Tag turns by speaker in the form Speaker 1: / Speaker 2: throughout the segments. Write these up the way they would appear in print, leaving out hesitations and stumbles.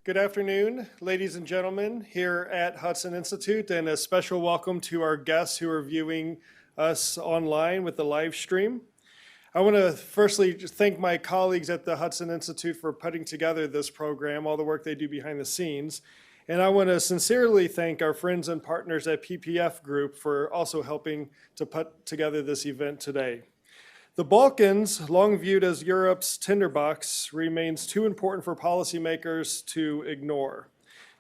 Speaker 1: Good afternoon, ladies and gentlemen, here at Hudson Institute, and a special welcome to our guests who are viewing us online with the live stream. I want to firstly just thank my colleagues at the Hudson Institute for putting together this program, all the work they do behind the scenes. And I want to sincerely thank our friends and partners at PPF Group for also helping to put together this event today. The Balkans, long viewed as Europe's Tinderbox, remains too important for policymakers to ignore.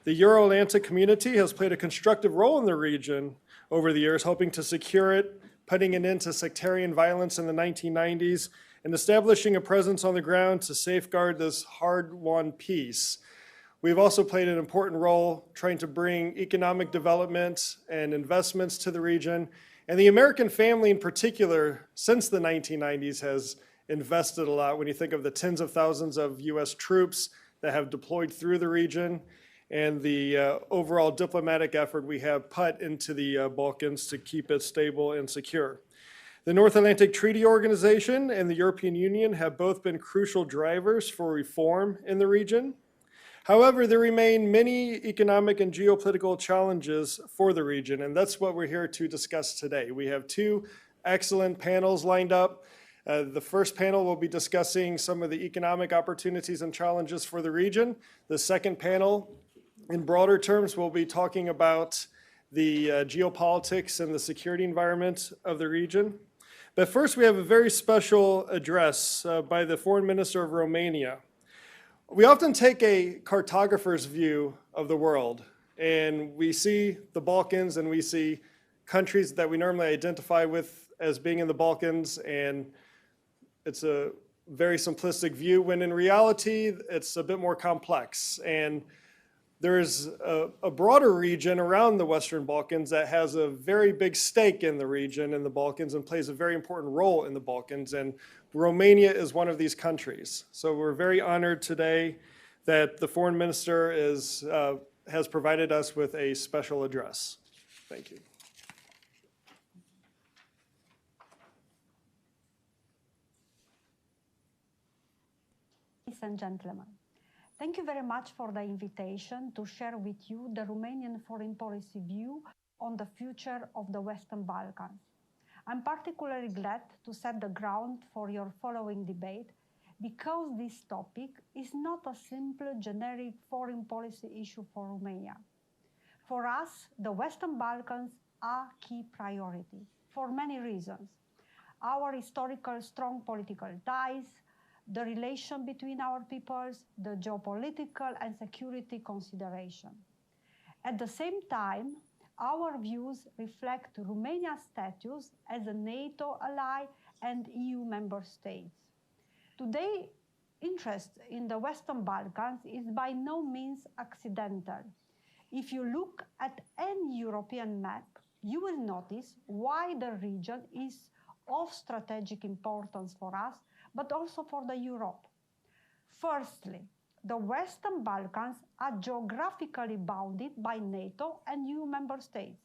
Speaker 1: The Euro-Atlantic community has played a constructive role in the region over the years, hoping to secure it, putting an end to sectarian violence in the 1990s, and establishing a presence on the ground to safeguard this hard-won peace. We've also played an important role trying to bring economic development and investments to the region. And the American family in particular, since the 1990s, has invested a lot when you think of the tens of thousands of US troops that have deployed through the region and the overall diplomatic effort we have put into the Balkans to keep it stable and secure. The North Atlantic Treaty Organization and the European Union have both been crucial drivers for reform in the region. However, there remain many economic and geopolitical challenges for the region, and that's what we're here to discuss today. We have two excellent panels lined up. The first panel will be discussing some of the economic opportunities and challenges for the region. The second panel, in broader terms, will be talking about the geopolitics and the security environment of the region. But first, we have a very special address by the Foreign Minister of Romania. We often take a cartographer's view of the world, and we see the Balkans and we see countries that we normally identify with as being in the Balkans, and it's a very simplistic view, when in reality it's a bit more complex. And there's a broader region around the Western Balkans that has a very big stake in the region in the Balkans and plays a very important role in the Balkans. And Romania is one of these countries. So we're very honored today that the Foreign Minister has provided us with a special address. Thank you.
Speaker 2: Ladies and gentlemen, thank you very much for the invitation to share with you the Romanian foreign policy view on the future of the Western Balkans. I'm particularly glad to set the ground for your following debate because this topic is not a simple generic foreign policy issue for Romania. For us, the Western Balkans are key priority for many reasons. Our historical strong political ties, the relation between our peoples, the geopolitical and security consideration. At the same time, our views reflect Romania's status as a NATO ally and EU member state. Today's interest in the Western Balkans is by no means accidental. If you look at any European map, you will notice why the region is of strategic importance for us, but also for Europe. Firstly, the Western Balkans are geographically bounded by NATO and EU member states.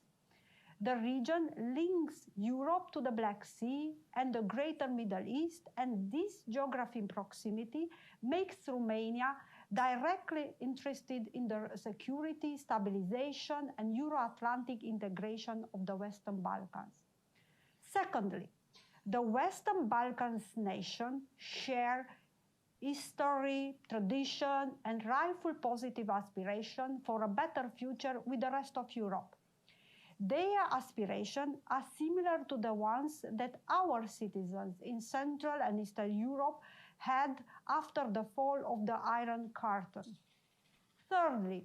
Speaker 2: The region links Europe to the Black Sea and the Greater Middle East, and this geography proximity makes Romania directly interested in the security, stabilization, and Euro-Atlantic integration of the Western Balkans. Secondly, the Western Balkans nations share history, tradition, and rightful positive aspiration for a better future with the rest of Europe. Their aspirations are similar to the ones that our citizens in Central and Eastern Europe had after the fall of the Iron Curtain. Thirdly,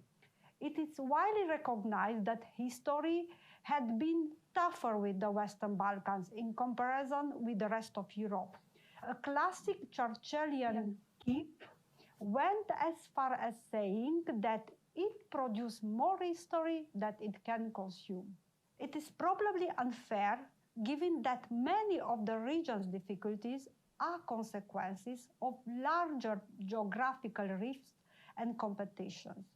Speaker 2: it is widely recognized that history had been tougher with the Western Balkans in comparison with the rest of Europe. A classic Churchillian quip went as far as saying that it produces more history than it can consume. It is probably unfair, given that many of the region's difficulties are consequences of larger geographical rifts and competitions.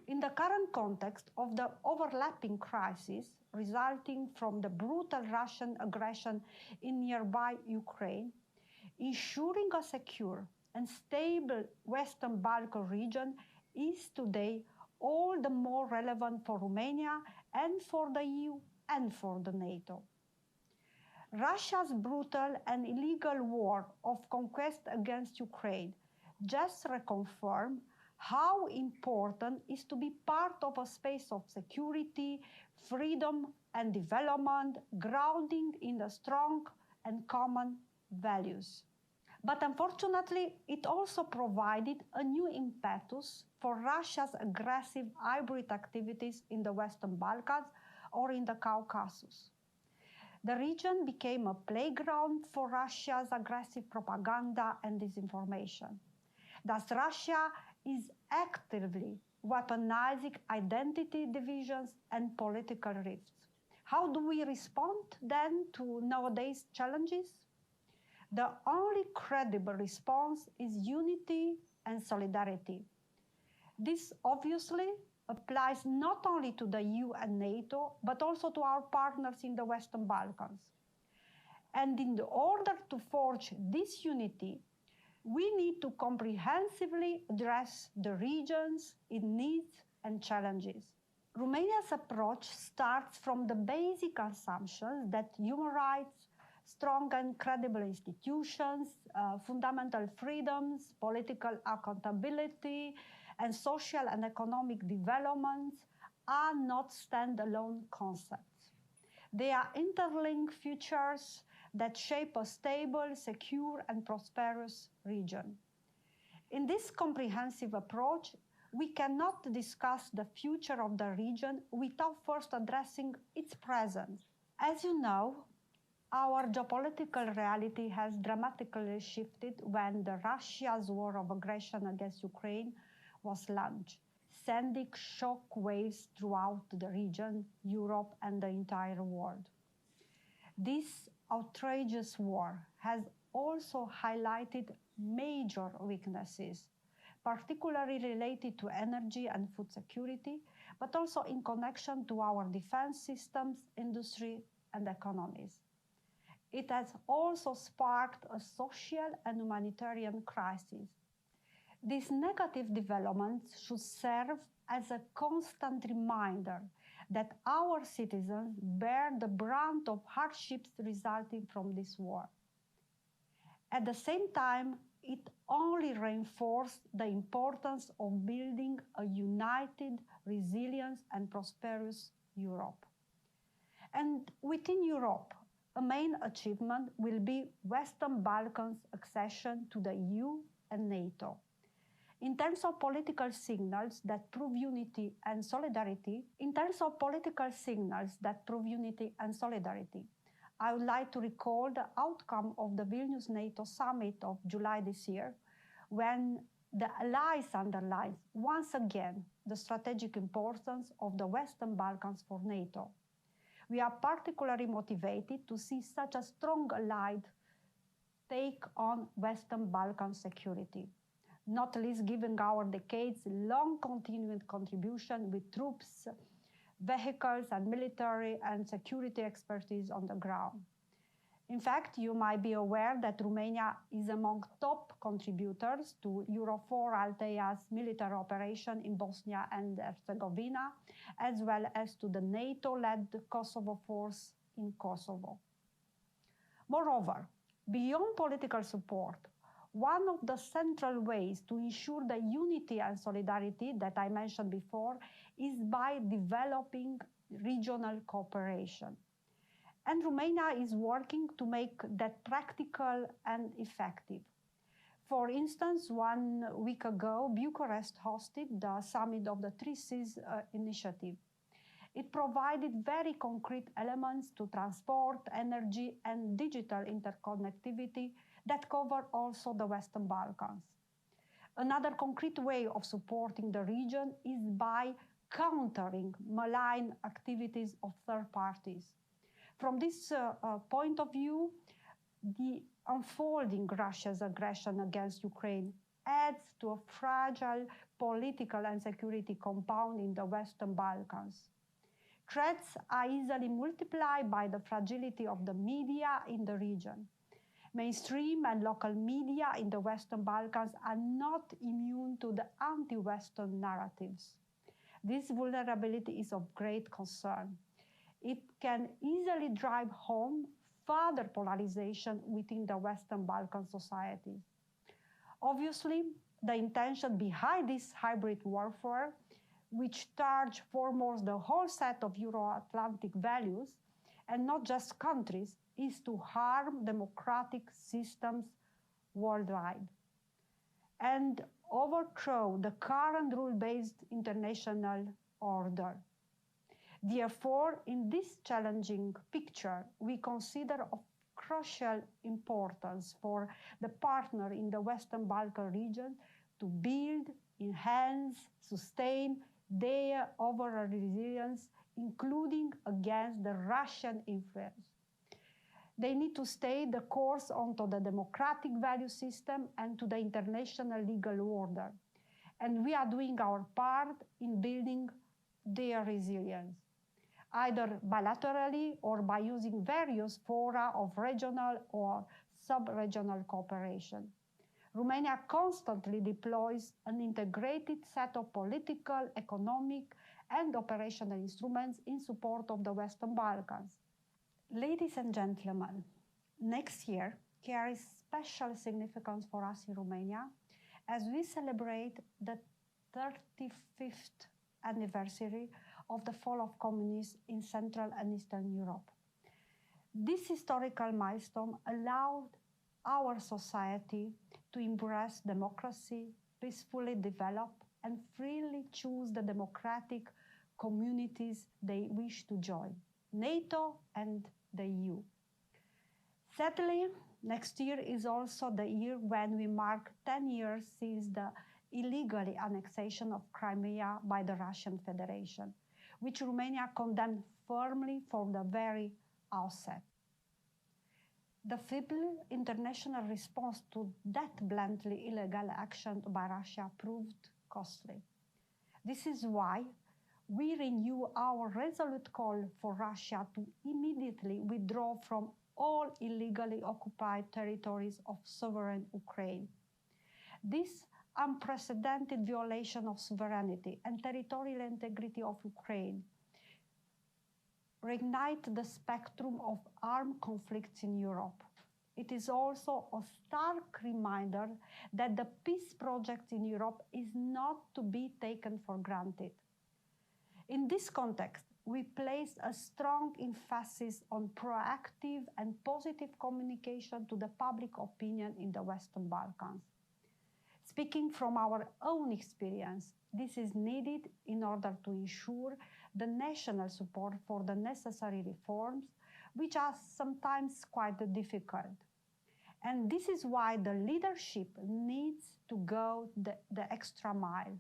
Speaker 2: In the current context of the overlapping crisis resulting from the brutal Russian aggression in nearby Ukraine, ensuring a secure and stable Western Balkan region is today all the more relevant for Romania and for the EU and for the NATO. Russia's brutal and illegal war of conquest against Ukraine just reconfirmed how important it is to be part of a space of security, freedom, and development, grounding in the strong and common values. But unfortunately, it also provided a new impetus for Russia's aggressive hybrid activities in the Western Balkans or in the Caucasus. The region became a playground for Russia's aggressive propaganda and disinformation. Thus, Russia is actively weaponizing identity divisions and political rifts. How do we respond then to nowadays challenges? The only credible response is unity and solidarity. This obviously applies not only to the EU and NATO, but also to our partners in the Western Balkans. And in order to forge this unity, we need to comprehensively address the region's needs and challenges. Romania's approach starts from the basic assumption that human rights, strong and credible institutions, fundamental freedoms, political accountability, and social and economic developments are not standalone concepts. They are interlinked features that shape a stable, secure, and prosperous region. In this comprehensive approach, we cannot discuss the future of the region without first addressing its present. As you know, our geopolitical reality has dramatically shifted when Russia's war of aggression against Ukraine was launched, sending shock waves throughout the region, Europe, and the entire world. This outrageous war has also highlighted major weaknesses, particularly related to energy and food security, but also in connection to our defense systems, industry, and economies. It has also sparked a social and humanitarian crisis. These negative developments should serve as a constant reminder that our citizens bear the brunt of hardships resulting from this war. At the same time, it only reinforced the importance of building a united, resilient, and prosperous Europe. And within Europe, a main achievement will be Western Balkans' accession to the EU and NATO. In terms of political signals that prove unity and solidarity, I would like to recall the outcome of the Vilnius NATO summit of July this year, when the Allies underlined once again the strategic importance of the Western Balkans for NATO. We are particularly motivated to see such a strong allied take on Western Balkan security, not least given our decades-long continuing contribution with troops, vehicles, and military and security expertise on the ground. In fact, you might be aware that Romania is among top contributors to EUR4 Althea's military operation in Bosnia and Herzegovina, as well as to the NATO-led Kosovo force in Kosovo. Moreover, beyond political support, one of the central ways to ensure the unity and solidarity that I mentioned before is by developing regional cooperation. And Romania is working to make that practical and effective. For instance, 1 week ago, Bucharest hosted the summit of the Three Seas initiative. It provided very concrete elements to transport, energy, and digital interconnectivity that cover also the Western Balkans. Another concrete way of supporting the region is by countering malign activities of third parties. From this point of view, the unfolding Russia's aggression against Ukraine adds to a fragile political and security compound in the Western Balkans. Threats are easily multiplied by the fragility of the media in the region. Mainstream and local media in the Western Balkans are not immune to the anti-Western narratives. This vulnerability is of great concern. It can easily drive home further polarization within the Western Balkan society. Obviously, the intention behind this hybrid warfare, which charge foremost the whole set of Euro-Atlantic values, and not just countries, is to harm democratic systems worldwide and overthrow the current rule-based international order. Therefore, in this challenging picture, we consider of crucial importance for the partner in the Western Balkan region to build, enhance, sustain their overall resilience, including against the Russian influence. They need to stay the course onto the democratic value system and to the international legal order. And we are doing our part in building their resilience, either bilaterally or by using various fora of regional or sub-regional cooperation. Romania constantly deploys an integrated set of political, economic, and operational instruments in support of the Western Balkans. Ladies and gentlemen, next year carries special significance for us in Romania as we celebrate the 35th anniversary of the fall of communism in Central and Eastern Europe. This historical milestone allowed our society to embrace democracy, peacefully develop, and freely choose the democratic communities they wish to join, NATO and the EU. Sadly, next year is also the year when we mark 10 years since the illegal annexation of Crimea by the Russian Federation, which Romania condemned firmly from the very outset. The feeble international response to that bluntly illegal action by Russia proved costly. This is why we renew our resolute call for Russia to immediately withdraw from all illegally occupied territories of sovereign Ukraine. This unprecedented violation of sovereignty and territorial integrity of Ukraine reignite the spectrum of armed conflicts in Europe. It is also a stark reminder that the peace project in Europe is not to be taken for granted. In this context, we place a strong emphasis on proactive and positive communication to the public opinion in the Western Balkans. Speaking from our own experience, this is needed in order to ensure the national support for the necessary reforms, which are sometimes quite difficult. And this is why the leadership needs to go the extra mile.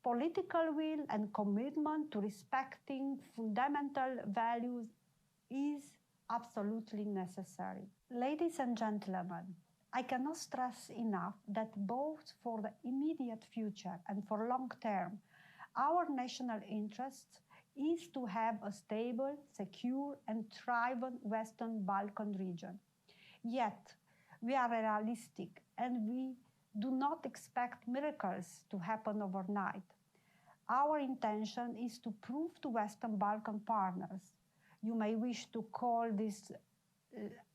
Speaker 2: Political will and commitment to respecting fundamental values is absolutely necessary. Ladies and gentlemen, I cannot stress enough that both for the immediate future and for long term, our national interest is to have a stable, secure, and thriving Western Balkan region. Yet, we are realistic and we do not expect miracles to happen overnight. Our intention is to prove to Western Balkan partners, you may wish to call this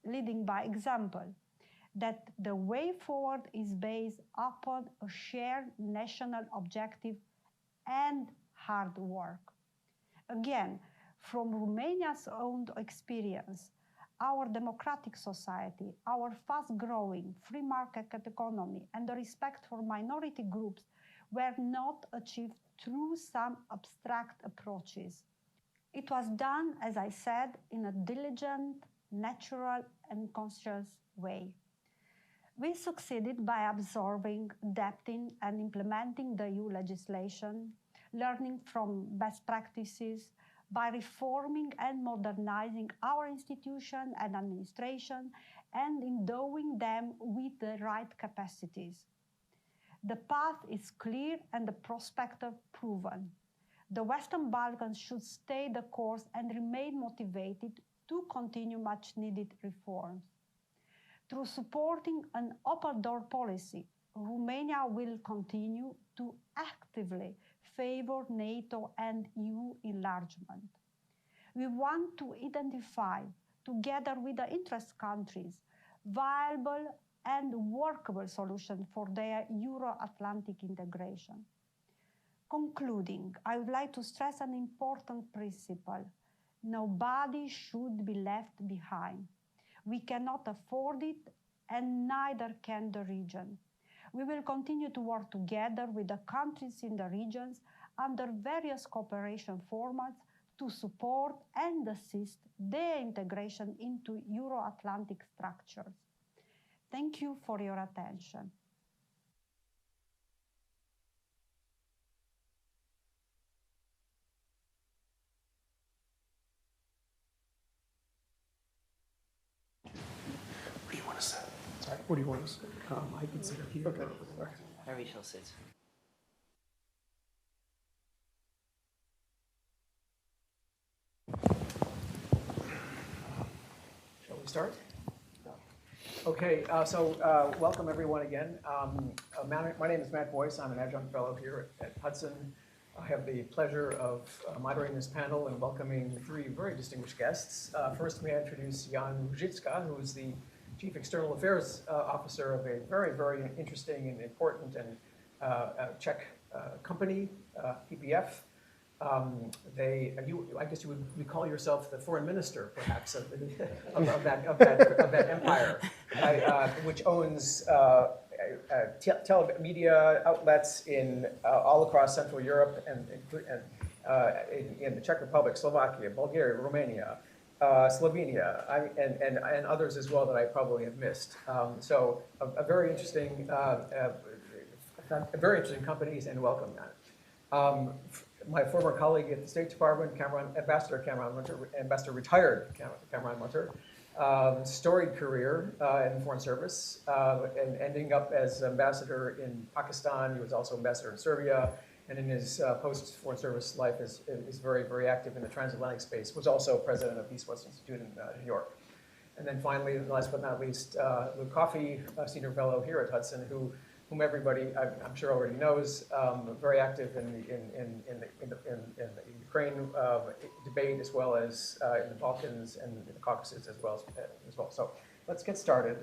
Speaker 2: leading by example, that the way forward is based upon a shared national objective and hard work. Again, from Romania's own experience, our democratic society, our fast-growing free market economy, and the respect for minority groups were not achieved through some abstract approaches. It was done, as I said, in a diligent, natural, and conscious way. We succeeded by absorbing, adapting, and implementing the EU legislation, learning from best practices, by reforming and modernizing our institution and administration, and endowing them with the right capacities. The path is clear and the prospective proven. The Western Balkans should stay the course and remain motivated to continue much needed reforms. Through supporting an open door policy, Romania will continue to actively favor NATO and EU enlargement. We want to identify, together with the interest countries, viable and workable solutions for their Euro-Atlantic integration. Concluding, I would like to stress an important principle. Nobody should be left behind. We cannot afford it, and neither can the region. We will continue to work together with the countries in the regions under various cooperation formats to support and assist their integration into Euro-Atlantic structures. Thank you for your attention.
Speaker 1: Where do you want to sit? Sorry, where do you want to sit?
Speaker 3: I can sit here.
Speaker 1: Okay.
Speaker 4: Where we shall sit.
Speaker 3: Shall we start? Okay, welcome everyone again. My name is Matt Boyce. I'm an adjunct fellow here at Hudson. I have the pleasure of moderating this panel and welcoming three very distinguished guests. First, may I introduce Jan Ruzicka, who is the Chief External Affairs Officer of a very, very interesting and important and Czech company, PPF. I guess you would call yourself the foreign minister, perhaps, of that empire, which owns media outlets in all across Central Europe and in the Czech Republic, Slovakia, Bulgaria, Romania, Slovenia, and others as well that I probably have missed. So a very interesting companies, and welcome that. My former colleague at the State Department, Ambassador retired Cameron Munter, storied career in Foreign Service, and ending up as ambassador in Pakistan. He was also ambassador in Serbia, and in his post-Foreign Service life is very, very active in the transatlantic space. Was also president of East West Institute in New York. And then finally, last but not least, Luke Coffey, a senior fellow here at Hudson, whom everybody I'm sure already knows, very active in the Ukraine debate, as well as in the Balkans and in the Caucasus as well. So let's get started.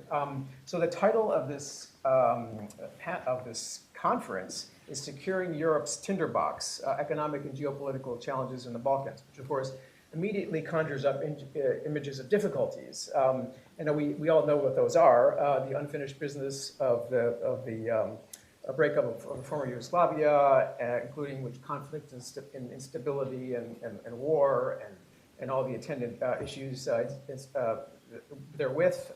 Speaker 3: So the title of this conference is "Securing Europe's Tinderbox: Economic and Geopolitical Challenges in the Balkans," which of course immediately conjures up images of difficulties. And we all know what those are: the unfinished business of the breakup of former Yugoslavia, including with conflict and instability and war and all the attendant issues therewith.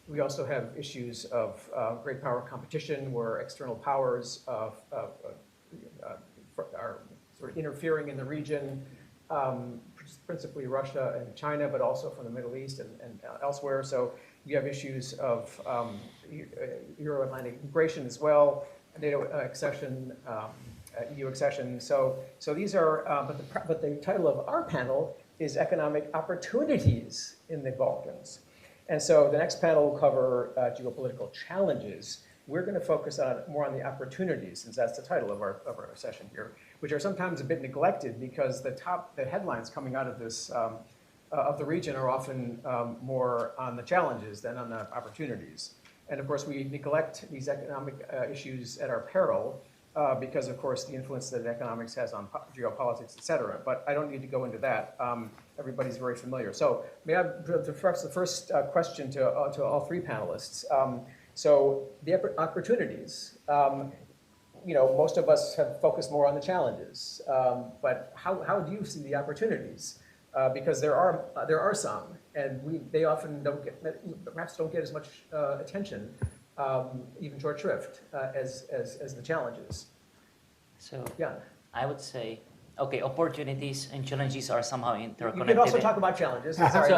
Speaker 3: We also have issues of great power competition, where external powers are sort of interfering in the region. Principally Russia and China, but also from the Middle East and elsewhere. So you have issues of Euro-Atlantic integration as well, NATO accession, EU accession. So these are, but the title of our panel is Economic Opportunities in the Balkans. And so the next panel will cover geopolitical challenges. We're going to focus more on the opportunities, since that's the title of our session here, which are sometimes a bit neglected because the headlines coming out of this of the region are often more on the challenges than on the opportunities. And of course, we neglect these economic issues at our peril because, of course, the influence that economics has on geopolitics, et cetera. But I don't need to go into that. Everybody's very familiar. So may I direct the first question to all three panelists. So the opportunities, most of us have focused more on the challenges, but how do you see the opportunities? Because there are some, and they often perhaps don't get as much attention, even short shrift, as the challenges.
Speaker 4: So
Speaker 3: yeah,
Speaker 4: I would say, okay, opportunities and challenges are somehow interconnected.
Speaker 3: You can also talk about challenges. Sorry,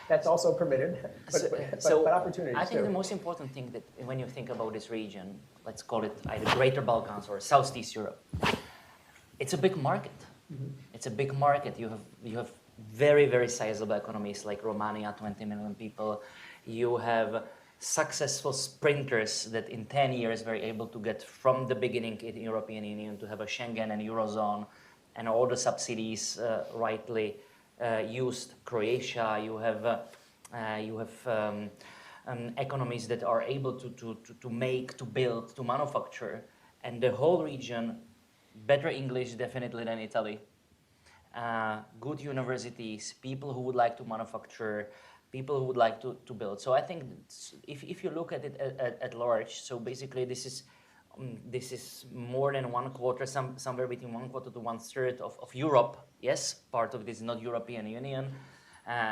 Speaker 3: that's also permitted, but opportunities
Speaker 4: I think
Speaker 3: too.
Speaker 4: the most important thing that when you think about this region, let's call it either Greater Balkans or Southeast Europe, it's a big market. Mm-hmm. It's a big market. You have very, very sizable economies like Romania, 20 million people, You have successful sprinters that in 10 years were able to get from the beginning in the European Union to have a Schengen and Eurozone and all the subsidies rightly used. Croatia, you have economies that are able to make, to build, to manufacture, and the whole region, better English definitely than Italy, good universities, people who would like to manufacture, people who would like to build. So I think if you look at it at large, so basically this is more than one quarter, somewhere between 1/4 to 1/3 of Europe. Yes, part of this is not European Union,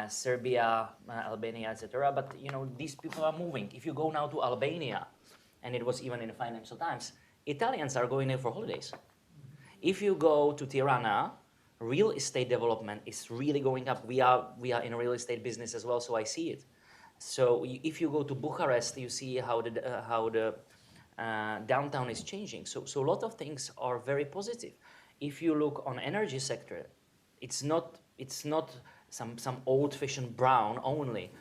Speaker 4: Serbia, Albania, etc. But you know, these people are moving. If you go now to Albania, and it was even in the Financial Times, Italians are going there for holidays. If you go to Tirana, real estate development is really going up. We are in a real estate business as well, so I see it. So if you go to Bucharest, you see how the downtown is changing. So a lot of things are very positive. If you look on energy sector, it's not some old-fashioned brown only.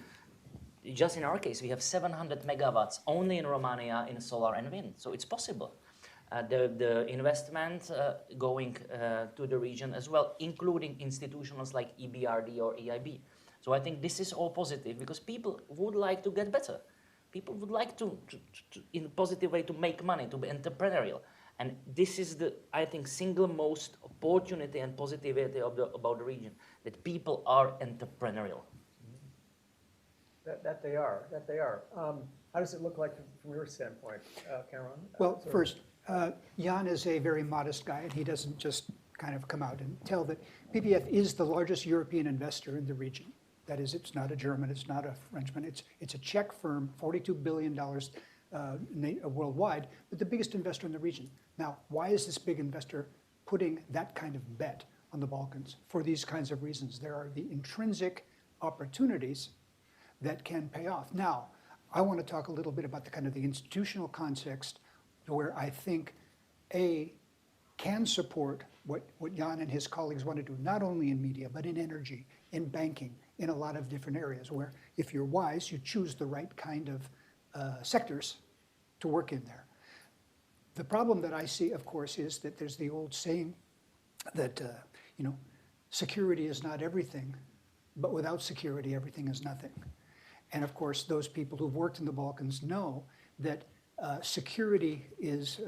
Speaker 4: Just in our case, we have 700 megawatts only in Romania in solar and wind. So it's possible. The investment going to the region as well, including institutions like EBRD or EIB. So I think this is all positive because people would like to get better. People would like to in a positive way, to make money, to be entrepreneurial. And this is the, I think, single most opportunity and positivity about the region, that people are entrepreneurial.
Speaker 3: That they are. How does it look like from your standpoint, Cameron?
Speaker 5: Well, first, Jan is a very modest guy, and he doesn't just kind of come out and tell that PPF is the largest European investor in the region. That is, it's not a German, it's not a Frenchman, it's a Czech firm, $42 billion worldwide, but the biggest investor in the region. Now, why is this big investor putting that kind of bet on the Balkans? For these kinds of reasons. There are the intrinsic opportunities that can pay off. Now, I want to talk a little bit about the kind of the institutional context where I think can support what Jan and his colleagues want to do, not only in media, but in energy, in banking, in a lot of different areas where if you're wise, you choose the right kind of sectors to work in there. The problem that I see, of course, is that there's the old saying that, security is not everything, but without security, everything is nothing. And of course, those people who've worked in the Balkans know that security is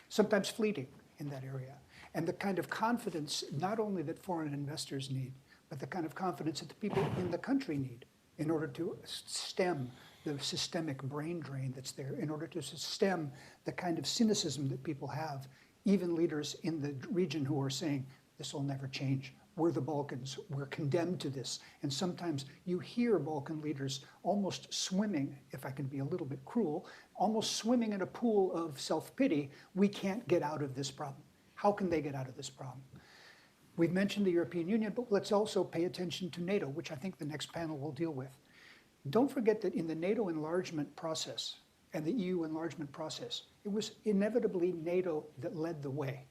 Speaker 5: sometimes fleeting in that area. And the kind of confidence, not only that foreign investors need, but the kind of confidence that the people in the country need in order to stem the systemic brain drain that's there, in order to stem the kind of cynicism that people have, even leaders in the region who are saying, this will never change. We're the Balkans, we're condemned to this. And sometimes you hear Balkan leaders almost swimming, if I can be a little bit cruel, almost swimming in a pool of self-pity. We can't get out of this problem. How can they get out of this problem? We've mentioned the European Union, but let's also pay attention to NATO, which I think the next panel will deal with. Don't forget that in the NATO enlargement process and the EU enlargement process, it was inevitably NATO that led the way.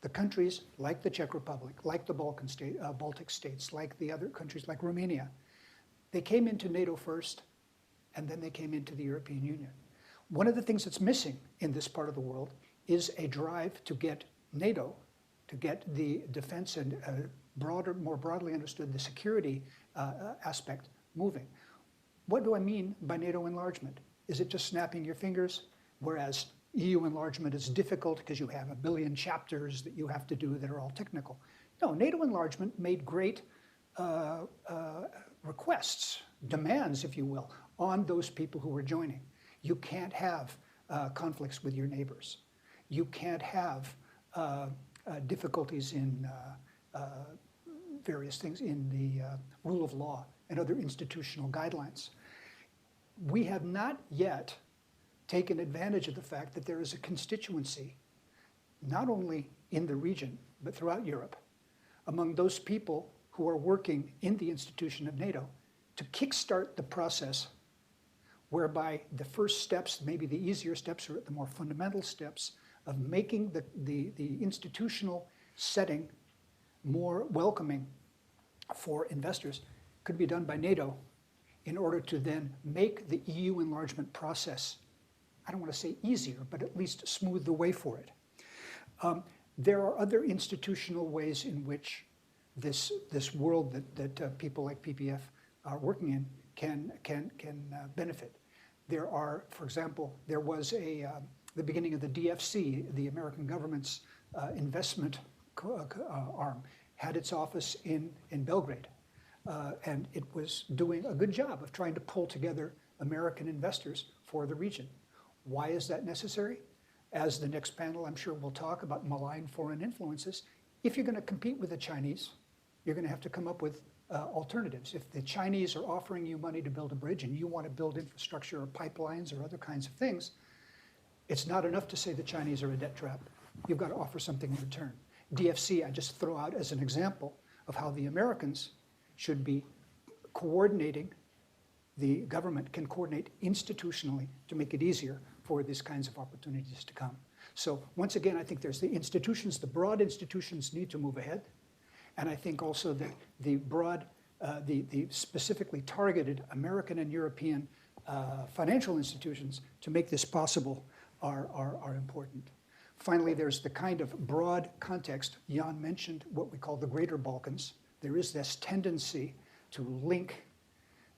Speaker 5: The countries like the Czech Republic, like the Baltic states, like the other countries like Romania, they came into NATO first, and then they came into the European Union. One of the things that's missing in this part of the world is a drive to get NATO, to get the defense and more broadly understood, the security aspect moving. What do I mean by NATO enlargement? Is it just snapping your fingers? Whereas EU enlargement is difficult because you have 1 billion chapters that you have to do that are all technical. No, NATO enlargement made great requests, demands, if you will, on those people who were joining. You can't have conflicts with your neighbors. You can't have difficulties in various things in the rule of law and other institutional guidelines. We have not yet taken advantage of the fact that there is a constituency, not only in the region, but throughout Europe, among those people who are working in the institution of NATO to kickstart the process whereby the first steps, maybe the easier steps or the more fundamental steps of making the institutional setting more welcoming for investors could be done by NATO in order to then make the EU enlargement process, I don't want to say easier, but at least smooth the way for it. There are other institutional ways in which this world that people like PPF are working in can benefit. There are, for example, there was the beginning of the DFC, the American government's investment arm, had its office in Belgrade. And it was doing a good job of trying to pull together American investors for the region. Why is that necessary? As the next panel, I'm sure, will talk about malign foreign influences. If you're going to compete with the Chinese, you're going to have to come up with alternatives. If the Chinese are offering you money to build a bridge and you want to build infrastructure or pipelines or other kinds of things, it's not enough to say the Chinese are a debt trap. You've got to offer something in return. DFC, I just throw out as an example of how the Americans should be coordinating. The government can coordinate institutionally to make it easier for these kinds of opportunities to come. So once again, I think there's the institutions, the broad institutions need to move ahead. And I think also that the broad, the specifically targeted American and European financial institutions to make this possible are important. Finally, there's the kind of broad context. Jan mentioned what we call the Greater Balkans. There is this tendency to link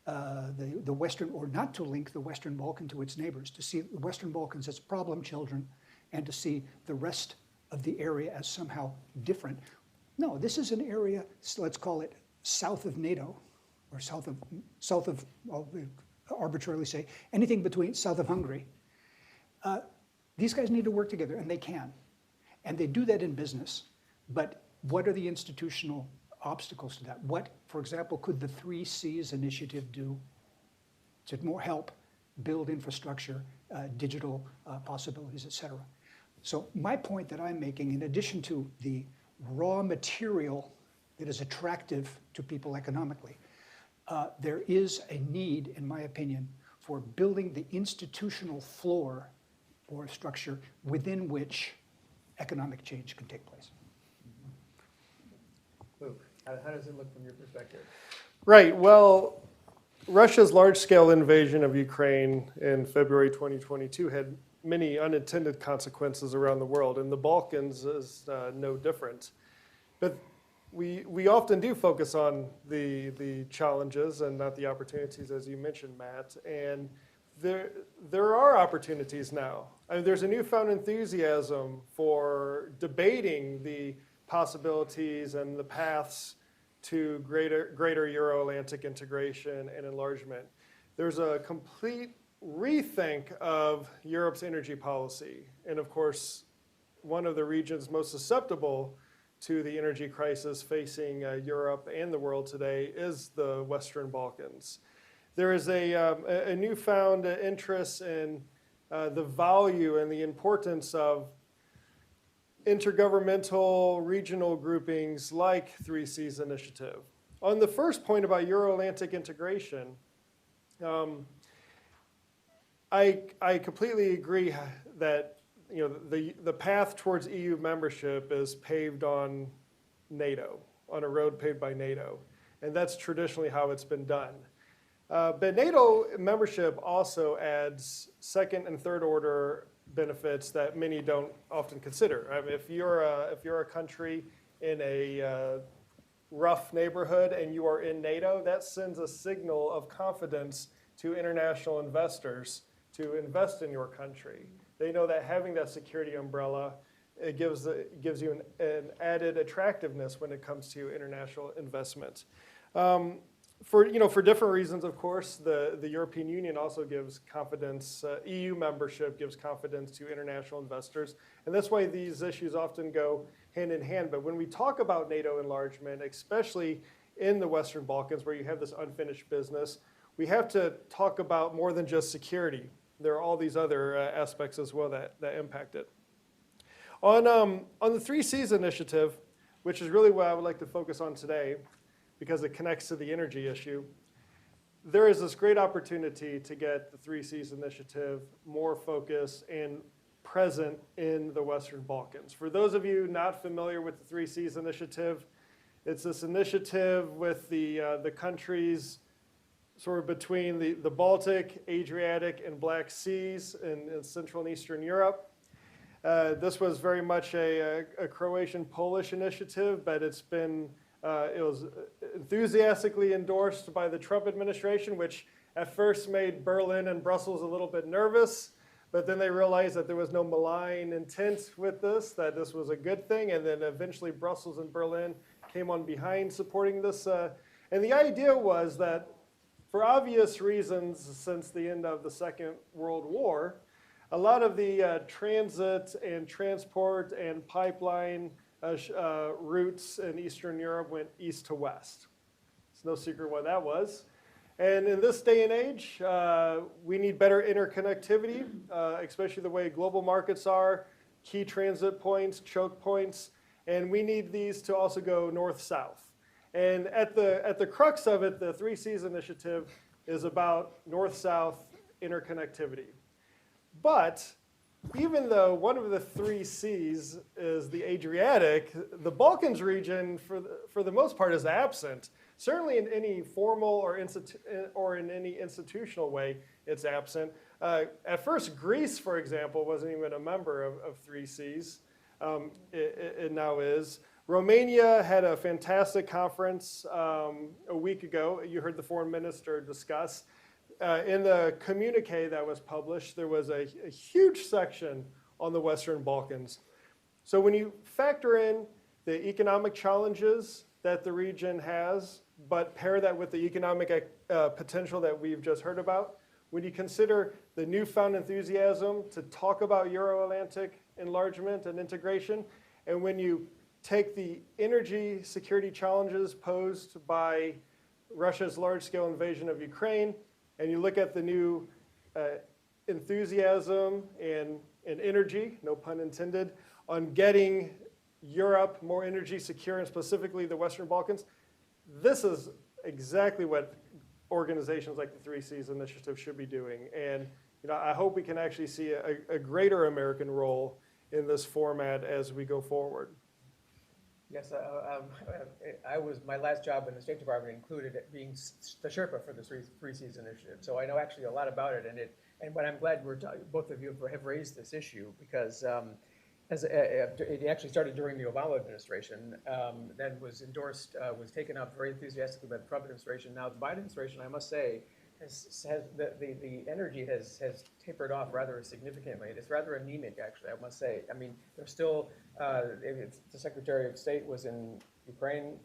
Speaker 5: the Western, or not to link the Western Balkan to its neighbors, to see the Western Balkans as problem children and to see the rest of the area as somehow different. No, this is an area, so let's call it south of NATO, or south of, I'll arbitrarily say, anything between south of Hungary. These guys need to work together, and they can. And they do that in business. But what are the institutional obstacles to that? What, for example, could the 3 Cs initiative do to more help build infrastructure, digital possibilities, et cetera? So my point that I'm making, in addition to the raw material that is attractive to people economically, there is a need, in my opinion, for building the institutional floor or structure within which economic change can take place.
Speaker 3: Luke, how does it look from your perspective?
Speaker 1: Right. Well, Russia's large-scale invasion of Ukraine in February 2022 had many unintended consequences around the world, and the Balkans is no different. But we often do focus on the challenges and not the opportunities, as you mentioned, Matt. And there are opportunities now. I mean, there's a newfound enthusiasm for debating the possibilities and the paths to greater Euro-Atlantic integration and enlargement. There's a complete rethink of Europe's energy policy. And of course, one of the regions most susceptible to the energy crisis facing Europe and the world today is the Western Balkans. There is a newfound interest in the value and the importance of intergovernmental regional groupings like 3 Cs Initiative. On the first point about Euro-Atlantic integration, I completely agree that the path towards EU membership is paved on NATO, on a road paved by NATO, and that's traditionally how it's been done. But NATO membership also adds second and third order benefits that many don't often consider. I mean, if you're a country in a rough neighborhood and you are in NATO, that sends a signal of confidence to international investors to invest in your country. They know that having that security umbrella, it gives you an added attractiveness when it comes to international investment. For different reasons, of course, the European Union also gives confidence, EU membership gives confidence to international investors, and that's why these issues often go hand in hand. But when we talk about NATO enlargement, especially in the Western Balkans where you have this unfinished business, we have to talk about more than just security. There are all these other aspects as well that impact it. On the 3 Cs initiative, which is really what I would like to focus on today, because it connects to the energy issue, there is this great opportunity to get the 3 Cs initiative more focused and present in the Western Balkans. For those of you not familiar with the 3 Cs initiative, it's this initiative with the countries sort of between the Baltic, Adriatic, and Black Seas in Central and Eastern Europe. This was very much a Croatian-Polish initiative, but it was enthusiastically endorsed by the Trump administration, which at first made Berlin and Brussels a little bit nervous, but then they realized that there was no malign intent with this, that this was a good thing, and then eventually Brussels and Berlin came on behind supporting this. And the idea was that for obvious reasons, since the end of the Second World War, a lot of the transit and transport and pipeline routes in Eastern Europe went east to west. It's no secret what that was. And in this day and age, we need better interconnectivity, especially the way global markets are, key transit points, choke points, and we need these to also go north-south. And at the crux of it, the 3 Cs initiative is about north-south interconnectivity. But even though one of the 3 Cs is the Adriatic, the Balkans region, for the most part, is absent. Certainly in any formal or in any institutional way, it's absent. At first, Greece, for example, wasn't even a member of 3 Cs. It now is. Romania had a fantastic conference a week ago. You heard the foreign minister discuss. In the communique that was published, there was a huge section on the Western Balkans. So when you factor in the economic challenges that the region has, but pair that with the economic potential that we've just heard about, when you consider the newfound enthusiasm to talk about Euro-Atlantic enlargement and integration, and when you take the energy security challenges posed by Russia's large-scale invasion of Ukraine, and you look at the new enthusiasm and energy, no pun intended, on getting Europe more energy secure, and specifically the Western Balkans, this is exactly what organizations like the 3 Cs initiative should be doing. And I hope we can actually see a greater American role in this format as we go forward.
Speaker 3: Yes, my last job in the State Department included it being the Sherpa for the 3 Cs initiative. So I know actually a lot about it, but I'm glad both of you have raised this issue, because it actually started during the Obama administration, then was endorsed, was taken up very enthusiastically by the Trump administration. Now the Biden administration, I must say, the energy has tapered off rather significantly. It's rather anemic, actually, I must say. I mean, there's still, the Secretary of State was in Ukraine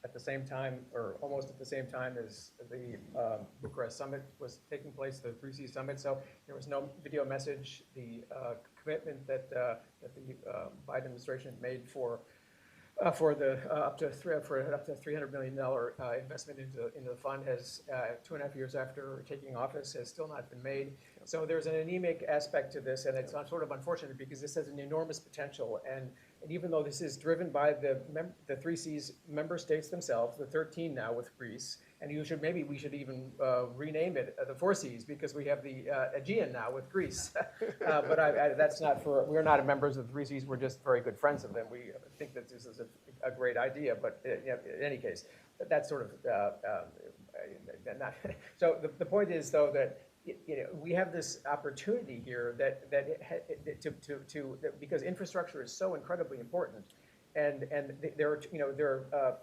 Speaker 3: at the same time, or almost at the same time as the Bucharest summit was taking place, the 3 Cs summit. So there was no video message. The commitment that the Biden administration made for up to $300 million investment into the fund has 2.5 years after taking office has still not been made. So there's an anemic aspect to this, and it's sort of unfortunate because this has an enormous potential. And even though this is driven by the 3 Cs member states themselves, the 13 now with Greece, and maybe we should even rename it the 4 Cs, because we have the Aegean now with Greece. But that's not we're not members of the 3 Cs, we're just very good friends of them. We think that this is a great idea, but in any case, that's sort of not. So the point is, though, that we have this opportunity here because infrastructure is so incredibly important, and there are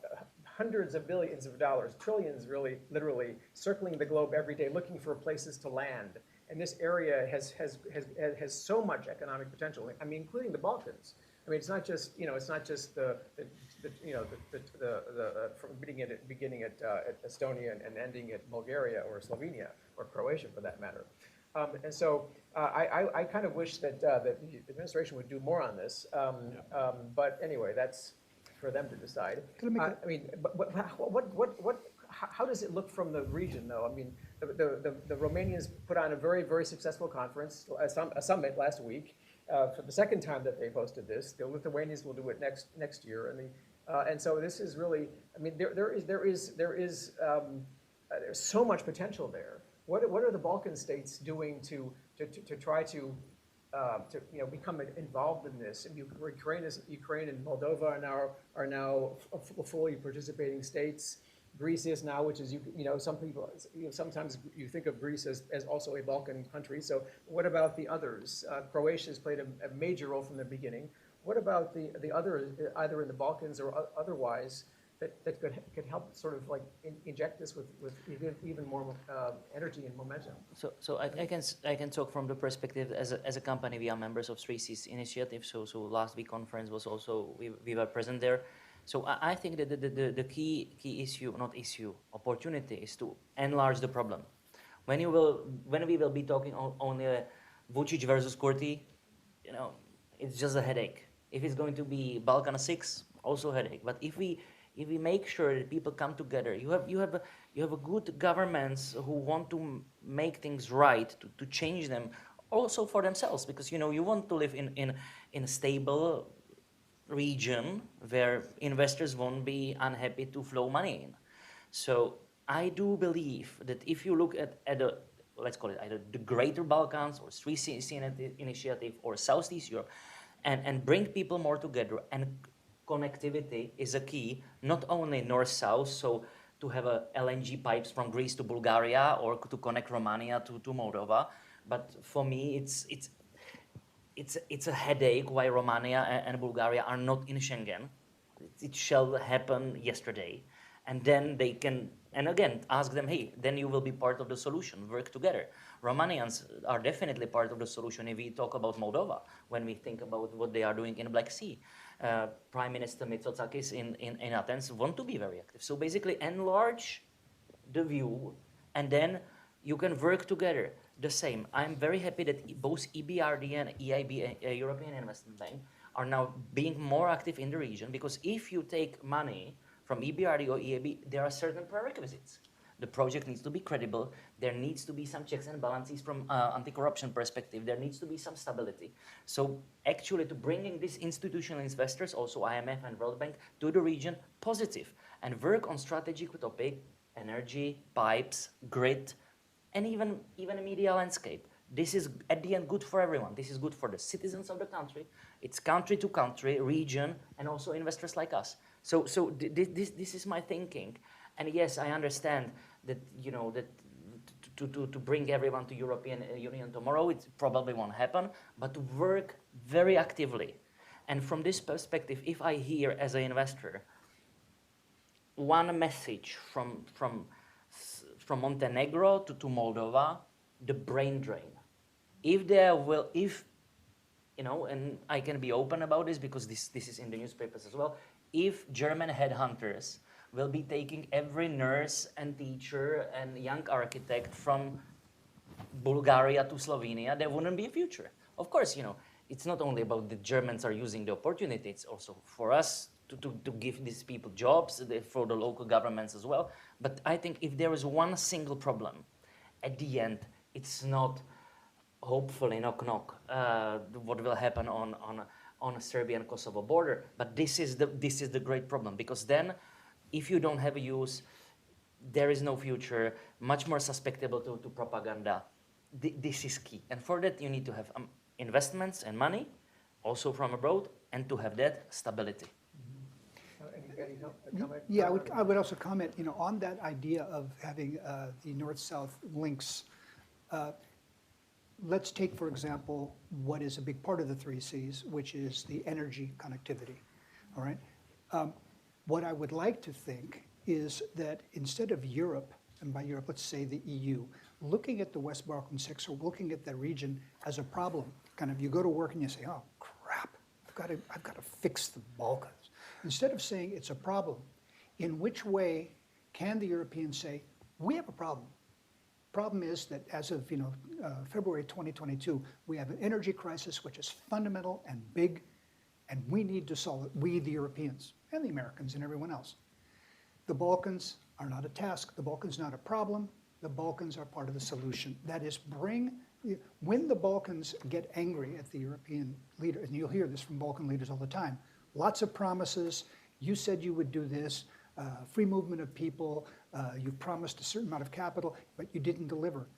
Speaker 3: hundreds of billions of dollars, trillions really, literally circling the globe every day looking for places to land, and this area has so much economic potential. I mean, including the Balkans. I mean, it's not just from beginning at Estonia and ending at Bulgaria or Slovenia or Croatia for that matter. And so I kind of wish that the administration would do more on this. But anyway, that's for them to decide. I mean, how does it look from the region, though? I mean, the Romanians put on a very, very successful conference, a summit last week. For the second time that they've hosted this. The Lithuanians will do it next year, and so this is really. I mean, there's so much potential there. What are the Balkan states doing to try to become involved in this? And Ukraine and Moldova are now fully participating states. Greece is now, which is, some people, sometimes you think of Greece as also a Balkan country. So what about the others? Croatia has played a major role from the beginning. What about the others, either in the Balkans or otherwise, that could help sort of like inject this with even more energy and momentum?
Speaker 4: So I can talk from the perspective as a company. We are members of 3Cs initiative. So last week conference was also we were present there. So I think that the key issue, not issue, opportunity is to enlarge the problem. When we will be talking only Vučić versus Kurti, it's just a headache. If it's going to be Balkan 6, also a headache. But if we make sure that people come together, you have a good governments who want to make things right, to change them, also for themselves, because you want to live in a stable region where investors won't be unhappy to flow money in. So I do believe that if you look at let's call it either the Greater Balkans or 3C initiative or Southeast Europe, and bring people more together, and connectivity is a key, not only north-south, so to have LNG pipes from Greece to Bulgaria or to connect Romania to Moldova, but for me it's a headache why Romania and Bulgaria are not in Schengen. It shall happen yesterday. And then they can, and again, ask them, hey, then you will be part of the solution, work together. Romanians are definitely part of the solution if we talk about Moldova, when we think about what they are doing in the Black Sea. Prime Minister Mitsotakis in Athens want to be very active. So basically enlarge the view, and then you can work together. The same. I'm very happy that both EBRD and EIB, European Investment Bank, are now being more active in the region, because if you take money from EBRD or EIB, there are certain prerequisites. The project needs to be credible. There needs to be some checks and balances from anti-corruption perspective. There needs to be some stability. So actually to bringing these institutional investors, also IMF and World Bank, to the region, positive, and work on strategic topic, energy, pipes, grid, and even a media landscape. This is at the end good for everyone. This is good for the citizens of the country. It's country to country, region, and also investors like us. So this is my thinking. And yes, I understand that to bring everyone to European Union tomorrow, it probably won't happen. But to work very actively, and from this perspective, if I hear as an investor one message from Montenegro to Moldova, the brain drain. And I can be open about this because this is in the newspapers as well. If German headhunters will be taking every nurse and teacher and young architect from Bulgaria to Slovenia, there wouldn't be a future. Of course, it's not only about the Germans are using the opportunity, it's also for us to give these people jobs, for the local governments as well. But I think if there is one single problem, at the end, it's not, hopefully, knock, what will happen on a Serbian-Kosovo border. But this is the great problem, because then, if you don't have a use, there is no future, much more susceptible to propaganda. This is key. And for that, you need to have investments and money, also from abroad, and to have that stability.
Speaker 5: Yeah, I would also comment, on that idea of having the north-south links. Let's take, for example, what is a big part of the 3Cs, which is the energy connectivity, all right? What I would like to think is that instead of Europe, and by Europe, let's say the EU, looking at the West Balkan 6 or looking at the region as a problem, kind of you go to work and you say, oh, crap, I've got to fix the Balkans. Instead of saying it's a problem, in which way can the Europeans say, we have a problem? Problem is that as of February 2022, we have an energy crisis which is fundamental and big, and we need to solve it, we the Europeans and the Americans and everyone else. The Balkans are not a task, the Balkans are not a problem, the Balkans are part of the solution. That is, when the Balkans get angry at the European leader, and you'll hear this from Balkan leaders all the time, lots of promises, you said you would do this, free movement of people, you promised a certain amount of capital, but you didn't deliver.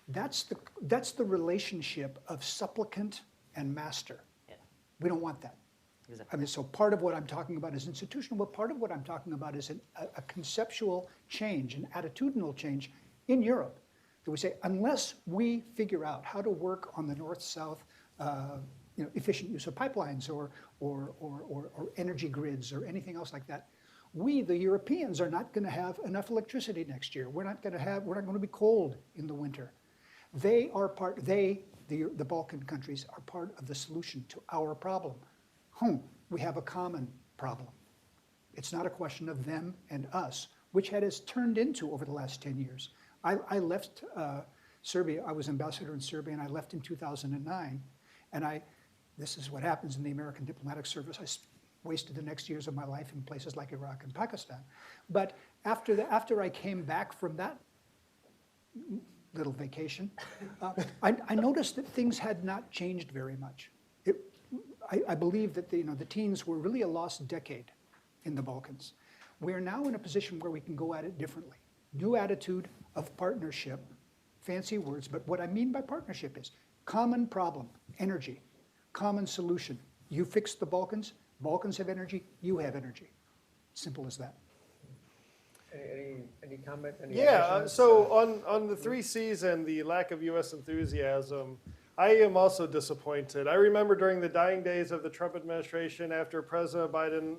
Speaker 5: That's the relationship of supplicant and master. Yeah. We don't want that. I mean, so part of what I'm talking about is institutional, but part of what I'm talking about is a conceptual change, an attitudinal change in Europe. That we say, unless we figure out how to work on the north-south efficient use of pipelines or energy grids or anything else like that, we, the Europeans, are not going to have enough electricity next year. We're not going to be cold in the winter. The Balkan countries are part of the solution to our problem. We have a common problem. It's not a question of them and us, which has turned into over the last 10 years. I left Serbia. I was ambassador in Serbia, and I left in 2009. And this is what happens in the American diplomatic service. I wasted the next years of my life in places like Iraq and Pakistan. But after I came back from that little vacation, I noticed that things had not changed very much. I believe that the teens were really a lost decade in the Balkans. We are now in a position where we can go at it differently. New attitude of partnership, fancy words, but what I mean by partnership is common problem, energy, common solution. You fix the Balkans, Balkans have energy, you have energy. Simple as that.
Speaker 3: Any comment? Any
Speaker 1: Yeah,
Speaker 3: additions?
Speaker 1: so on the 3 Cs and the lack of U.S. enthusiasm, I am also disappointed. I remember during the dying days of the Trump administration, after President Biden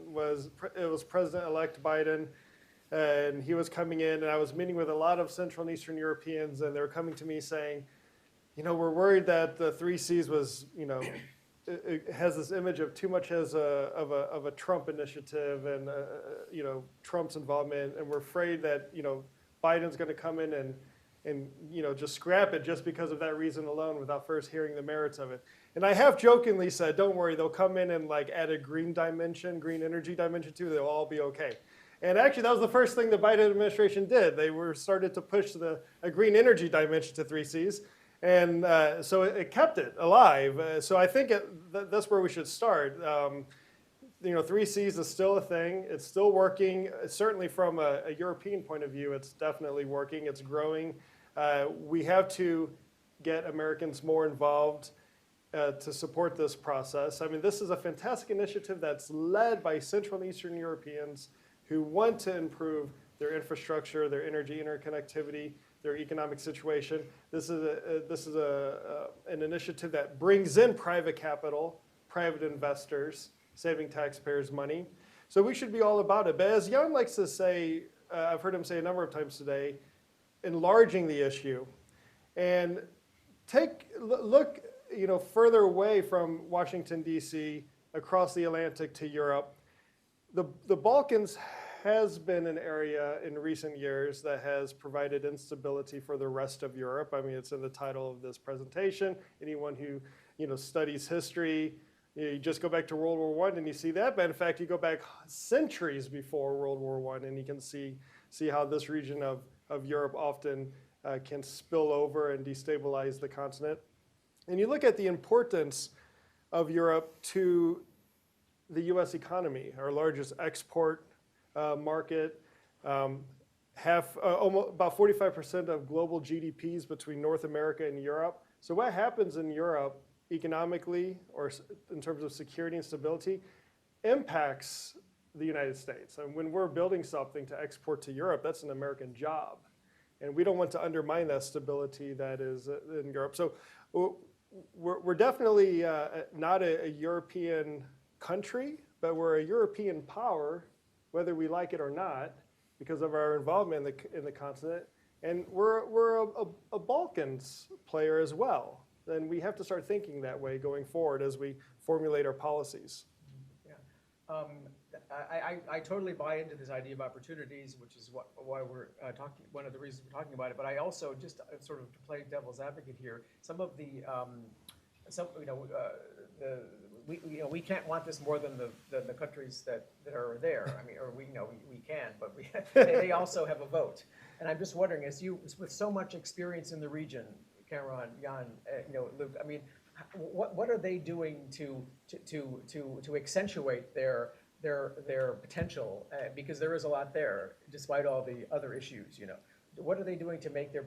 Speaker 1: it was President-elect Biden, and he was coming in, and I was meeting with a lot of Central and Eastern Europeans, and they were coming to me saying, we're worried that the 3 Cs was, it has this image of too much of a Trump initiative and Trump's involvement, and we're afraid that Biden's going to come in and just scrap it just because of that reason alone without first hearing the merits of it. And I half jokingly said, don't worry, they'll come in and add a green energy dimension to it, they'll all be okay. And actually that was the first thing the Biden administration did. They started to push a green energy dimension to 3 Cs. And so it kept it alive. So I think that's where we should start. 3 Cs is still a thing. It's still working. Certainly from a European point of view, it's definitely working. It's growing. We have to get Americans more involved to support this process. I mean, this is a fantastic initiative that's led by Central and Eastern Europeans who want to improve their infrastructure, their energy interconnectivity, their economic situation. This is an initiative that brings in private capital, private investors, saving taxpayers money. So we should be all about it. But as Jan likes to say, I've heard him say a number of times today, enlarging the issue and look further away from Washington, D.C., across the Atlantic to Europe. The Balkans has been an area in recent years that has provided instability for the rest of Europe. I mean, it's in the title of this presentation. Anyone who studies history, you just go back to World War I and you see that. But in fact, you go back centuries before World War I and you can see how this region of Europe often can spill over and destabilize the continent. And you look at the importance of Europe to the U.S. economy, our largest export market, about 45% of global GDPs between North America and Europe. So what happens in Europe economically or in terms of security and stability impacts the United States. And when we're building something to export to Europe, that's an American job. And we don't want to undermine that stability that is in Europe. So we're definitely not a European country, but we're a European power, whether we like it or not, because of our involvement in the continent. And we're a Balkans player as well. Then we have to start thinking that way going forward as we formulate our policies.
Speaker 3: Yeah. I totally buy into this idea of opportunities, which is why we're talking. One of the reasons we're talking about it. But I also just sort of to play devil's advocate here. Some of we can't want this more than the countries that are there. I mean, or we can, but they also have a vote. And I'm just wondering, as you with so much experience in the region, Cameron, Jan, Luke. I mean, what are they doing to accentuate their potential? Because there is a lot there, despite all the other issues. what are they doing to make their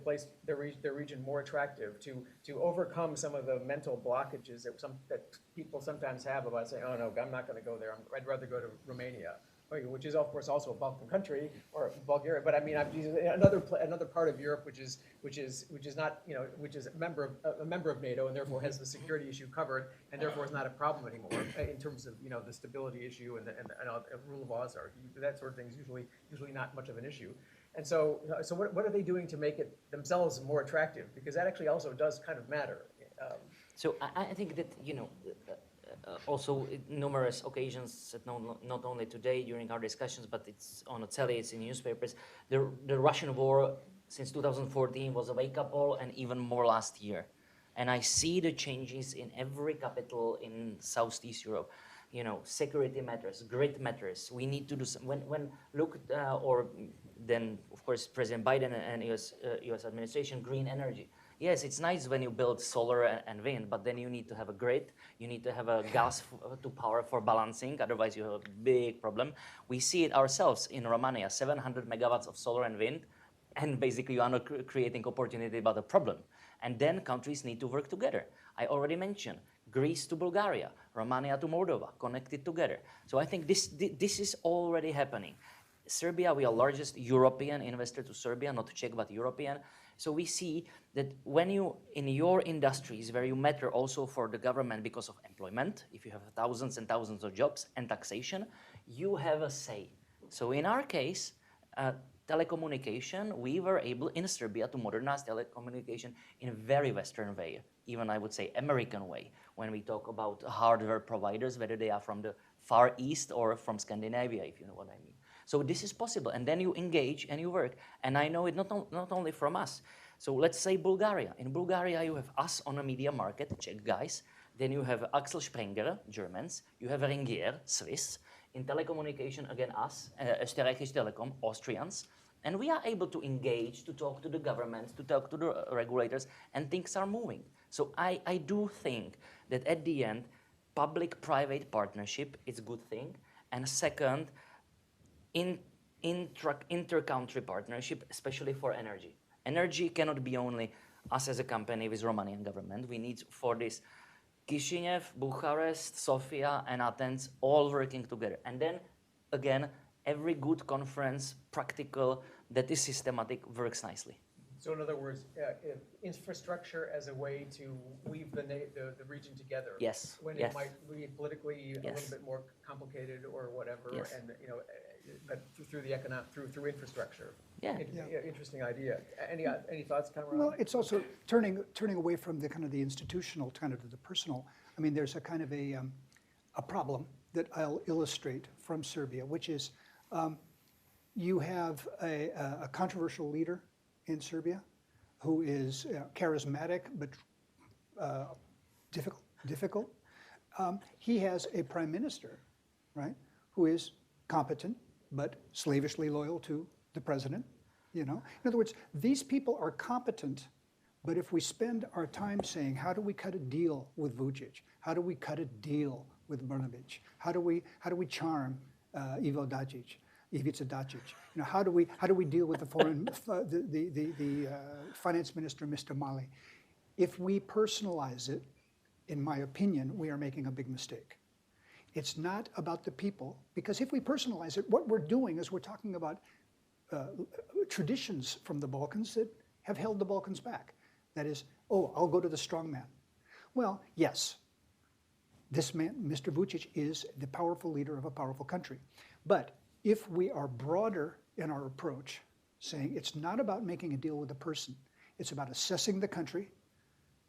Speaker 3: region more attractive, to overcome some of the mental blockages that people sometimes have about saying, oh no, I'm not going to go there. I'd rather go to Romania, which is of course also a Balkan country, or Bulgaria. But I mean, another part of Europe which is not, which is a member of NATO, and therefore has the security issue covered, and therefore is not a problem anymore in terms of the stability issue and rule of laws are that sort of thing is usually not much of an issue. And so what are they doing to make it themselves more attractive? Because that actually also does kind of matter.
Speaker 4: So I think that, also numerous occasions, not only today during our discussions, but it's on the telly, it's in newspapers, the Russian war since 2014 was a wake-up call, and even more last year. And I see the changes in every capital in Southeast Europe. Security matters, grid matters. We need to do some, or then of course President Biden and US administration, green energy. Yes, it's nice when you build solar and wind, but then you need to have a grid, you need to have a gas to power for balancing, otherwise you have a big problem. We see it ourselves in Romania, 700 megawatts of solar and wind, and basically you are not creating opportunity but a problem. And then countries need to work together. I already mentioned Greece to Bulgaria, Romania to Moldova, connected together. So I think this is already happening. Serbia, we are largest European investor to Serbia, not Czech, but European. So we see that when you, in your industries where you matter also for the government because of employment, if you have thousands and thousands of jobs and taxation, you have a say. So in our case, telecommunication, we were able in Serbia to modernize telecommunication in a very Western way, even I would say American way, when we talk about hardware providers, whether they are from the Far East or from Scandinavia, if you know what I mean. So this is possible, and then you engage and you work. And I know it not only from us. So let's say Bulgaria. In Bulgaria, you have us on a media market, Czech guys. Then you have Axel Sprenger, Germans. You have Ringier, Swiss. In telecommunication, again, us, Österreichische Telekom, Austrians. And we are able to engage, to talk to the governments, to talk to the regulators, and things are moving. So I do think that at the end, public-private partnership is a good thing. And second, inter-country partnership, especially for energy. Energy cannot be only us as a company with Romanian government. We need for this Chisinau, Bucharest, Sofia, and Athens all working together. And then, again, every good conference, practical, that is systematic, works nicely.
Speaker 3: So in other words, infrastructure as a way to weave the region together.
Speaker 4: Yes.
Speaker 3: When
Speaker 4: yes.
Speaker 3: it might be politically
Speaker 4: yes.
Speaker 3: a little bit more complicated or whatever,
Speaker 4: yes.
Speaker 3: and but through infrastructure.
Speaker 4: Yeah.
Speaker 3: Interesting idea. Any thoughts, Conrad?
Speaker 5: Well, it's also turning away from the kind of the institutional kind of to the personal. I mean, there's a kind of a problem that I'll illustrate from Serbia, which is you have a controversial leader in Serbia who is charismatic but difficult. He has a prime minister, right, who is competent but slavishly loyal to the president. In other words, these people are competent, but if we spend our time saying, how do we cut a deal with Vučić? How do we cut a deal with Brnabić? How do we charm Ivica Dačić? How do we deal with the finance minister, Mr. Mali? If we personalize it, in my opinion, we are making a big mistake. It's not about the people, because if we personalize it, what we're doing is we're talking about traditions from the Balkans that have held the Balkans back. That is, I'll go to the strong man. Well, yes, this man, Mr. Vučić, is the powerful leader of a powerful country. But if we are broader in our approach, saying it's not about making a deal with a person, it's about assessing the country,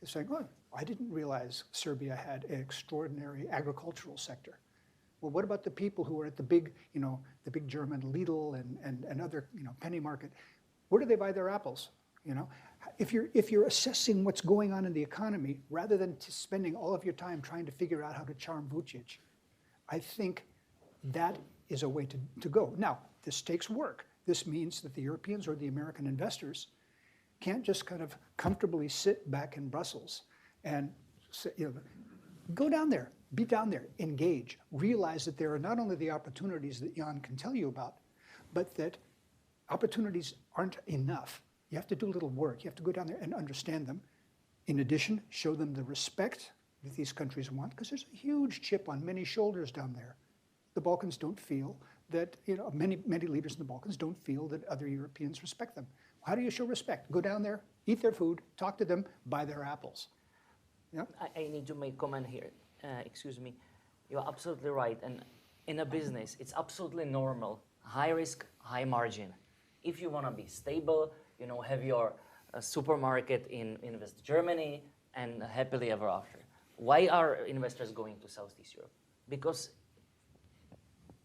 Speaker 5: it's saying, I didn't realize Serbia had an extraordinary agricultural sector. Well, what about the people who are at the big German Lidl and other, penny market? Where do they buy their apples? If you're assessing what's going on in the economy, rather than spending all of your time trying to figure out how to charm Vučić, I think that is a way to go. Now, this takes work. This means that the Europeans or the American investors can't just kind of comfortably sit back in Brussels and say, go down there, be down there, engage, realize that there are not only the opportunities that Jan can tell you about, but that opportunities aren't enough. You have to do a little work. You have to go down there and understand them. In addition, show them the respect that these countries want, because there's a huge chip on many shoulders down there. The Balkans don't feel that, many leaders in the Balkans don't feel that other Europeans respect them. How do you show respect? Go down there, eat their food, talk to them, buy their apples. Yeah?
Speaker 4: I need to make comment here. Excuse me. You're absolutely right. And in a business, it's absolutely normal. High risk, high margin. If you want to be stable, have your supermarket in West Germany and happily ever after. Why are investors going to Southeast Europe? Because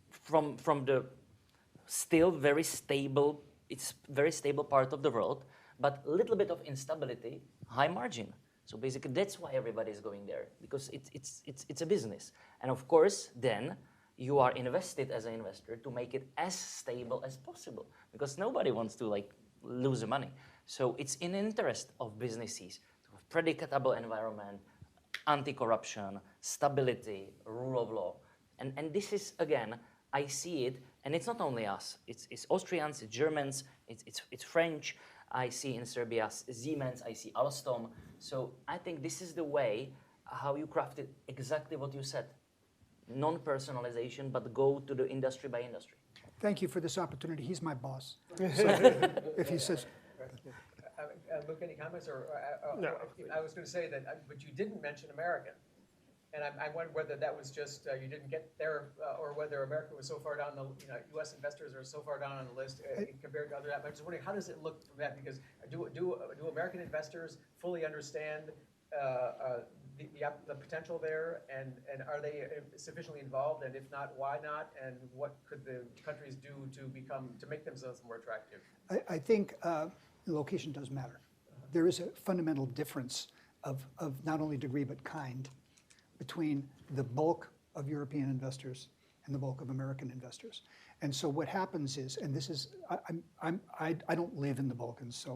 Speaker 4: from the still very stable, it's very stable part of the world, but a little bit of instability, high margin. So basically, that's why everybody is going there, because it's a business. And of course, then you are invested as an investor to make it as stable as possible, because nobody wants to lose the money. So it's in the interest of businesses to have predictable environment, anti-corruption, stability, rule of law. And this is, again, I see it, and it's not only us. It's Austrians, it's Germans, it's French. I see in Serbia Siemens, I see Alstom. So I think this is the way how you crafted exactly what you said. Non-personalization, but go to the industry by industry.
Speaker 5: Thank you for this opportunity. He's my boss. So if he says,
Speaker 3: Luke, any comments?
Speaker 1: No.
Speaker 3: I was going to say that, but you didn't mention American. And I wonder whether that was just you didn't get there, or whether America was so far down the, U.S. investors are so far down on the list compared to other. I'm just wondering, how does it look from that? Because do American investors fully understand the potential there, and are they sufficiently involved? And if not, why not? And what could the countries do to make themselves more attractive?
Speaker 5: I think location does matter. There is a fundamental difference of not only degree but kind between the bulk of European investors and the bulk of American investors. And so what happens is, and this is, I don't live in the Balkans,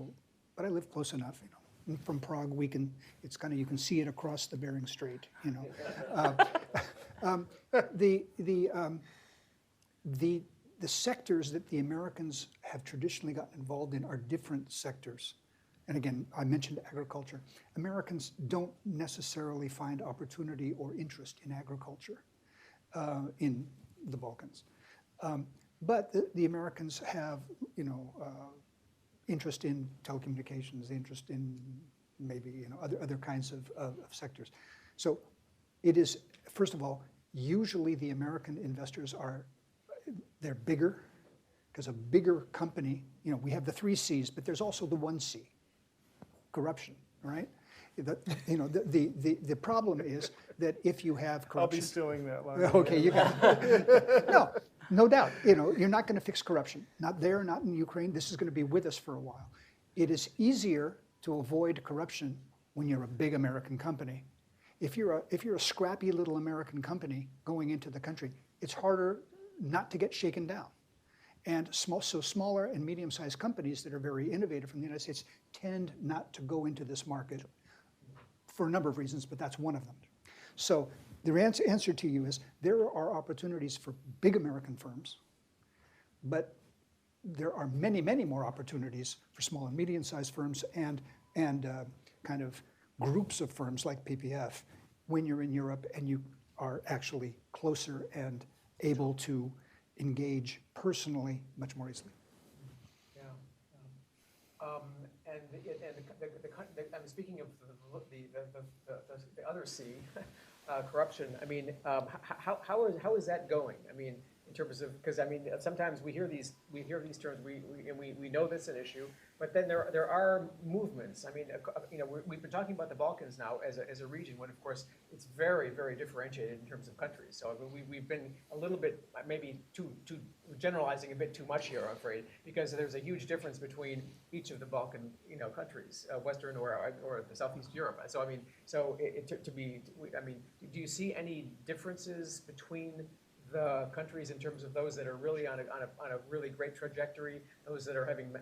Speaker 5: but I live close enough. From Prague, you can see it across the Bering Strait. The sectors that the Americans have traditionally gotten involved in are different sectors. And again, I mentioned agriculture. Americans don't necessarily find opportunity or interest in agriculture in the Balkans. But the Americans have, interest in telecommunications, interest in maybe other kinds of sectors. So it is, first of all, usually the American investors they're bigger, because a bigger company, we have the 3 C's, but there's also the 1 C. Corruption, right? The problem is that if you have corruption...
Speaker 1: I'll be stealing that line.
Speaker 5: Okay, you got it. No doubt. You're not going to fix corruption. Not there, not in Ukraine. This is going to be with us for a while. It is easier to avoid corruption when you're a big American company. If you're a scrappy little American company going into the country, it's harder not to get shaken down. And smaller and medium-sized companies that are very innovative from the United States tend not to go into this market for a number of reasons, but that's one of them. So the answer to you is there are opportunities for big American firms, but there are many, many more opportunities for small and medium-sized firms and kind of groups of firms like PPF when you're in Europe and you are actually closer and able to engage personally much more easily.
Speaker 3: Yeah. I'm speaking of the other C, corruption. I mean, how is that going? I mean, in terms of, because I mean, sometimes we hear these terms, we know this is an issue, but then there are movements. I mean, we've been talking about the Balkans now as a region, when of course it's very, very differentiated in terms of countries. So I mean, we've been a little bit maybe too generalizing a bit too much here, I'm afraid, because there's a huge difference between each of the Balkan countries, Western or the Southeast Europe. So I mean, do you see any differences between the countries in terms of those that are really on a really great trajectory, those that are having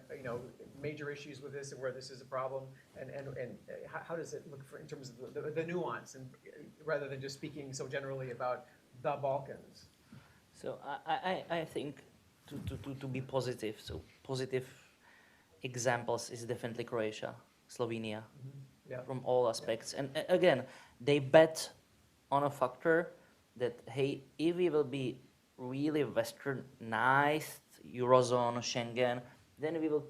Speaker 3: major issues with this and where this is a problem, and how does it look in terms of the nuance, and rather than just speaking so generally about the Balkans?
Speaker 4: So I think to be positive, so positive examples is definitely Croatia, Slovenia,
Speaker 3: Yeah.
Speaker 4: from all aspects. And again, they bet on a factor that, hey, if we will be really westernized, Eurozone, Schengen, then we will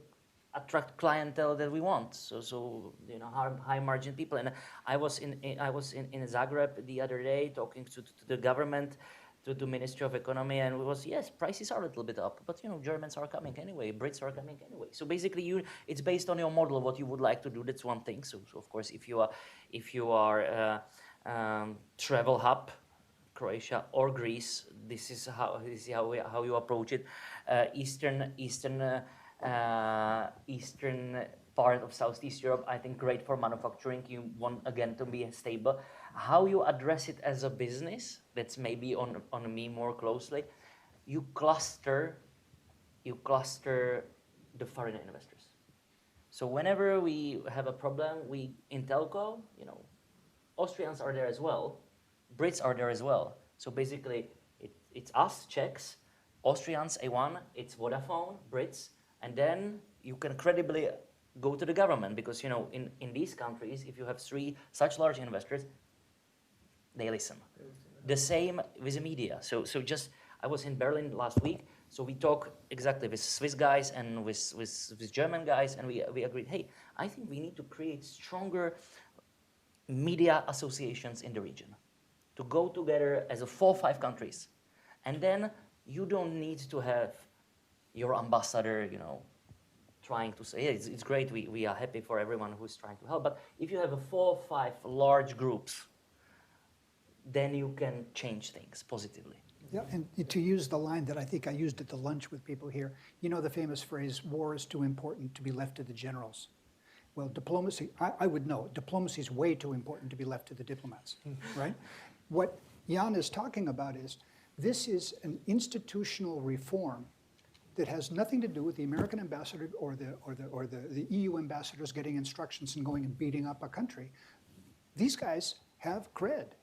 Speaker 4: attract clientele that we want. So you know, high margin people. And I was in Zagreb the other day talking to the government, to the Ministry of Economy, and it was, yes, prices are a little bit up, but you know, Germans are coming anyway, Brits are coming anyway. So basically, it's based on your model, what you would like to do. That's one thing. So of course, if you are travel hub, Croatia or Greece, this is how you approach it. Eastern part of Southeast Europe, I think great for manufacturing. You want again to be stable. How you address it as a business, that's maybe on me more closely. You cluster the foreign investors. So whenever we have a problem, in telco, you know, Austrians are there as well, Brits are there as well. So basically, it's us, Czechs, Austrians, A1, it's Vodafone, Brits, and then you can credibly go to the government, because you know, in these countries, if you have 3 such large investors, they listen. The same with the media. So just, I was in Berlin last week, so we talk exactly with Swiss guys and with German guys, and we agreed, hey, I think we need to create stronger media associations in the region to go together as a 4 or 5 countries. And then you don't need to have your ambassador, you know, trying to say, yeah, it's great, we are happy for everyone who's trying to help. But if you have a 4 or 5 large groups, then you can change things positively.
Speaker 5: Yeah, and to use the line that I think I used at the lunch with people here, you know the famous phrase, war is too important to be left to the generals. Well, diplomacy, I would know, diplomacy is way too important to be left to the diplomats, right? What Jan is talking about is, this is an institutional reform that has nothing to do with the American ambassador or the EU ambassadors getting instructions and going and beating up a country. These guys have cred.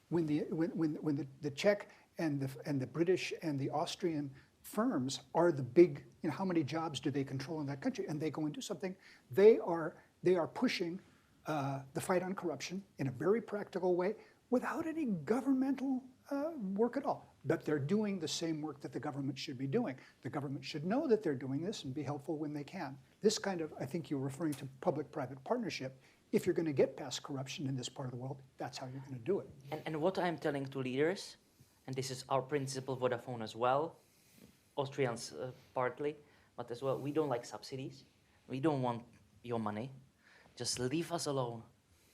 Speaker 5: When the Czech and the British and the Austrian firms are the big, you know, how many jobs do they control in that country? And they go and do something. They are pushing the fight on corruption in a very practical way without any governmental work at all. But they're doing the same work that the government should be doing. The government should know that they're doing this and be helpful when they can. This kind of, I think you're referring to public-private partnership. If you're going to get past corruption in this part of the world, that's how you're going to do it.
Speaker 4: And what I'm telling to leaders, and this is our principle, Vodafone as well, Austrians partly, but as well, we don't like subsidies. We don't want your money. Just leave us alone.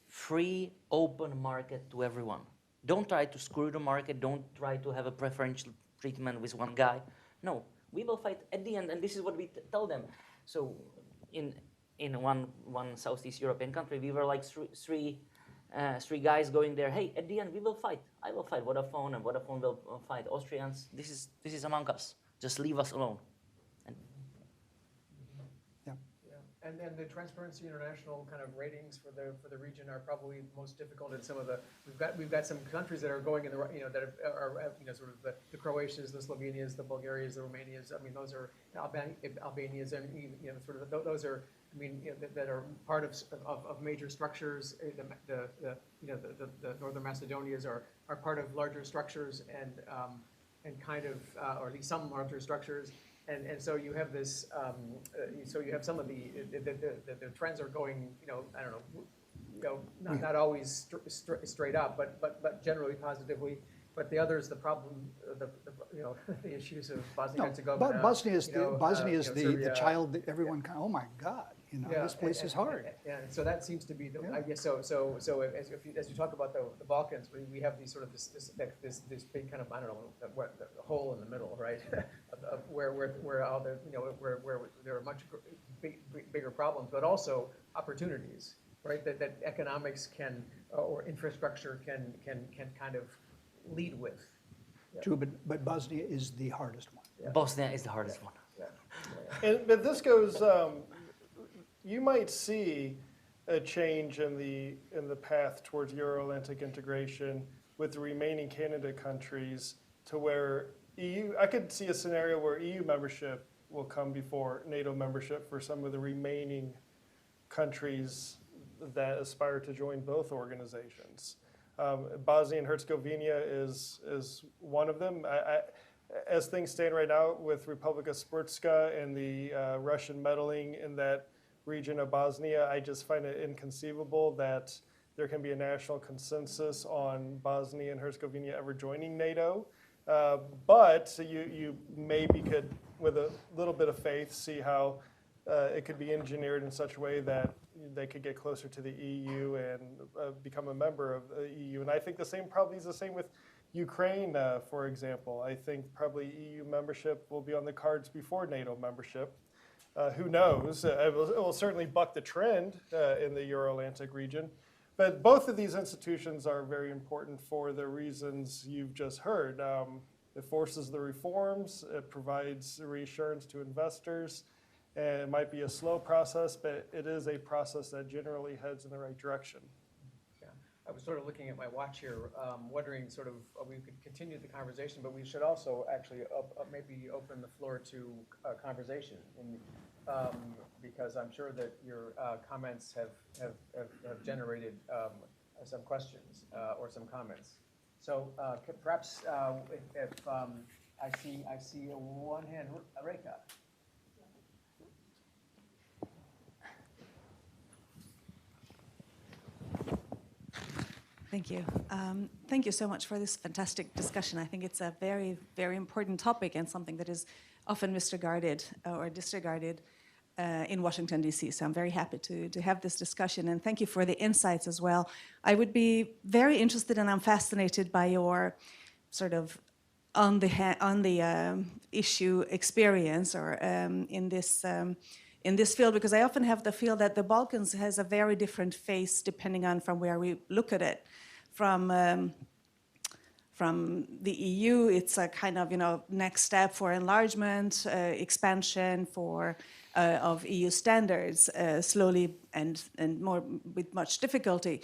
Speaker 4: Free, open market to everyone. Don't try to screw the market. Don't try to have a preferential treatment with one guy. No, we will fight at the end, and this is what we tell them. So in one Southeast European country, we were like three guys going there. Hey, at the end, we will fight. I will fight Vodafone, and Vodafone will fight Austrians. This is among us. Just leave us alone. And
Speaker 3: And then the Transparency International kind of ratings for the region are probably most difficult in some of the, we've got some countries that are going in the, you know, that are you know, sort of the Croatias, the Slovenias, the Bulgarias, the Romanias. I mean, those are Albanias, and you know, sort of those are, I mean, you know, that are part of major structures. The Northern Macedonias are part of larger structures and kind of, or at least some larger structures. And so you have this, so you have some of the trends are going, you know, I don't know, not always straight up, but generally positively. But the others, the problem, you know, the issues of Bosnia and Herzegovina.
Speaker 5: Bosnia is
Speaker 3: Serbia,
Speaker 5: the child that everyone kind of, oh my God, you know, this place is hard.
Speaker 3: Yeah, so that seems to be the, I guess so. As you talk about the Balkans, we have these sort of this big kind of, I don't know, the hole in the middle, right? where all the, you know, where there are much bigger problems, but also opportunities, right? That economics can or infrastructure can kind of lead with. Yeah.
Speaker 5: True, but Bosnia is the hardest one.
Speaker 4: yeah. Bosnia is the hardest one.
Speaker 3: Yeah.
Speaker 1: But this goes, you might see a change in the path towards Euro-Atlantic integration with the remaining candidate countries, to where I could see a scenario where EU membership will come before NATO membership for some of the remaining countries that aspire to join both organizations. Bosnia and Herzegovina is one of them. As things stand right now with Republika Srpska and the Russian meddling in that region of Bosnia, I just find it inconceivable that there can be a national consensus on Bosnia and Herzegovina ever joining NATO. But you maybe could, with a little bit of faith, see how it could be engineered in such a way that they could get closer to the EU and become a member of the EU. And I think probably is the same with Ukraine, for example. I think probably EU membership will be on the cards before NATO membership. Who knows? It will certainly buck the trend in the Euro-Atlantic region. But both of these institutions are very important for the reasons you've just heard. It forces the reforms, it provides reassurance to investors, and it might be a slow process, but it is a process that generally heads in the right direction.
Speaker 3: Yeah. I was sort of looking at my watch here, wondering sort of, we could continue the conversation, but we should also actually maybe open the floor to conversation. Because I'm sure that your comments have generated some questions or some comments. So perhaps if I see one hand, Reka.
Speaker 6: Thank you. Thank you so much for this fantastic discussion. I think it's a very, very important topic and something that is often misregarded or disregarded in Washington, D.C. So I'm very happy to have this discussion, and thank you for the insights as well. I would be very interested, and I'm fascinated by your sort of on the issue experience or in this field, because I often have the feel that the Balkans has a very different face depending on from where we look at it. From the EU, it's a kind of next step for enlargement, expansion of EU standards, slowly and more with much difficulty.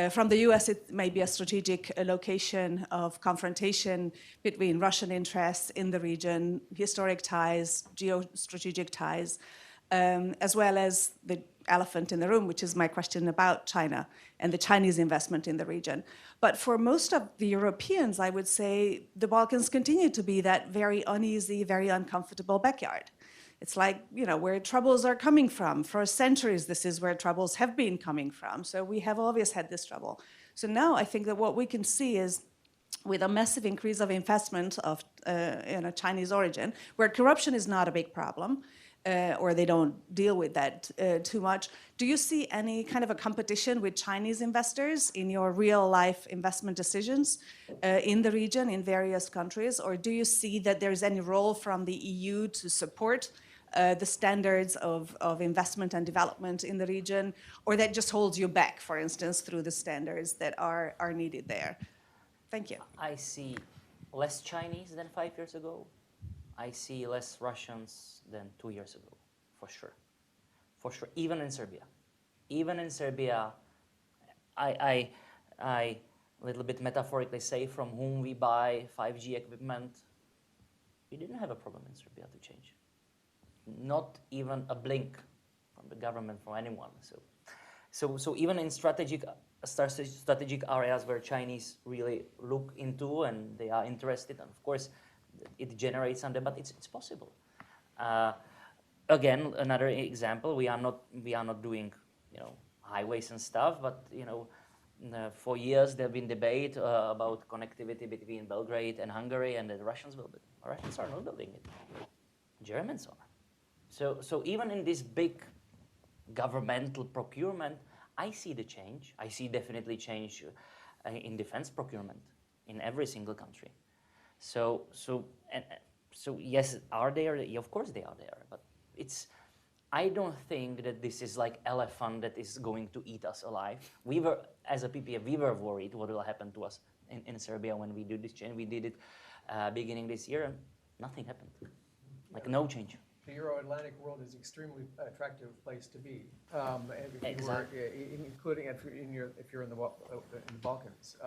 Speaker 6: From the US, it may be a strategic location of confrontation between Russian interests in the region, historic ties, geostrategic ties, as well as the elephant in the room, which is my question about China and the Chinese investment in the region. But for most of the Europeans, I would say the Balkans continue to be that very uneasy, very uncomfortable backyard. It's like, where troubles are coming from. For centuries, this is where troubles have been coming from. So we have always had this trouble. So now I think that what we can see is, with a massive increase of investment of Chinese origin, where corruption is not a big problem, or they don't deal with that too much. Do you see any kind of a competition with Chinese investors in your real-life investment decisions in the region, in various countries? Or do you see that there's any role from the EU to support the standards of investment and development in the region, or that just holds you back, for instance, through the standards that are needed there? Thank you.
Speaker 4: I see less Chinese than 5 years ago. I see less Russians than 2 years ago, for sure. For sure, even in Serbia. Even in Serbia, I a little bit metaphorically say, from whom we buy 5G equipment, we didn't have a problem in Serbia to change. Not even a blink from the government, from anyone. So even in strategic areas where Chinese really look into and they are interested, and of course, it generates some debate. It's possible. Again, another example. We are not doing highways and stuff, but for years there have been debate about connectivity between Belgrade and Hungary, and the Russians will build. Russians are not building it. Germans are. So even in this big governmental procurement, I see the change. I see definitely change in defense procurement in every single country. So yes, are they? Of course they are there, but I don't think that this is like elephant that is going to eat us alive. We were, as a PPF, we were worried what will happen to us in Serbia when we do this change. We did it beginning this year, and nothing happened. Like no change.
Speaker 3: The Euro-Atlantic world is an extremely attractive place to be,
Speaker 4: Exactly.
Speaker 3: including if you're in the Balkans.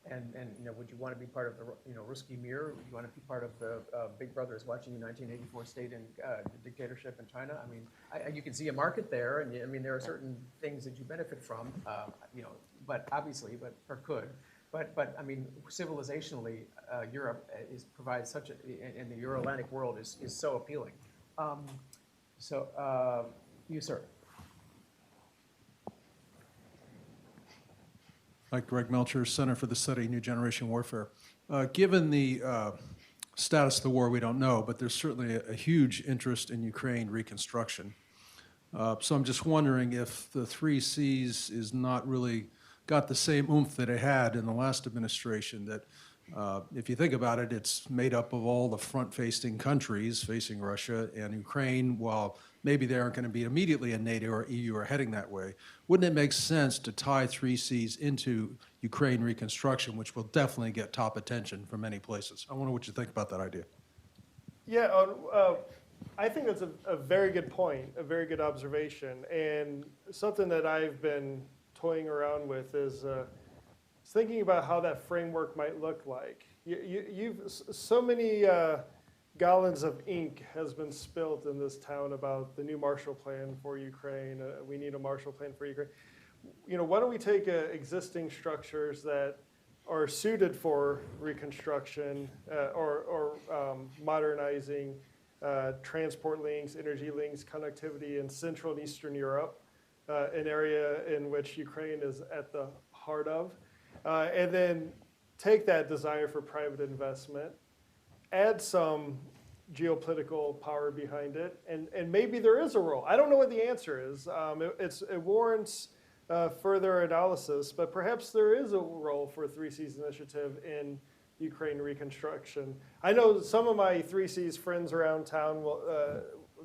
Speaker 3: And would you want to be part of the Ruski Mir? Would you want to be part of the Big Brother is watching you 1984 state and dictatorship in China? I mean, you can see a market there, and I mean there are certain things that you benefit from, but obviously, or could. But I mean, civilizationally, Europe provides such and the Euro-Atlantic world is so appealing. You, sir.
Speaker 7: Hi, Greg Melcher, Center for the Study of New Generation Warfare. Given the status of the war, we don't know, but there's certainly a huge interest in Ukraine reconstruction. So I'm just wondering if the 3 Cs is not really got the same oomph that it had in the last administration, that if you think about it, it's made up of all the front-facing countries facing Russia and Ukraine. While maybe they aren't going to be immediately in NATO or EU or heading that way, wouldn't it make sense to tie 3 Cs into Ukraine reconstruction, which will definitely get top attention from many places? I wonder what you think about that idea.
Speaker 1: Yeah, I think that's a very good point, a very good observation, and something that I've been toying around with is thinking about how that framework might look like. You've so many gallons of ink has been spilt in this town about the new Marshall Plan for Ukraine. We need a Marshall Plan for Ukraine. Why don't we take existing structures that are suited for reconstruction or modernizing transport links, energy links, connectivity in Central and Eastern Europe, an area in which Ukraine is at the heart of, and then take that desire for private investment, add some geopolitical power behind it, and maybe there is a role. I don't know what the answer is. It warrants further analysis, but perhaps there is a role for a 3 Cs initiative in Ukraine reconstruction. I know some of my 3 Cs friends around town,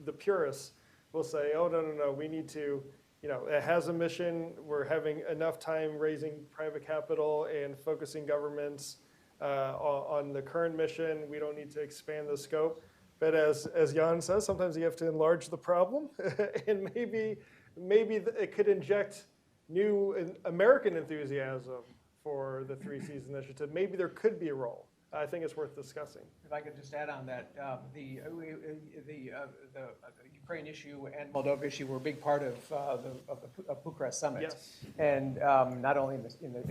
Speaker 1: the purists, will say, oh, no, we need to, it has a mission. We're having enough time raising private capital and focusing governments on the current mission. We don't need to expand the scope. But as Jan says, sometimes you have to enlarge the problem, and maybe it could inject new American enthusiasm for the 3 Cs initiative. Maybe there could be a role. I think it's worth discussing.
Speaker 3: If I could just add on that, the Ukraine issue and Moldova issue were a big part of the Bucharest summit.
Speaker 1: Yes.
Speaker 3: And not only in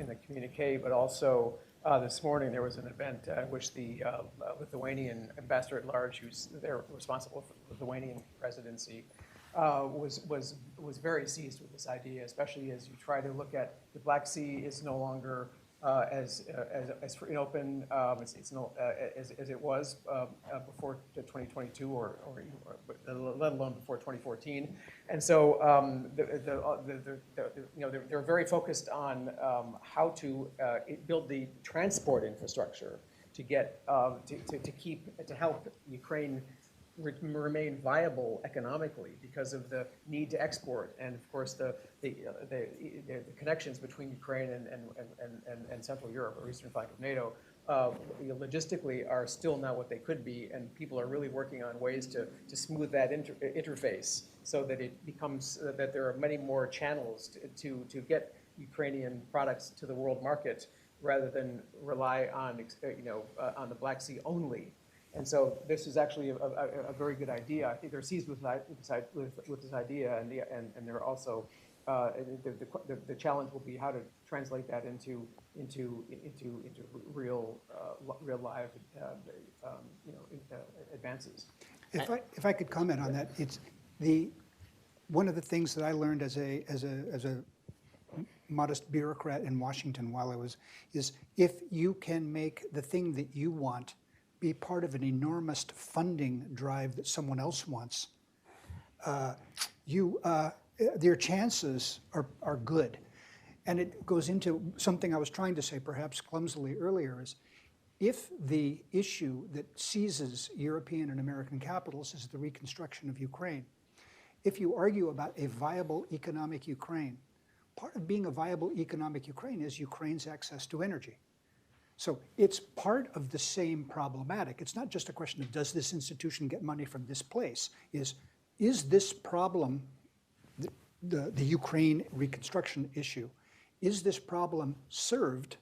Speaker 3: the communique, but also this morning there was an event in which the Lithuanian ambassador at large, who's there responsible for the Lithuanian presidency, was very seized with this idea, especially as you try to look at the Black Sea is no longer as free and open as it was before 2022 or let alone before 2014, and so they're very focused on how to build the transport infrastructure to get to help Ukraine remain viable economically because of the need to export, and of course the connections between Ukraine and Central Europe or Eastern flank of NATO logistically are still not what they could be, and people are really working on ways to smooth that interface so that it becomes that there are many more channels to get Ukrainian products to the world market rather than rely on on the Black Sea only. And so this is actually a very good idea. I think they're seized with this idea, and they're also the challenge will be how to translate that into real live advances.
Speaker 5: If I could comment on that, it's one of the things that I learned as a modest bureaucrat in Washington while I was is if you can make the thing that you want be part of an enormous funding drive that someone else wants, their chances are good. And it goes into something I was trying to say perhaps clumsily earlier is if the issue that seizes European and American capitals is the reconstruction of Ukraine, if you argue about a viable economic Ukraine, part of being a viable economic Ukraine is Ukraine's access to energy. So it's part of the same problematic. It's not just a question of does this institution get money from this place, is this problem, the Ukraine reconstruction issue, is this problem served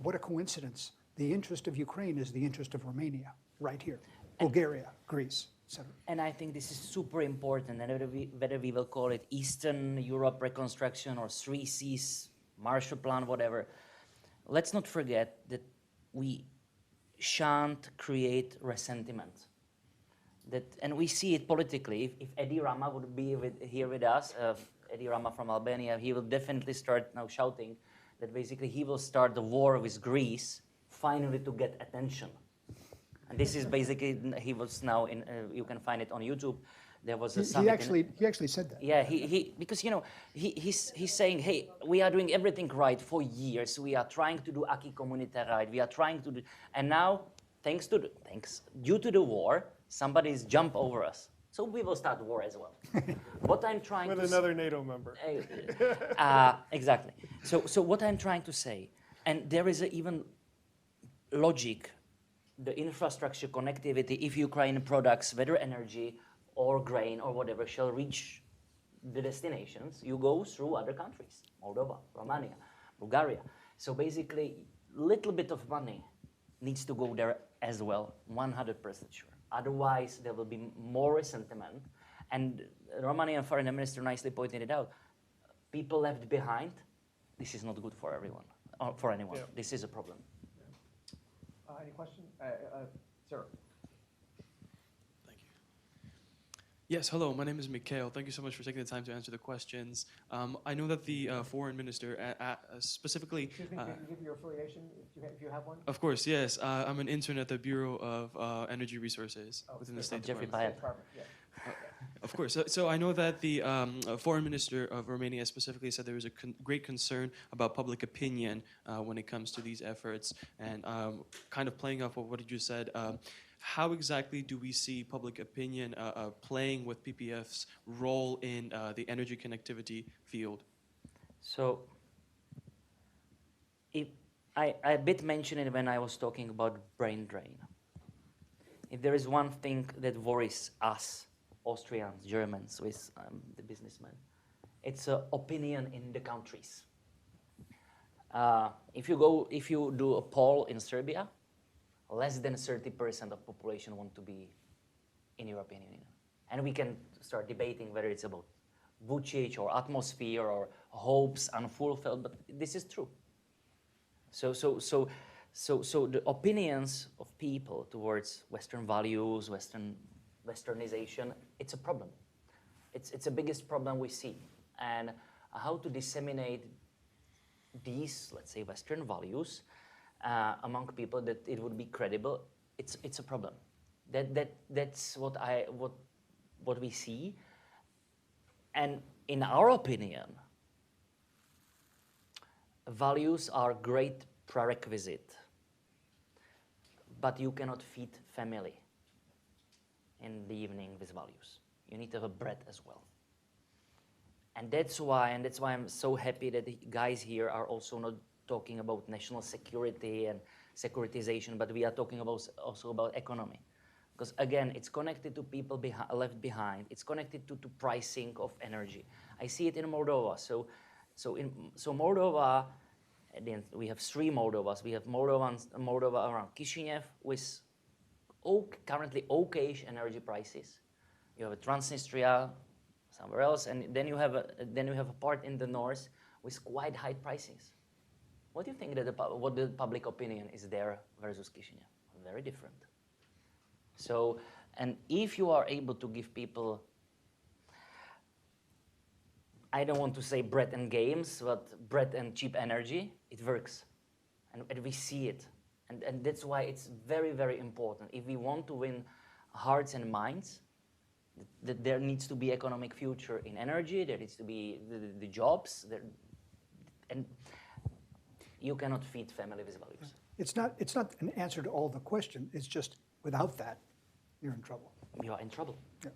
Speaker 5: what a coincidence. The interest of Ukraine is the interest of Romania, right here. Bulgaria, Greece, etc.
Speaker 4: And I think this is super important, and whether we will call it Eastern Europe reconstruction or Three Seas, Marshall Plan, whatever, let's not forget that we shan't create resentment. And we see it politically. If Edi Rama would be here with us, Edi Rama from Albania, he will definitely start now shouting that basically he will start the war with Greece, finally to get attention. And this is basically, he was now in, you can find it on YouTube. There was a summit.
Speaker 5: He actually said that.
Speaker 4: Yeah, because, you know, he's saying, hey, we are doing everything right for years. We are trying to do acquis communautaire right. We are trying to do, and now, due to the war, somebody's jumped over us. So we will start the war as well. What I'm trying
Speaker 1: With
Speaker 4: to
Speaker 1: another NATO member.
Speaker 4: Exactly. So what I'm trying to say, and there is even logic, the infrastructure connectivity, if Ukraine products, whether energy or grain or whatever, shall reach the destinations, you go through other countries, Moldova, Romania, Bulgaria. So basically, little bit of money needs to go there as well, 100% sure. Otherwise, there will be more resentment. And Romanian foreign minister nicely pointed it out. People left behind, this is not good for everyone, or for anyone.
Speaker 1: Yeah.
Speaker 4: This is a problem.
Speaker 3: Any question? Sir.
Speaker 8: Yes, hello, my name is Mikhail. Thank you so much for taking the time to answer the questions. I know that the foreign minister specifically...
Speaker 3: Excuse me, can you give your affiliation if you have one?
Speaker 8: Of course, yes. I'm an intern at the Bureau of Energy Resources within the State
Speaker 4: Jeffrey
Speaker 8: Department.
Speaker 4: Pyatt.
Speaker 3: Yeah.
Speaker 8: Of course. So I know that the foreign minister of Romania specifically said there was a great concern about public opinion when it comes to these efforts. And kind of playing off of what you just said, how exactly do we see public opinion playing with PPF's role in the energy connectivity field?
Speaker 4: So, if I a bit mentioned it when I was talking about brain drain. If there is one thing that worries us, Austrians, Germans, with the businessmen, it's opinion in the countries. If you do a poll in Serbia, less than 30% of population want to be in European Union. And we can start debating whether it's about Vucic or atmosphere or hopes unfulfilled, but this is true. So the opinions of people towards Western values, Westernization, it's a problem. It's the biggest problem we see. And how to disseminate these, let's say, Western values among people that it would be credible, it's a problem. That's what we see. And in our opinion, values are great prerequisite, but you cannot feed family in the evening with values. You need to have a bread as well. And that's why I'm so happy that the guys here are also not talking about national security and securitization, but we are talking also about economy. Because again, it's connected to people left behind. It's connected to pricing of energy. I see it in Moldova. So Moldova, then we have three Moldovas. We have Moldova around Chisinau with currently okay-ish energy prices. You have a Transnistria somewhere else, and then you have a part in the north with quite high prices. What do you think that what the public opinion is there versus Chisinau? Very different. So, and if you are able to give people, I don't want to say bread and games, but bread and cheap energy, it works. And we see it. And that's why it's very, very important. If we want to win hearts and minds, that there needs to be economic future in energy, there needs to be the jobs, and you cannot feed family with values.
Speaker 5: It's not an answer to all the question. It's just without that, you're in trouble.
Speaker 4: You are in trouble.
Speaker 5: Yeah.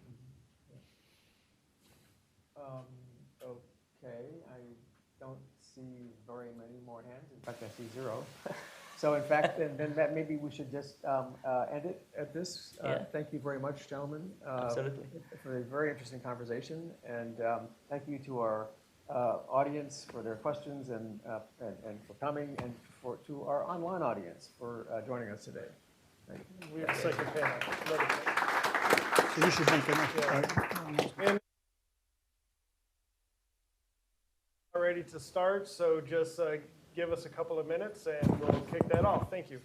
Speaker 3: Okay, I don't see very many more hands. In fact, I see 0. So in fact, then that maybe we should just end it at this.
Speaker 4: Yeah.
Speaker 3: Thank you very much, gentlemen.
Speaker 4: Absolutely.
Speaker 3: For a very interesting conversation. And thank you to our audience for their questions and for coming, and to our online audience for joining us today. Thank you.
Speaker 1: We have a second panel.
Speaker 5: So you should make an,
Speaker 1: Ready to start, so just give us a couple of minutes and we'll kick that off. Thank you.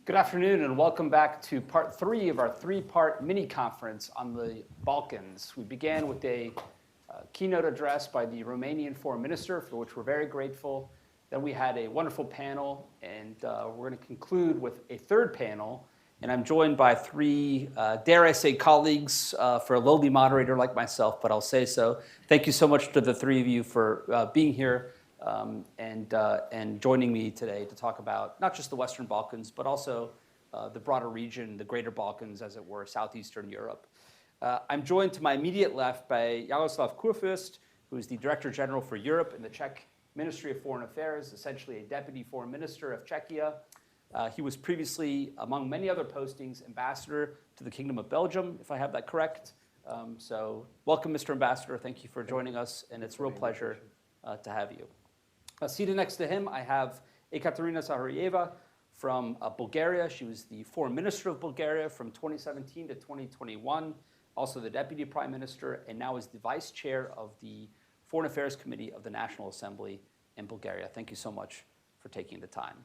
Speaker 9: Good afternoon and welcome back to part 3 of our 3-part mini-conference on the Balkans. We began with a keynote address by the Romanian foreign minister, for which we're very grateful. Then we had a wonderful panel, and we're going to conclude with a third panel. And I'm joined by 3, dare I say, colleagues for a lowly moderator like myself, but I'll say so. Thank you so much to the 3 of you for being here. And joining me today to talk about not just the Western Balkans, but also the broader region, the greater Balkans, as it were, Southeastern Europe. I'm joined to my immediate left by Jaroslav Kurfürst, who is the Director General for Europe in the Czech Ministry of Foreign Affairs, essentially a Deputy Foreign Minister of Czechia. He was previously, among many other postings, Ambassador to the Kingdom of Belgium, if I have that correct. So welcome, Mr. Ambassador. Thank you for joining us, and it's a real pleasure to have you. Seated next to him, I have Ekaterina Zaharieva from Bulgaria. She was the Foreign Minister of Bulgaria from 2017 to 2021, also the Deputy Prime Minister, and now is the Vice Chair of the Foreign Affairs Committee of the National Assembly in Bulgaria. Thank you so much for taking the time.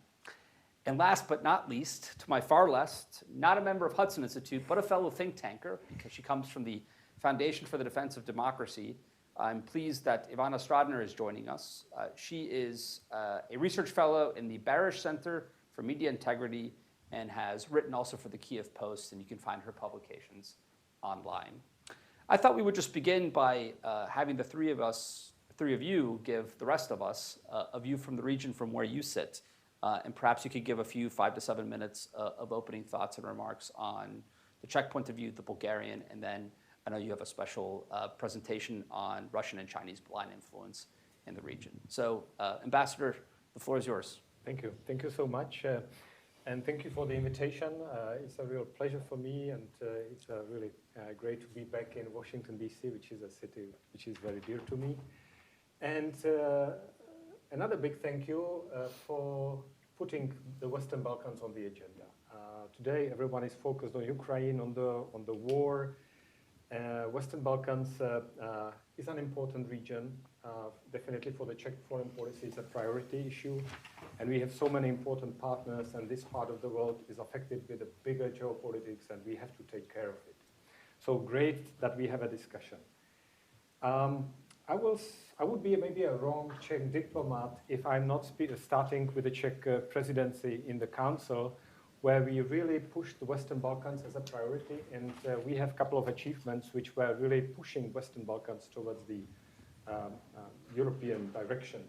Speaker 9: And last but not least, to my far left, not a member of Hudson Institute, but a fellow think tanker, because she comes from the Foundation for the Defense of Democracy. I'm pleased that Ivana Stradner is joining us. She is a research fellow in the Barish Center for Media Integrity and has written also for the Kiev Post, and you can find her publications online. I thought we would just begin by having the 3 of you give the rest of us a view from the region from where you sit. And perhaps you could give a few 5 to 7 minutes of opening thoughts and remarks on the Czech point of view, the Bulgarian, and then I know you have a special presentation on Russian and Chinese blind influence in the region. So, Ambassador, the floor is yours.
Speaker 10: Thank you. Thank you so much. And thank you for the invitation. It's a real pleasure for me, and it's really great to be back in Washington, D.C., which is a city which is very dear to me. And another big thank you for putting the Western Balkans on the agenda. Today, everyone is focused on Ukraine, on the war. Western Balkans is an important region. Definitely for the Czech foreign policy, it's a priority issue. And we have so many important partners, and this part of the world is affected with a bigger geopolitics, and we have to take care of it. So great that we have a discussion. I would be maybe a wrong Czech diplomat if I'm not starting with the Czech presidency in the Council, where we really pushed the Western Balkans as a priority, and we have a couple of achievements which were really pushing Western Balkans towards the European direction.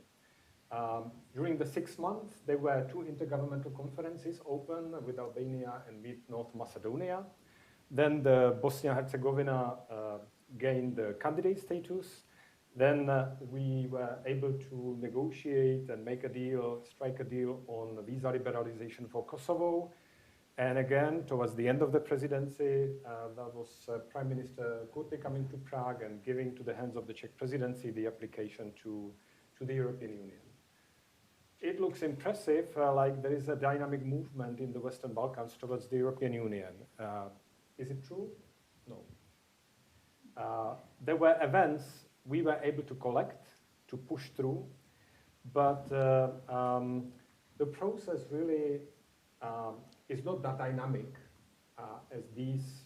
Speaker 10: During the 6 months, there were 2 intergovernmental conferences open with Albania and with North Macedonia. Then the Bosnia-Herzegovina gained the candidate status. Then we were able to negotiate and make a deal, strike a deal on visa liberalization for Kosovo. And again, towards the end of the presidency, that was Prime Minister Kurti coming to Prague and giving to the hands of the Czech presidency the application to the European Union. It looks impressive, like there is a dynamic movement in the Western Balkans towards the European Union. Is it true? No. There were events we were able to collect, to push through, but the process really is not that dynamic as these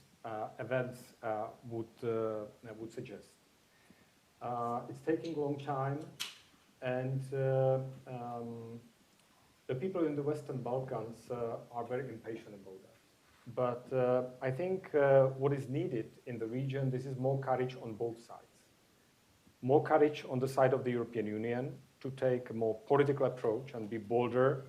Speaker 10: events would suggest. It's taking a long time, and the people in the Western Balkans are very impatient about that. But I think what is needed in the region, this is more courage on both sides. More courage on the side of the European Union to take a more political approach and be bolder,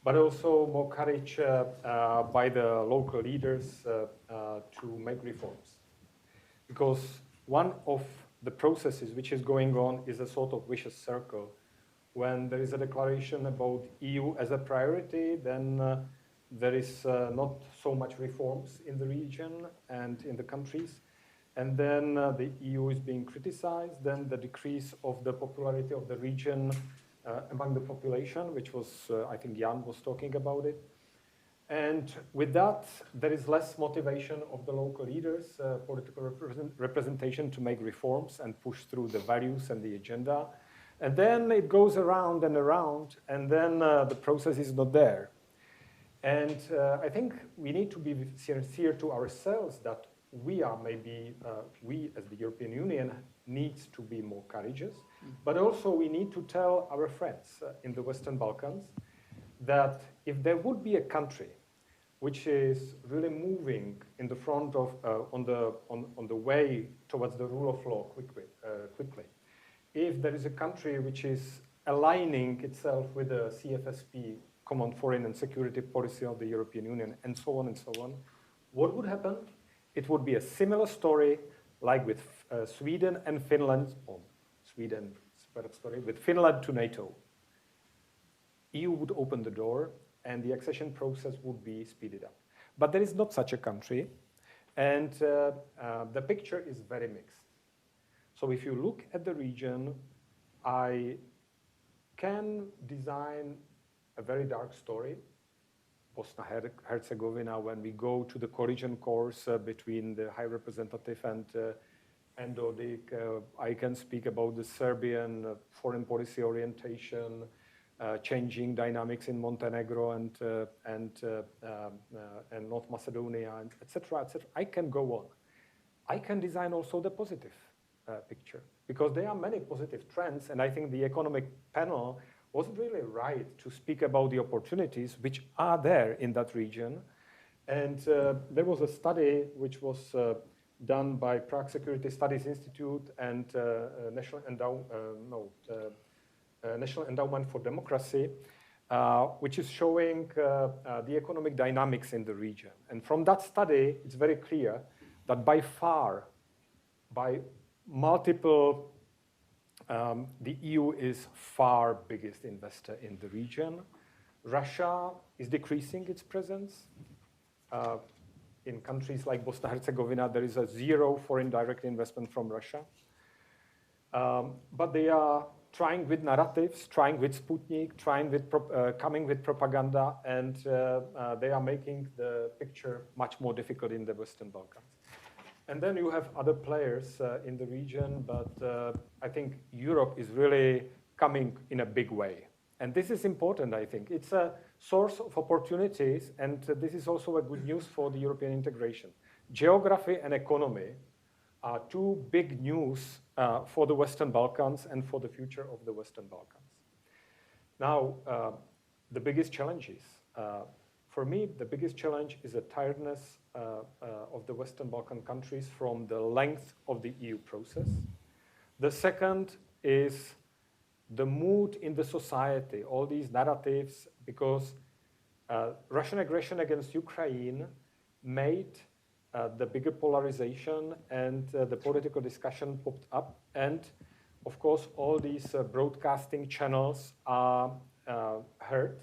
Speaker 10: but also more courage by the local leaders to make reforms. Because one of the processes which is going on is a sort of vicious circle. When there is a declaration about EU as a priority, then there is not so much reforms in the region and in the countries. And then the EU is being criticized, then the decrease of the popularity of the region among the population, which was, I think Jan was talking about it. And with that, there is less motivation of the local leaders, political representation to make reforms and push through the values and the agenda. And then it goes around, and then the process is not there. And I think we need to be sincere to ourselves that we are maybe, we as the European Union needs to be more courageous, but also we need to tell our friends in the Western Balkans that if there would be a country which is really moving in the front of, on the way towards the rule of law quickly, if there is a country which is aligning itself with the CFSP, Common Foreign and Security Policy of the European Union, and so on, what would happen? It would be a similar story like with Sweden and Finland, or Sweden, separate story, with Finland to NATO. EU would open the door and the accession process would be speeded up. But there is not such a country, and the picture is very mixed. So if you look at the region, I can design a very dark story. Bosnia-Herzegovina, when we go to the collision course between the High Representative and Dodik, I can speak about the Serbian foreign policy orientation, changing dynamics in Montenegro and North Macedonia, and etc., etc. I can go on. I can design also the positive picture, because there are many positive trends, and I think the economic panel was really right to speak about the opportunities which are there in that region. And there was a study which was done by Prague Security Studies Institute and National Endowment for Democracy, which is showing the economic dynamics in the region. And from that study, it's very clear that by far, by multiple, the EU is far biggest investor in the region. Russia is decreasing its presence. In countries like Bosnia-Herzegovina, there is a zero foreign direct investment from Russia. But they are trying with narratives, trying with Sputnik, trying with coming with propaganda, and they are making the picture much more difficult in the Western Balkans. And then you have other players in the region, but I think Europe is really coming in a big way. And this is important, I think. It's a source of opportunities, and this is also a good news for the European integration. Geography and economy are two big news for the Western Balkans and for the future of the Western Balkans. Now, the biggest challenges. For me, the biggest challenge is a tiredness of the Western Balkan countries from the length of the EU process. The second is the mood in the society, all these narratives, because Russian aggression against Ukraine made the bigger polarization, and the political discussion popped up. And of course, all these broadcasting channels are heard.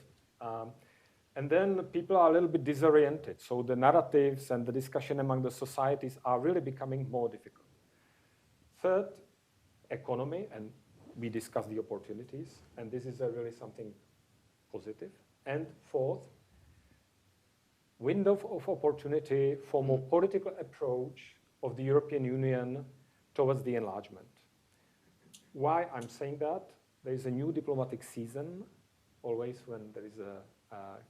Speaker 10: And then people are a little bit disoriented. So the narratives and the discussion among the societies are really becoming more difficult. Third, economy, and we discussed the opportunities, and this is really something positive. And fourth, window of opportunity for more political approach of the European Union towards the enlargement. Why I'm saying that? There is a new diplomatic season, always when there is a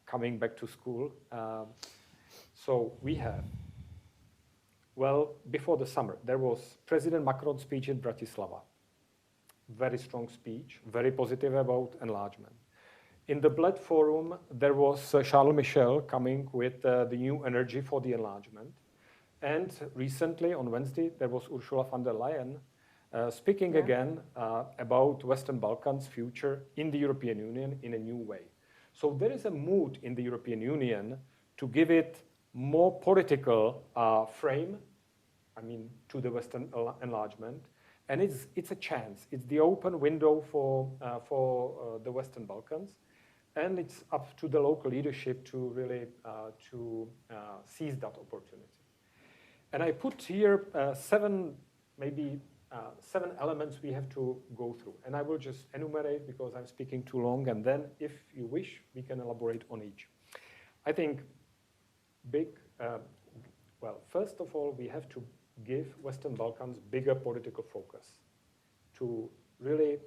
Speaker 10: coming back to school. So we have, well, before the summer, there was President Macron's speech in Bratislava. Very strong speech, very positive about enlargement. In the Bled Forum, there was Charles Michel coming with the new energy for the enlargement. And recently, on Wednesday, there was Ursula von der Leyen speaking again about Western Balkans' future in the European Union in a new way. So there is a mood in the European Union to give it more political frame, I mean, to the Western enlargement. And it's a chance. It's the open window for the Western Balkans. And it's up to the local leadership to really seize that opportunity. And I put here seven elements we have to go through. And I will just enumerate because I'm speaking too long. And then if you wish, we can elaborate on each. I think well, first of all, we have to give Western Balkans bigger political focus to really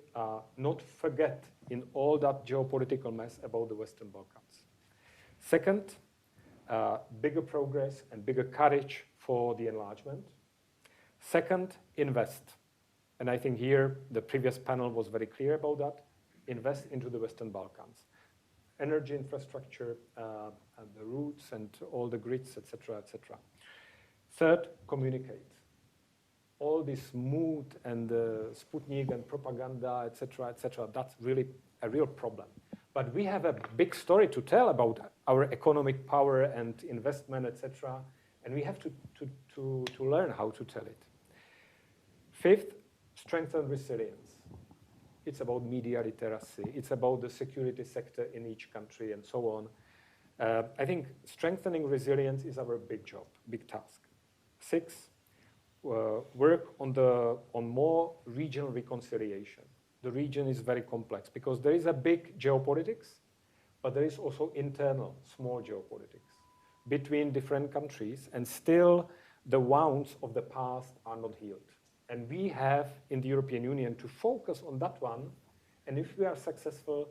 Speaker 10: not forget in all that geopolitical mess about the Western Balkans. Second, bigger progress and bigger courage for the enlargement. Second, invest. And I think here the previous panel was very clear about that. Invest into the Western Balkans. Energy infrastructure, and the routes and all the grids, etc., etc. Third, communicate. All this mood and Sputnik and propaganda, etc., etc., that's really a real problem. But we have a big story to tell about our economic power and investment, etc., and we have to learn how to tell it. Fifth, strengthen resilience. It's about media literacy. It's about the security sector in each country and so on. I think strengthening resilience is our big job, big task. Six, work on more regional reconciliation. The region is very complex because there is a big geopolitics, but there is also internal small geopolitics between different countries, and still the wounds of the past are not healed. And we have in the European Union to focus on that one, and if we are successful,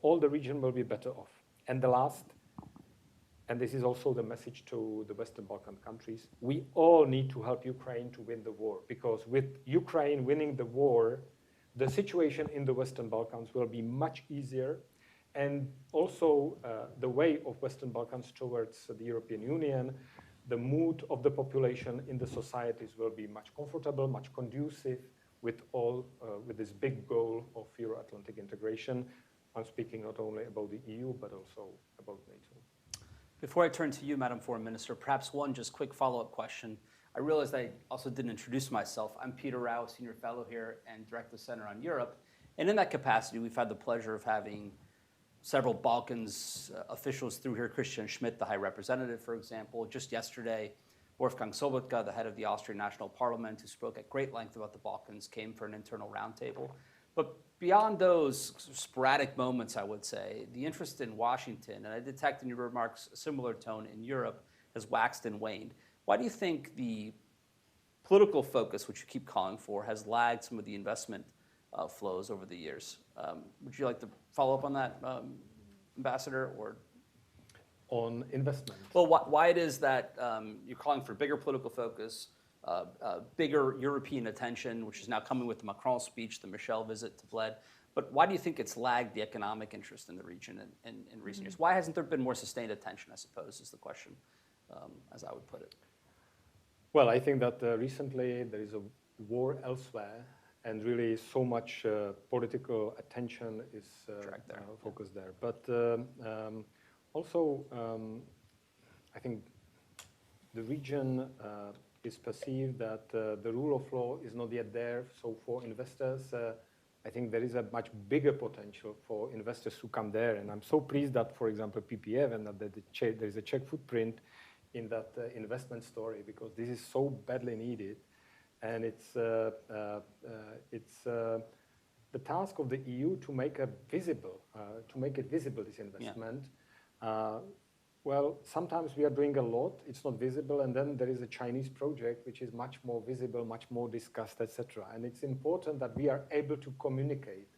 Speaker 10: all the region will be better off. And the last, and this is also the message to the Western Balkan countries, we all need to help Ukraine to win the war, because with Ukraine winning the war, the situation in the Western Balkans will be much easier, and also the way of Western Balkans towards the European Union, the mood of the population in the societies will be much comfortable, much conducive with with this big goal of Euro-Atlantic integration. I'm speaking not only about the EU, but also about NATO.
Speaker 9: Before I turn to you, Madam Foreign Minister, perhaps one just quick follow-up question. I realized I also didn't introduce myself. I'm Peter Rao, Senior Fellow here and Direct the Center on Europe. And in that capacity, we've had the pleasure of having several Balkans officials through here, Christian Schmidt, the High Representative, for example. Just yesterday, Wolfgang Sobotka, the head of the Austrian National Parliament, who spoke at great length about the Balkans, came for an internal roundtable. But beyond those sporadic moments, I would say, the interest in Washington, and I detect in your remarks a similar tone in Europe, has waxed and waned. Why do you think the political focus, which you keep calling for, has lagged some of the investment flows over the years? Would you like to follow up on that, Ambassador, or?
Speaker 10: On investment?
Speaker 9: Well, why it is that you're calling for bigger political focus, bigger European attention, which is now coming with the Macron speech, the Michel visit to Bled. But why do you think it's lagged the economic interest in the region in recent years? Why hasn't there been more sustained attention, I suppose, is the question, as I would put it.
Speaker 10: Well, I think that recently there is a war elsewhere, and really so much political attention is focused there. But also, I think the region is perceived that the rule of law is not yet there. So for investors, I think there is a much bigger potential for investors to come there. And I'm so pleased that, for example, PPF and that there is a Czech footprint in that investment story, because this is so badly needed. And it's the task of the EU to make it visible, this investment. Yeah. Well, sometimes we are doing a lot, it's not visible, and then there is a Chinese project which is much more visible, much more discussed, etc. And it's important that we are able to communicate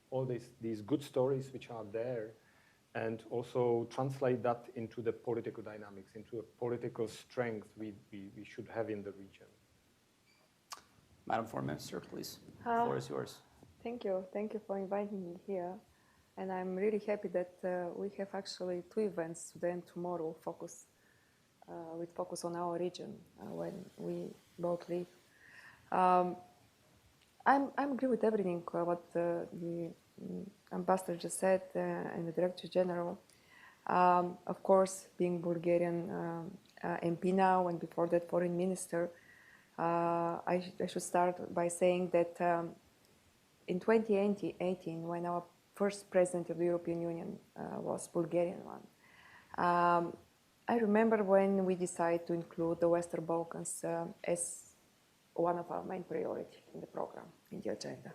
Speaker 10: all these good stories which are there, and also translate that into the political dynamics, into a political strength we should have in the region.
Speaker 9: Madam Foreign Minister, please. The floor is yours.
Speaker 11: Thank you. Thank you for inviting me here. And I'm really happy that we have actually two events today and tomorrow with focus on our region when we both live. I agree with everything what the ambassador just said and the Director General. Of course, being Bulgarian MP now and before that Foreign Minister, I should start by saying that in 2018, when our first president of the European Union was Bulgarian one, I remember when we decided to include the Western Balkans as one of our main priorities in the program, in the agenda.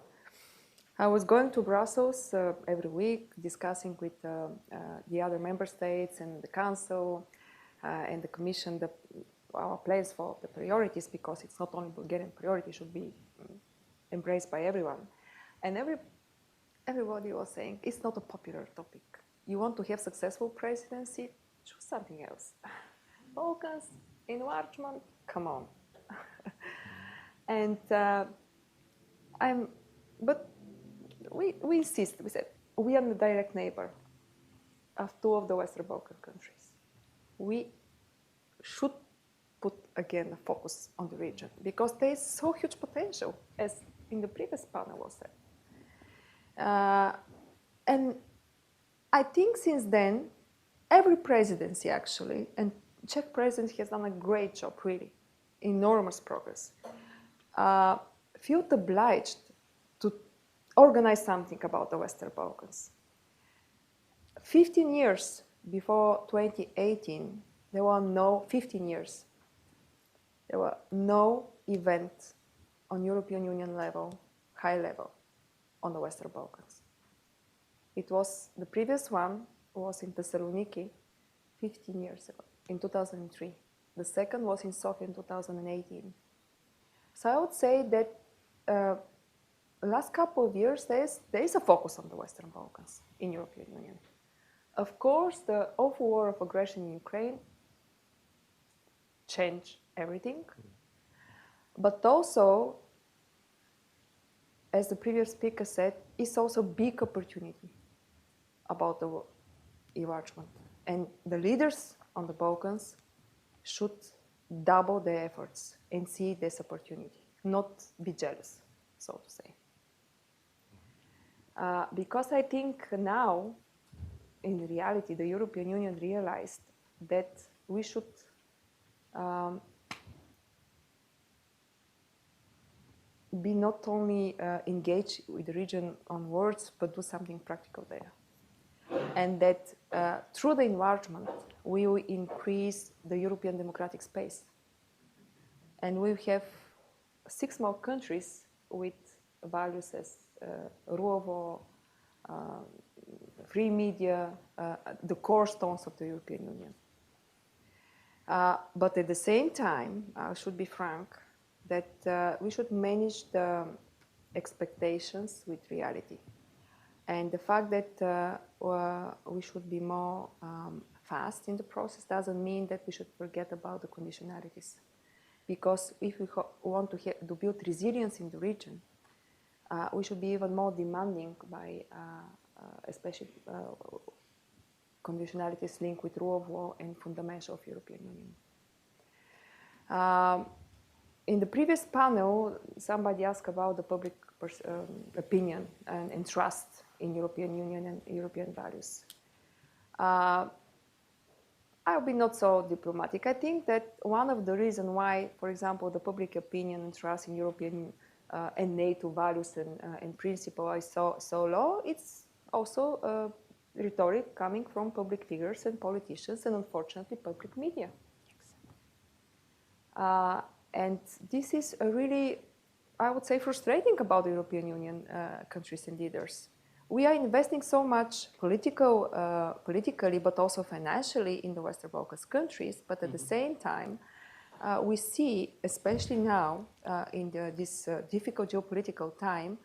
Speaker 11: I was going to Brussels every week, discussing with the other member states and the Council and the Commission our plans for the priorities, because it's not only Bulgarian priority, it should be embraced by everyone. And everybody was saying, it's not a popular topic. You want to have successful presidency, choose something else. Balkans, enlargement, come on. And but we insist, we said, we are the direct neighbor of two of the Western Balkan countries. We should put again the focus on the region because there is so huge potential, as in the previous panel was said. And I think since then, every presidency actually, and Czech presidency has done a great job, really, enormous progress, felt obliged to organize something about the Western Balkans. 15 years before 2018, there were no, 15 years, there were no event on European Union level, high level, on the Western Balkans. It was, the previous one was in Thessaloniki 15 years ago, in 2003. The second was in Sofia in 2018. So I would say that the last couple of years, there is a focus on the Western Balkans in European Union. Of course, the awful war of aggression in Ukraine changed everything. But also, as the previous speaker said, it's also a big opportunity about the enlargement. And the leaders on the Balkans should double their efforts and see this opportunity, not be jealous, so to say. Because I think now, in reality, the European Union realized that we should be not only engaged with the region on words, but do something practical there. And that through the enlargement, we will increase the European democratic space. And we have 6 more countries with values as rule of law, free media, the core stones of the European Union. But at the same time, I should be frank, that we should manage the expectations with reality. And the fact that we should be more fast in the process doesn't mean that we should forget about the conditionalities. Because if we want to build resilience in the region, we should be even more demanding by especially conditionalities linked with rule of law and fundamentals of European Union. In the previous panel, somebody asked about the public opinion and trust in European Union and European values. I'll be not so diplomatic. I think that one of the reasons why, for example, the public opinion and trust in European and NATO values and principles are so low, it's also rhetoric coming from public figures and politicians and, unfortunately, public media. And this is a really, I would say, frustrating about the European Union countries and leaders. We are investing so much politically, but also financially in the Western Balkans countries, but at the same time, we see, especially now in this difficult geopolitical time,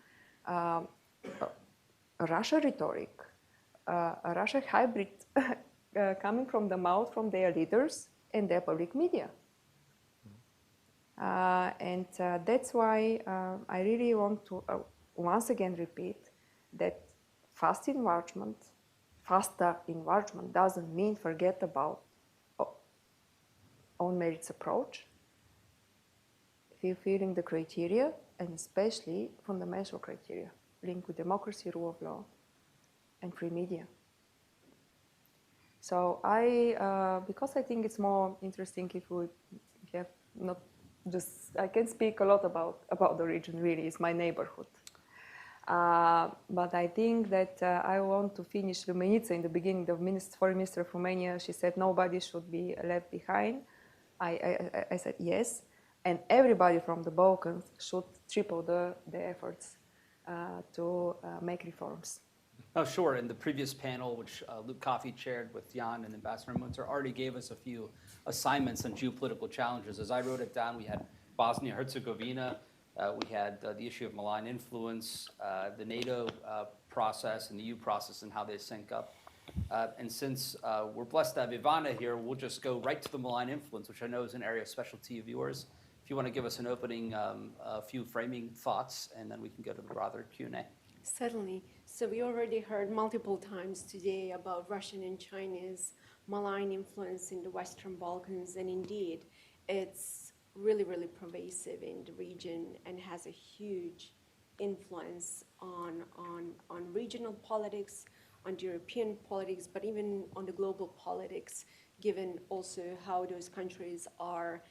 Speaker 11: Russia rhetoric, a Russia hybrid coming from the mouth from their leaders and their public media. And that's why I really want to once again repeat that faster enlargement doesn't mean forget about own merits approach, fulfilling the criteria, and especially fundamental criteria linked with democracy, rule of law, and free media. So because I think it's more interesting if we have not just, I can speak a lot about the region, really, it's my neighborhood. But I think that I want to finish Luminita in the beginning. The foreign minister of Romania, she said nobody should be left behind. I said yes, and everybody from the Balkans should triple the efforts to make reforms.
Speaker 9: Oh, sure. In the previous panel, which Luke Coffey chaired with Jan and Ambassador Munter, already gave us a few assignments on geopolitical challenges. As I wrote it down, we had Bosnia Herzegovina, we had the issue of malign influence, the NATO process and the EU process and how they sync up. And since we're blessed to have Ivana here, we'll just go right to the malign influence, which I know is an area of specialty of yours. If you want to give us an opening, a few framing thoughts, and then we can go to the broader Q&A.
Speaker 12: Certainly. So we already heard multiple times today about Russian and Chinese malign influence in the Western Balkans, and indeed, it's really, really pervasive in the region and has a huge influence on regional politics, on the European politics, but even on the global politics, given also how those countries are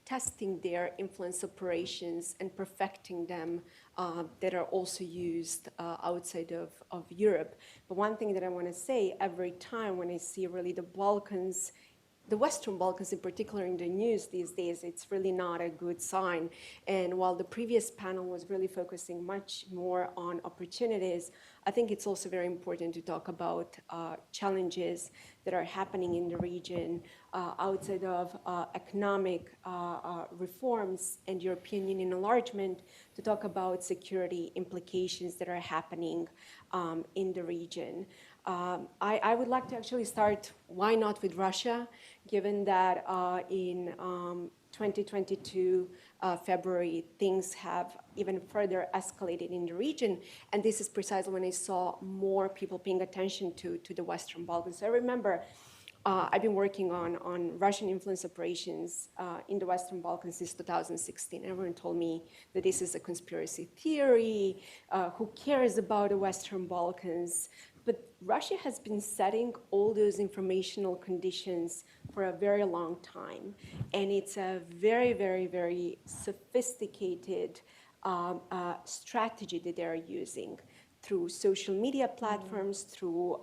Speaker 12: testing their influence operations and perfecting them that are also used outside of Europe. But one thing that I want to say, every time when I see really the Balkans, the Western Balkans in particular in the news these days, it's really not a good sign. And while the previous panel was really focusing much more on opportunities, I think it's also very important to talk about challenges that are happening in the region outside of economic reforms and European Union enlargement, to talk about security implications that are happening in the region. I would like to actually start, why not with Russia, given that in 2022, February, things have even further escalated in the region. And this is precisely when I saw more people paying attention to the Western Balkans. So I remember I've been working on Russian influence operations in the Western Balkans since 2016. Everyone told me that this is a conspiracy theory, who cares about the Western Balkans? But Russia has been setting all those informational conditions for a very long time. And it's a very, very, very sophisticated strategy that they're using through social media platforms, through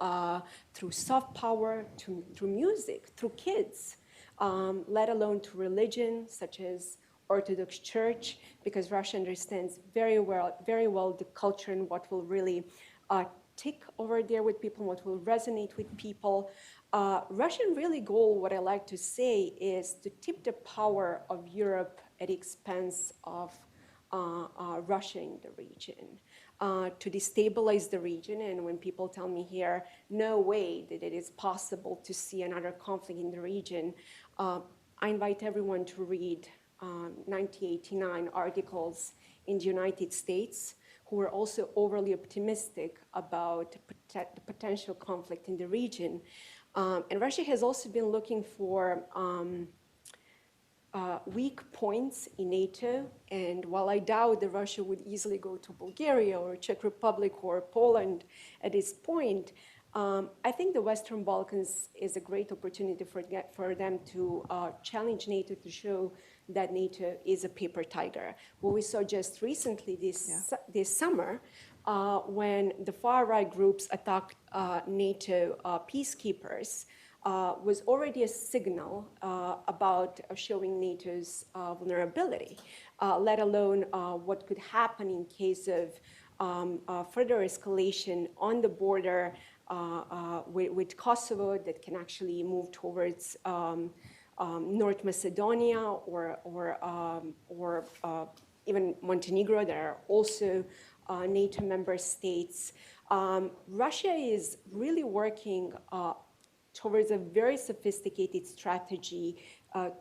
Speaker 12: soft power, through music, through kids, let alone to religion, such as Orthodox Church, because Russia understands very well the culture and what will really tick over there with people, what will resonate with people. Russian really goal, what I like to say, is to tip the power of Europe at the expense of Russia in the region, to destabilize the region. And when people tell me here, no way that it is possible to see another conflict in the region, I invite everyone to read 1989 articles in the United States, who were also overly optimistic about the potential conflict in the region. And Russia has also been looking for weak points in NATO. And while I doubt that Russia would easily go to Bulgaria or Czech Republic or Poland at this point, I think the Western Balkans is a great opportunity for them to challenge NATO, to show that NATO is a paper tiger. What we saw just recently this summer, when the far-right groups attacked NATO peacekeepers, was already a signal about showing NATO's vulnerability, let alone what could happen in case of further escalation on the border with Kosovo that can actually move towards North Macedonia or even Montenegro. There are also NATO member states. Russia is really working towards a very sophisticated strategy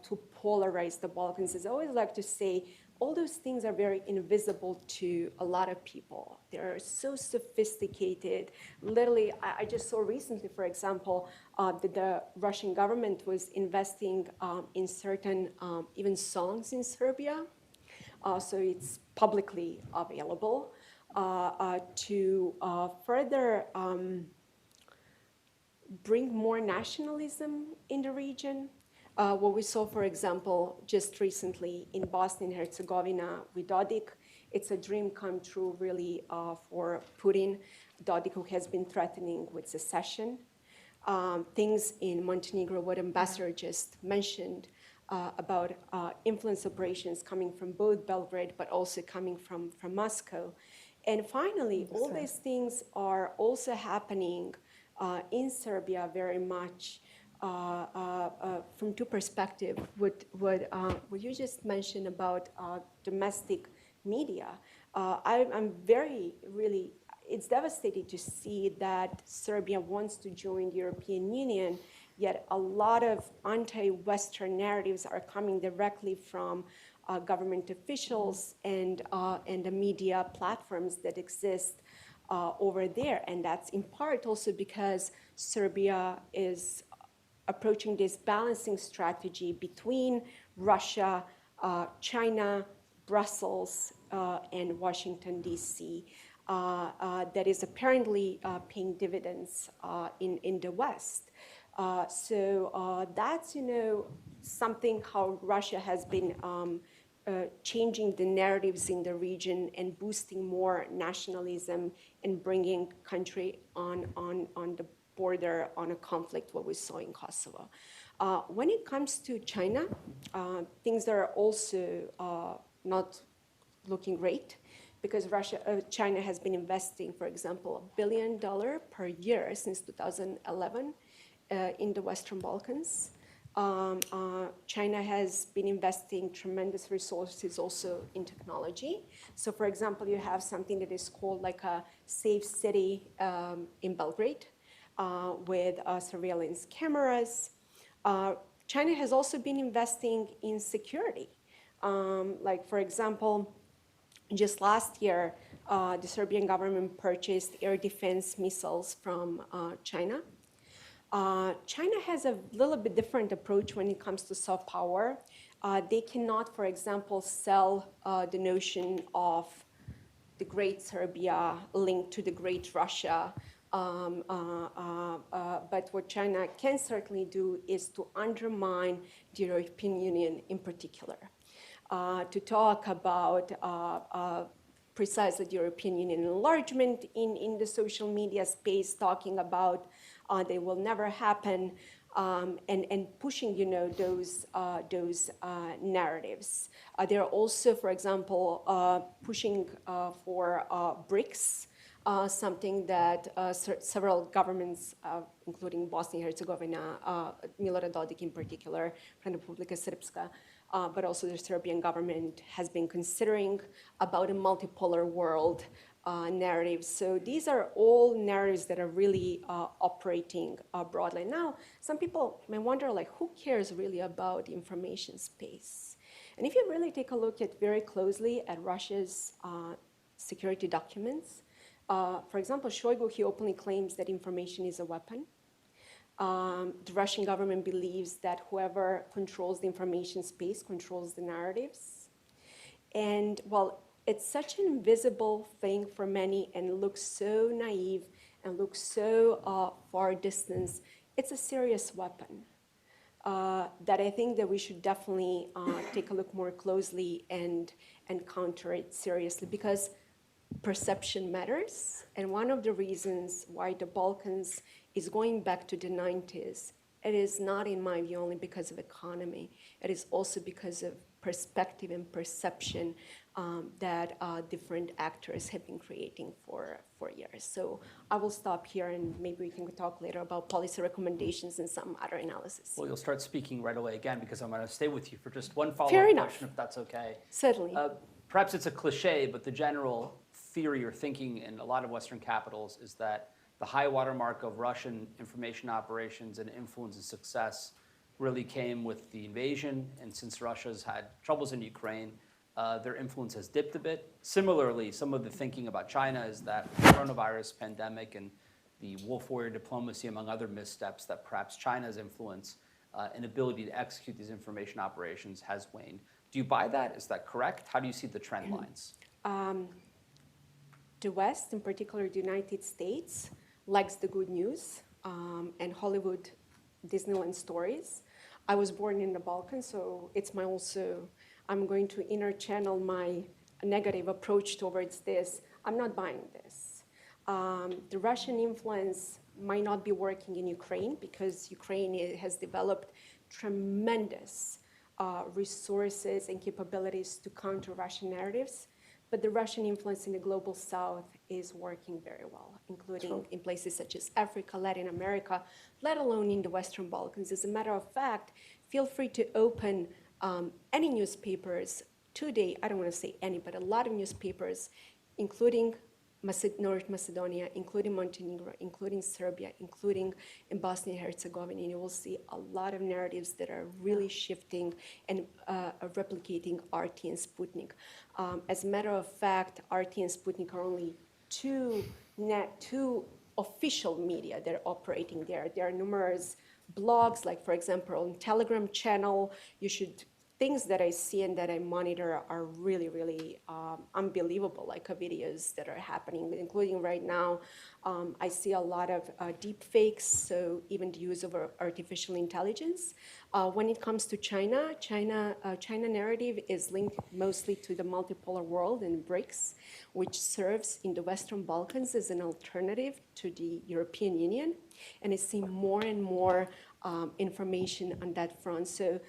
Speaker 12: to polarize the Balkans. As I always like to say, all those things are very invisible to a lot of people. They're so sophisticated. Literally, I just saw recently, for example, that the Russian government was investing in certain even songs in Serbia. So it's publicly available to further bring more nationalism in the region. What we saw, for example, just recently in Bosnia and Herzegovina with Dodik, it's a dream come true really for Putin, Dodik, who has been threatening with secession. Things in Montenegro, what Ambassador just mentioned about influence operations coming from both Belgrade, but also coming from Moscow. And finally, all these things are also happening in Serbia very much from two perspectives. What you just mentioned about domestic media, I'm very, really it's devastating to see that Serbia wants to join the European Union, yet a lot of anti-Western narratives are coming directly from government officials and the media platforms that exist over there. And that's in part also because Serbia is approaching this balancing strategy between Russia, China, Brussels, and Washington, D.C., that is apparently paying dividends in the West. So that's, something how Russia has been changing the narratives in the region and boosting more nationalism and bringing country on the border on a conflict, what we saw in Kosovo. When it comes to China, things are also not looking great because China has been investing, for example, $1 billion per year since 2011 in the Western Balkans. China has been investing tremendous resources also in technology. So for example, you have something that is called like a safe city in Belgrade with surveillance cameras. China has also been investing in security. Like for example, just last year, the Serbian government purchased air defense missiles from China. China has a little bit different approach when it comes to soft power. They cannot, for example, sell the notion of the Great Serbia linked to the Great Russia. But what China can certainly do is to undermine the European Union in particular. To talk about precisely the European Union enlargement in the social media space, talking about they will never happen, and pushing, those narratives. They're also, for example, pushing for BRICS, something that several governments, including Bosnia and Herzegovina, Milorad Dodik in particular, Republika Srpska, but also the Serbian government has been considering about a multipolar world narrative. So these are all narratives that are really operating broadly. Now, some people may wonder, who cares really about the information space? And if you really take a look very closely at Russia's security documents, for example, Shoigu, he openly claims that information is a weapon. The Russian government believes that whoever controls the information space controls the narratives. And it's such an invisible thing for many and looks so naive and looks so far distance. It's a serious weapon that I think that we should definitely take a look more closely and counter it seriously, because perception matters. And one of the reasons why the Balkans is going back to the 90s, it is not, in my view, only because of economy. It is also because of perspective and perception that different actors have been creating for years. So I will stop here, and maybe we can talk later about policy recommendations and some other analysis.
Speaker 9: Well, you'll start speaking right away again, because I'm going to stay with you for just one follow-up question, if that's okay.
Speaker 12: Certainly.
Speaker 9: Perhaps it's a cliche, but the general theory or thinking in a lot of Western capitals is that the high watermark of Russian information operations and influence and success really came with the invasion. And since Russia's had troubles in Ukraine, their influence has dipped a bit. Similarly, some of the thinking about China is that the coronavirus pandemic and the wolf warrior diplomacy, among other missteps, that perhaps China's influence and ability to execute these information operations has waned. Do you buy that? Is that correct? How do you see the trend lines?
Speaker 12: The West, in particular the United States, likes the good news and Hollywood Disneyland stories. I was born in the Balkans, so it's I'm going to inner channel my negative approach towards this. I'm not buying this. The Russian influence might not be working in Ukraine, because Ukraine has developed tremendous resources and capabilities to counter Russian narratives. But the Russian influence in the global South is working very well, including in places such as Africa, Latin America, let alone in the Western Balkans. As a matter of fact, feel free to open any newspapers today. I don't want to say any, but a lot of newspapers, including North Macedonia, including Montenegro, including Serbia, including in Bosnia and Herzegovina, you will see a lot of narratives that are really shifting and replicating RT and Sputnik. As a matter of fact, RT and Sputnik are only two official media that are operating there. There are numerous blogs, like for example, on Telegram channel, things that I see and that I monitor are really, really unbelievable, like videos that are happening, including right now, I see a lot of deep fakes, so even the use of artificial intelligence. When it comes to China narrative is linked mostly to the multipolar world and BRICS, which serves in the Western Balkans as an alternative to the European Union. And I see more and more information on that front. So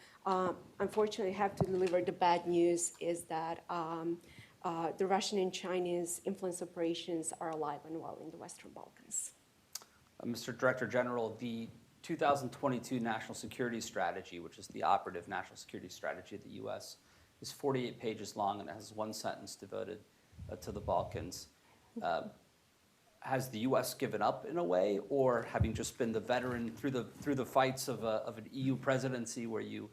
Speaker 12: unfortunately, I have to deliver the bad news is that the Russian and Chinese influence operations are alive and well in the Western Balkans.
Speaker 9: Mr. Director General, the 2022 National Security Strategy, which is the operative national security strategy of the U.S., is 48 pages long and has one sentence devoted to the Balkans. Has the U.S. given up in a way, or having just been the veteran through the fights of an EU presidency where you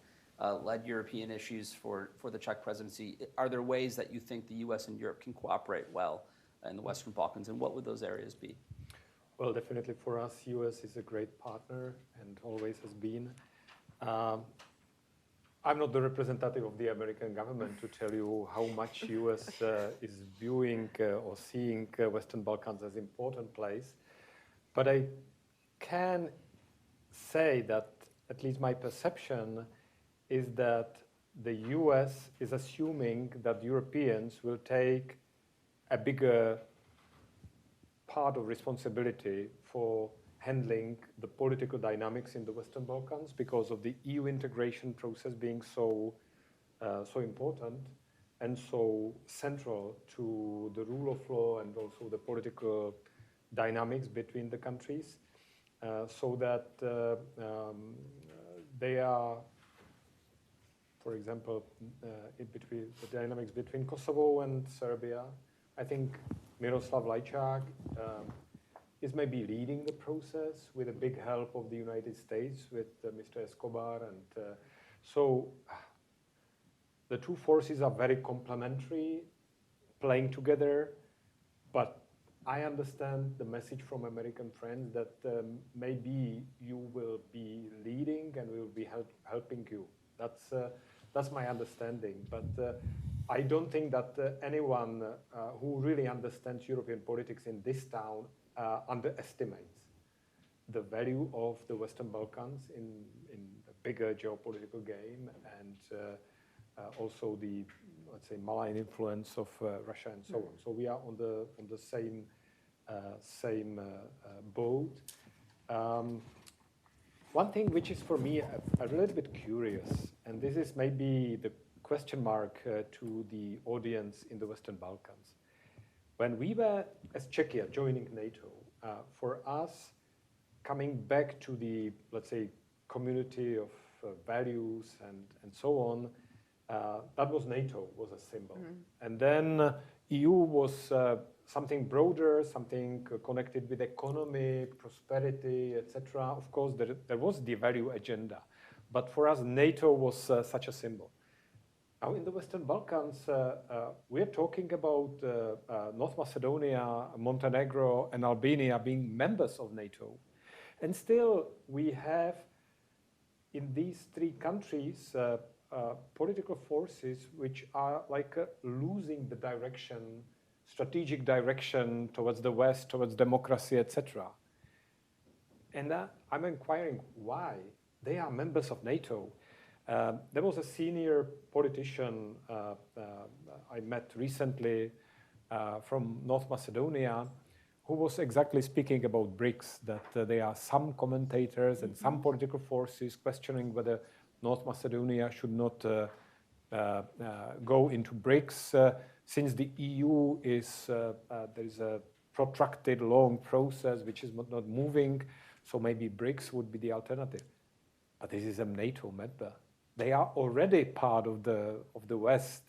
Speaker 9: led European issues for the Czech presidency, are there ways that you think the U.S. and Europe can cooperate well in the Western Balkans, and what would those areas be?
Speaker 10: Well, definitely for us, U.S. is a great partner and always has been. I'm not the representative of the American government to tell you how much U.S. is viewing or seeing Western Balkans as an important place. But I can say that at least my perception is that the U.S. is assuming that Europeans will take a bigger part of responsibility for handling the political dynamics in the Western Balkans because of the EU integration process being so important and so central to the rule of law and also the political dynamics between the countries, so that they are, for example, between the dynamics between Kosovo and Serbia. I think Miroslav Lajčák is maybe leading the process with a big help of the United States with Mr. Escobar. And so the two forces are very complementary, playing together, but I understand the message from American friends that maybe you will be leading and we will be helping you. That's my understanding. But I don't think that anyone who really understands European politics in this town underestimates the value of the Western Balkans in a bigger geopolitical game and also the, let's say, malign influence of Russia and so on. So we are on the same boat. One thing which is for me a little bit curious, and this is maybe the question mark to the audience in the Western Balkans. When we were, as Czechia, joining NATO, for us, coming back to the, let's say, community of values and so on, that was NATO, was a symbol. And then EU was something broader, something connected with economy, prosperity, etc. Of course, there was the value agenda. But for us, NATO was such a symbol. Now, in the Western Balkans, we're talking about North Macedonia, Montenegro, and Albania being members of NATO. And still, we have, in these three countries, political forces which are like losing the direction, strategic direction towards the West, towards democracy, etc. And I'm inquiring why. They are members of NATO. There was a senior politician I met recently from North Macedonia who was exactly speaking about BRICS, that there are some commentators and some political forces questioning whether North Macedonia should not go into BRICS since the EU is, there is a protracted long process which is not moving, so maybe BRICS would be the alternative. But this is a NATO member. They are already part of the West.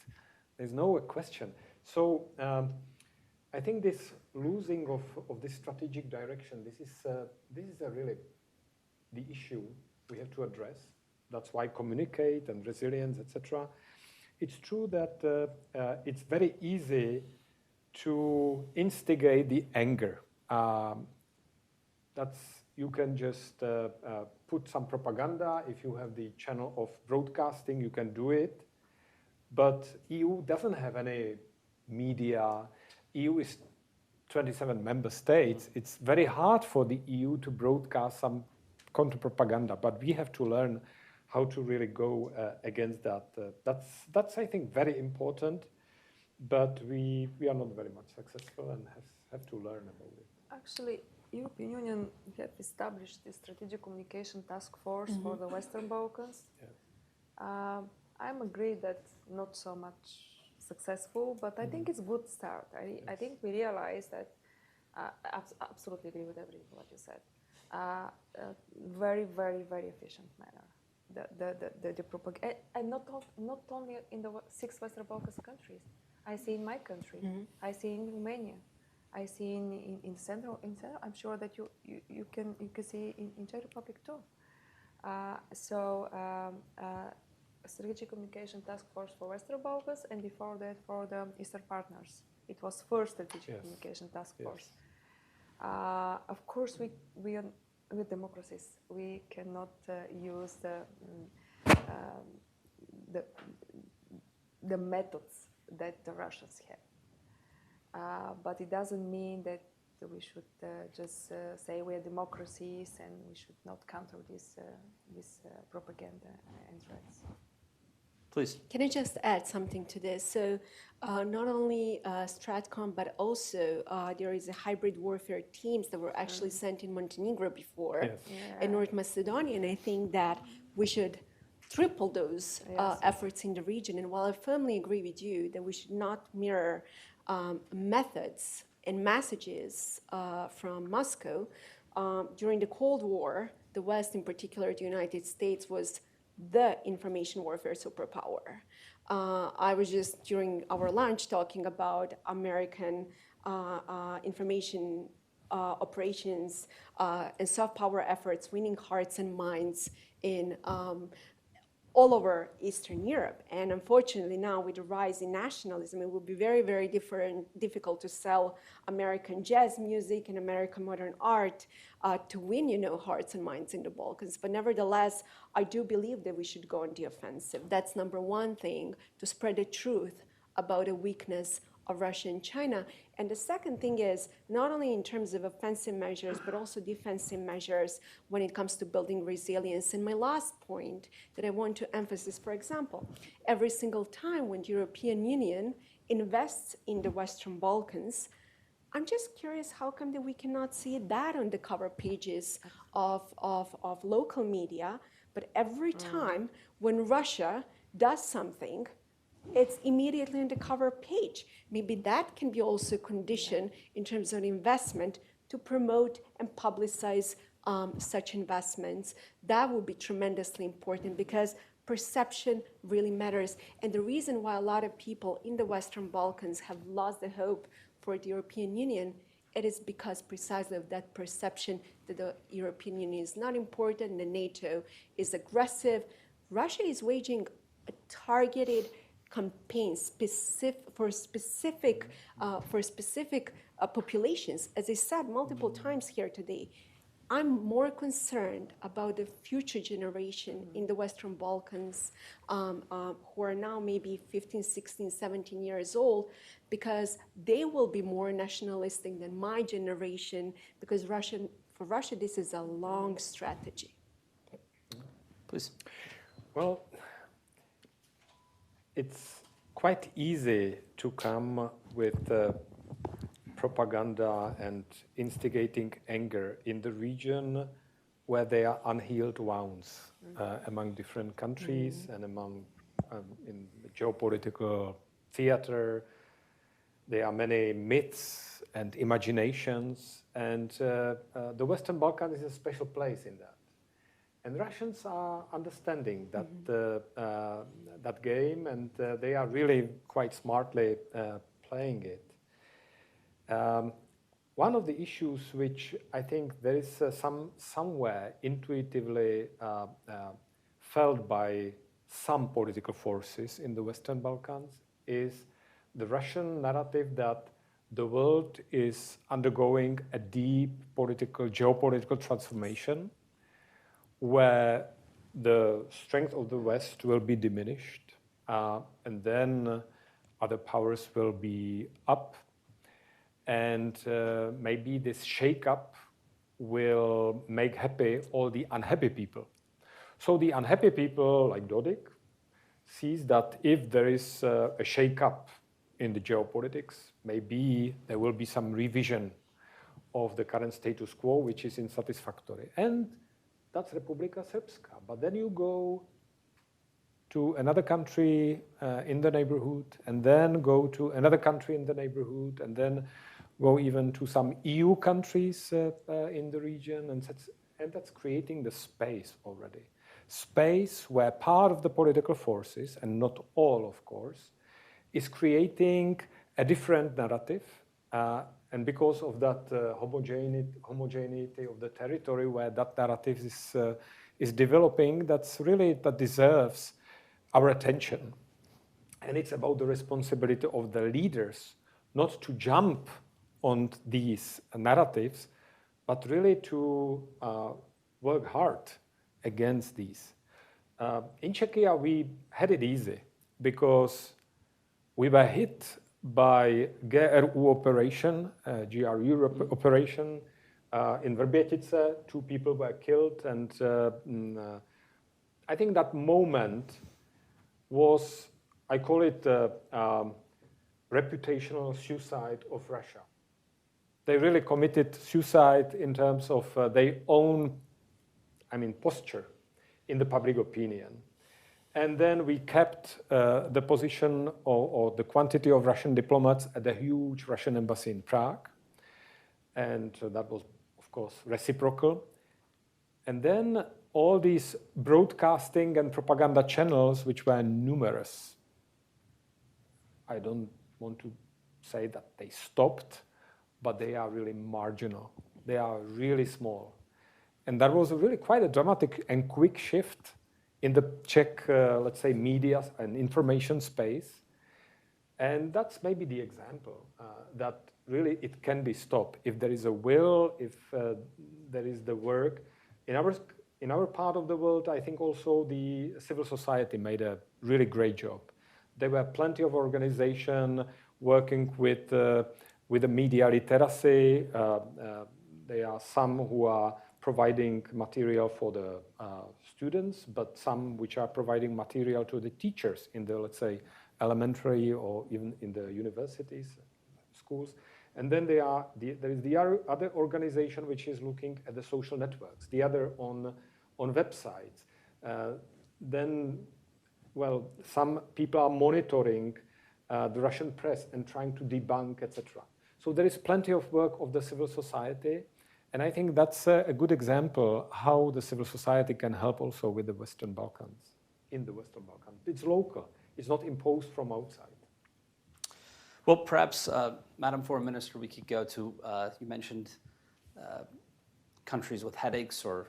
Speaker 10: There's no question. So I think this losing of this strategic direction, this is really the issue we have to address. That's why communicate and resilience, etc. It's true that it's very easy to instigate the anger. You can just put some propaganda. If you have the channel of broadcasting, you can do it. But EU doesn't have any media. EU is 27 member states. It's very hard for the EU to broadcast some counter-propaganda, but we have to learn how to really go against that. That's, I think, very important, but we are not very much successful and have to learn about it.
Speaker 11: Actually, European Union have established the strategic communication task force for the Western Balkans.
Speaker 10: Yes.
Speaker 11: I'm agree that not so much successful, but I think it's a good start. I think we realize that, absolutely agree with everything what you said. Very, very, very efficient manner. The propaganda, and not only in the 6 Western Balkans countries. I see in my country. I see in Romania. I see in Central. I'm sure that you can see in Czech Republic too. Strategic communication task force for Western Balkans, and before that for the Eastern partners. It was first strategic communication task force. Of course, we are with democracies. We cannot use the methods that the Russians have. But it doesn't mean that we should just say we are democracies and we should not counter this propaganda and threats.
Speaker 9: Please.
Speaker 12: Can I just add something to this? So not only Stratcom, but also there is a hybrid warfare teams that were actually sent in Montenegro before, and North Macedonia, and I think that we should triple those efforts in the region. And while I firmly agree with you that we should not mirror methods and messages from Moscow, during the Cold War, the West, in particular the United States, was the information warfare superpower. I was just during our lunch talking about American information operations and soft power efforts winning hearts and minds in all over Eastern Europe. And unfortunately now with the rise in nationalism, it will be very, very difficult to sell American jazz music and American modern art to win, hearts and minds in the Balkans. But nevertheless, I do believe that we should go on the offensive. That's number one thing, to spread the truth about the weakness of Russia and China. And the second thing is, not only in terms of offensive measures, but also defensive measures when it comes to building resilience. And my last point that I want to emphasize, for example, every single time when the European Union invests in the Western Balkans, I'm just curious how come that we cannot see that on the cover pages of local media, but every time when Russia does something, it's immediately on the cover page. Maybe that can be also a condition in terms of investment to promote and publicize such investments. That would be tremendously important because perception really matters. And the reason why a lot of people in the Western Balkans have lost the hope for the European Union, it is because precisely of that perception that the European Union is not important, the NATO is aggressive. Russia is waging a targeted campaign for specific populations. As I said multiple times here today, I'm more concerned about the future generation in the Western Balkans who are now maybe 15, 16, 17 years old, because they will be more nationalistic than my generation, because for Russia, this is a long strategy.
Speaker 9: Please.
Speaker 10: Well, it's quite easy to come with propaganda and instigating anger in the region where there are unhealed wounds among different countries and among in the geopolitical theater. There are many myths and imaginations, and the Western Balkans is a special place in that. And Russians are understanding that that game, and they are really quite smartly playing it. one of the issues which I think there is somewhere intuitively felt by some political forces in the Western Balkans is the Russian narrative that the world is undergoing a deep geopolitical transformation where the strength of the West will be diminished, and then other powers will be up, and maybe this shake-up will make happy all the unhappy people. So the unhappy people, like Dodik, sees that if there is a shake-up in the geopolitics, maybe there will be some revision of the current status quo, which is unsatisfactory. And that's Republika Srpska. But then you go to another country in the neighborhood, and then go to another country in the neighborhood, and then go even to some EU countries in the region, and that's creating the space already. Space where part of the political forces, and not all, of course, is creating a different narrative, and because of that homogeneity of the territory where that narrative is developing, that deserves our attention. And it's about the responsibility of the leaders not to jump on these narratives, but really to work hard against these. In Czechia, we had it easy because we were hit by GRU operation, GRU Europe operation in Verbětice. 2 people were killed, and I think that moment was, I call it reputational suicide of Russia. They really committed suicide in terms of their own, posture in the public opinion. And then we kept the position or the quantity of Russian diplomats at the huge Russian embassy in Prague. And that was, of course, reciprocal. And then all these broadcasting and propaganda channels, which were numerous. I don't want to say that they stopped, but they are really marginal. They are really small. And that was really quite a dramatic and quick shift in the Czech, let's say, media and information space. And that's maybe the example that really it can be stopped if there is a will, if there is the work. In our part of the world, I think also the civil society made a really great job. There were plenty of organizations working with the media literacy. There are some who are providing material for the students, but some which are providing material to the teachers in the, let's say, elementary or even in the universities, schools. And then there is the other organization which is looking at the social networks, the other on websites. Then, well, some people are monitoring the Russian press and trying to debunk, etc. So there is plenty of work of the civil society. And I think that's a good example how the civil society can help also with the Western Balkans, in the Western Balkans. It's local. It's not imposed from outside.
Speaker 9: Well, perhaps, Madam Foreign Minister, we could go to, you mentioned countries with headaches or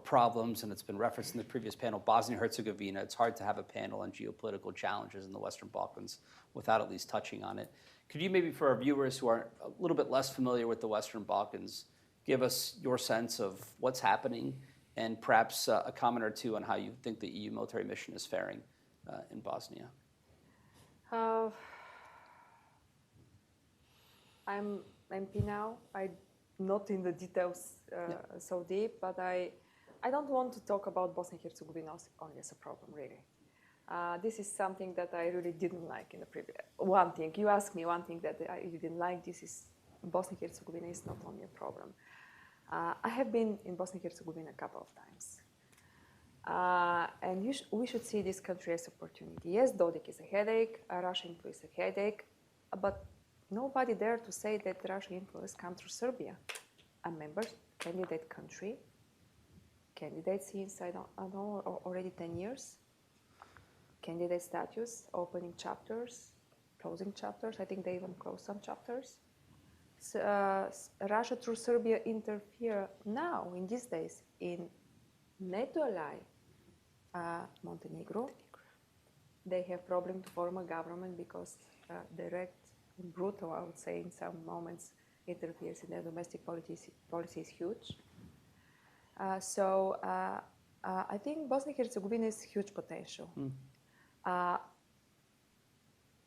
Speaker 9: problems, and it's been referenced in the previous panel, Bosnia-Herzegovina. It's hard to have a panel on geopolitical challenges in the Western Balkans without at least touching on it. Could you maybe, for our viewers who are a little bit less familiar with the Western Balkans, give us your sense of what's happening and perhaps a comment or two on how you think the EU military mission is faring in Bosnia?
Speaker 11: I'm MP now. I'm not in the details so deep, but I don't want to talk about Bosnia-Herzegovina only as a problem, really. This is something that I really didn't like in the previous. One thing, you asked me one thing that I didn't like, this is Bosnia-Herzegovina is not only a problem. I have been in Bosnia-Herzegovina a couple of times. And we should see this country as opportunity. Yes, Dodik is a headache, Russian influence is a headache, but nobody dared to say that Russian influence comes through Serbia, a member candidate country, candidate since, I don't know, already 10 years, candidate status, opening chapters, closing chapters. I think they even closed some chapters. Russia through Serbia interfere now, in these days, in NATO ally Montenegro. They have problem to form a government because direct, brutal, I would say, in some moments, interferes in their domestic policy is huge. So I think Bosnia-Herzegovina has huge potential.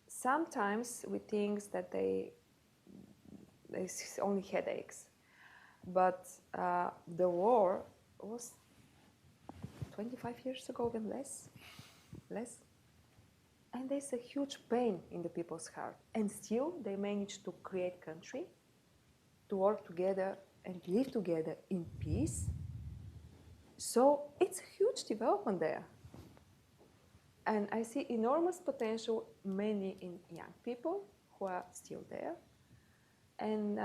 Speaker 11: Sometimes we think that there's only headaches, but the war was 25 years ago, even less. And there's a huge pain in the people's heart. And still, they managed to create country, to work together and live together in peace. So it's a huge development there. And I see enormous potential, mainly in young people who are still there. And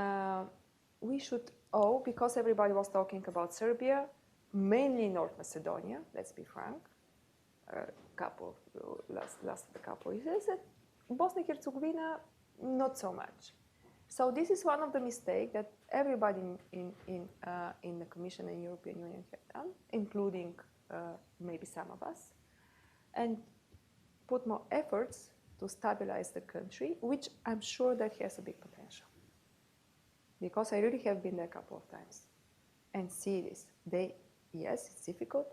Speaker 11: we should owe, because everybody was talking about Serbia, mainly North Macedonia, let's be frank, last couple of years, Bosnia-Herzegovina, not so much. So this is one of the mistakes that everybody in the Commission and European Union have done, including maybe some of us, and put more efforts to stabilize the country, which I'm sure that has a big potential. Because I really have been there a couple of times and see this. Yes, it's difficult.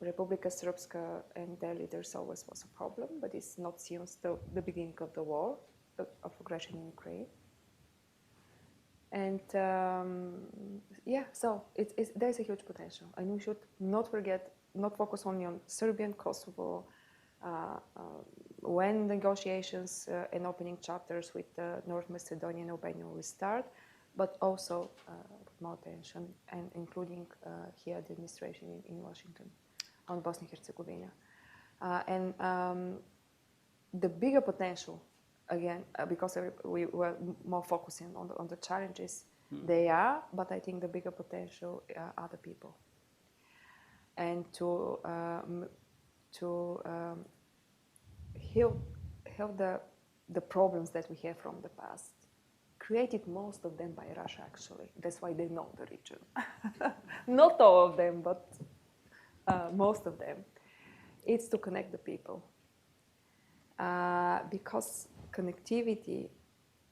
Speaker 11: Republika Srpska and their leaders always was a problem, but it's not since the beginning of the war, of aggression in Ukraine. And so there's a huge potential. And we should not forget, not focus only on Serbia and Kosovo, when negotiations and opening chapters with North Macedonia and Albania will start, but also put more attention, and including here the administration in Washington on Bosnia-Herzegovina. And the bigger potential, again, because we were more focusing on the challenges, they are, but I think the bigger potential are the people. And to heal the problems that we have from the past, created most of them by Russia, actually. That's why they know the region. Not all of them, but most of them. It's to connect the people. Because connectivity,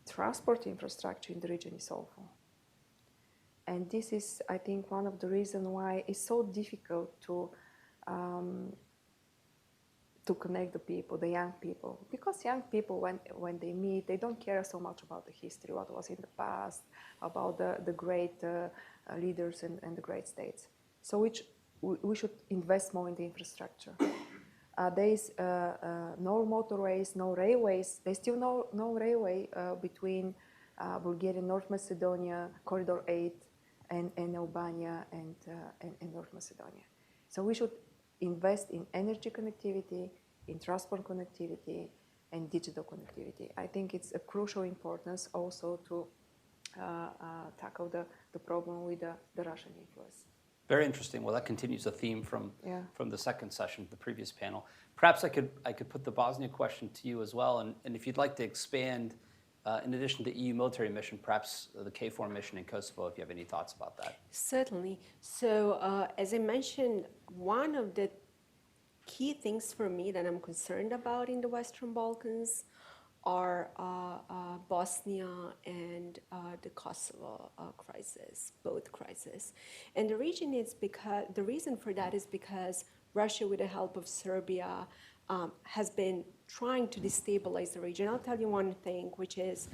Speaker 11: transport infrastructure in the region is awful. And this is, I think, one of the reasons why it's so difficult to connect the people, the young people. Because young people, when they meet, they don't care so much about the history, what was in the past, about the great leaders and the great states. So we should invest more in the infrastructure. There is no motorways, no railways. There's still no railway between Bulgaria and North Macedonia, Corridor 8, and Albania and North Macedonia. So we should invest in energy connectivity, in transport connectivity, and digital connectivity. I think it's a crucial importance also to tackle the problem with the Russian influence.
Speaker 9: Very interesting. Well, that continues a theme from the second session, the previous panel. Perhaps I could put the Bosnia question to you as well, and if you'd like to expand, in addition to EU military mission, perhaps the KFOR mission in Kosovo, if you have any thoughts about that.
Speaker 12: Certainly. So as I mentioned, one of the key things for me that I'm concerned about in the Western Balkans are Bosnia and the Kosovo crisis, both crises. And the reason for that is because Russia, with the help of Serbia, has been trying to destabilize the region. I'll tell you one thing, which is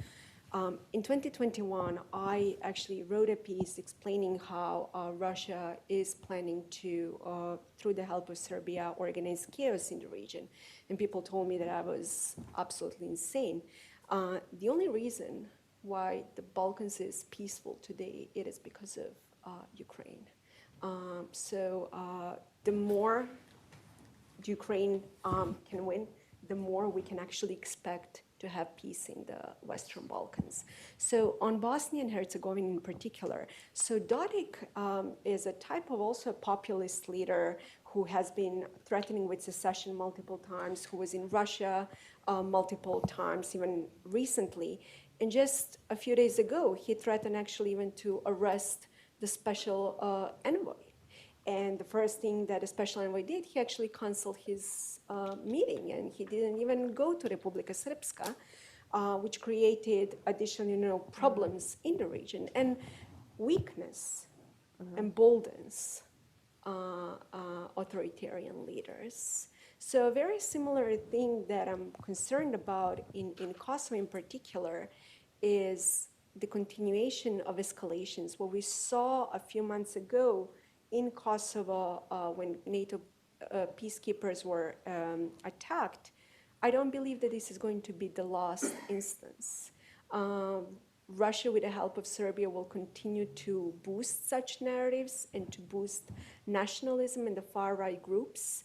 Speaker 12: in 2021, I actually wrote a piece explaining how Russia is planning to, through the help of Serbia, organize chaos in the region. And people told me that I was absolutely insane. The only reason why the Balkans is peaceful today, it is because of Ukraine. So the more Ukraine can win, the more we can actually expect to have peace in the Western Balkans. So on Bosnia and Herzegovina in particular, so Dodik is a type of also populist leader who has been threatening with secession multiple times, who was in Russia multiple times, even recently. And just a few days ago, he threatened actually even to arrest the special envoy. And the first thing that the special envoy did, he actually canceled his meeting, and he didn't even go to Republika Srpska, which created additional, problems in the region. And weakness emboldens authoritarian leaders. So a very similar thing that I'm concerned about in Kosovo in particular is the continuation of escalations. What we saw a few months ago in Kosovo when NATO peacekeepers were attacked, I don't believe that this is going to be the last instance. Russia, with the help of Serbia, will continue to boost such narratives and to boost nationalism in the far-right groups,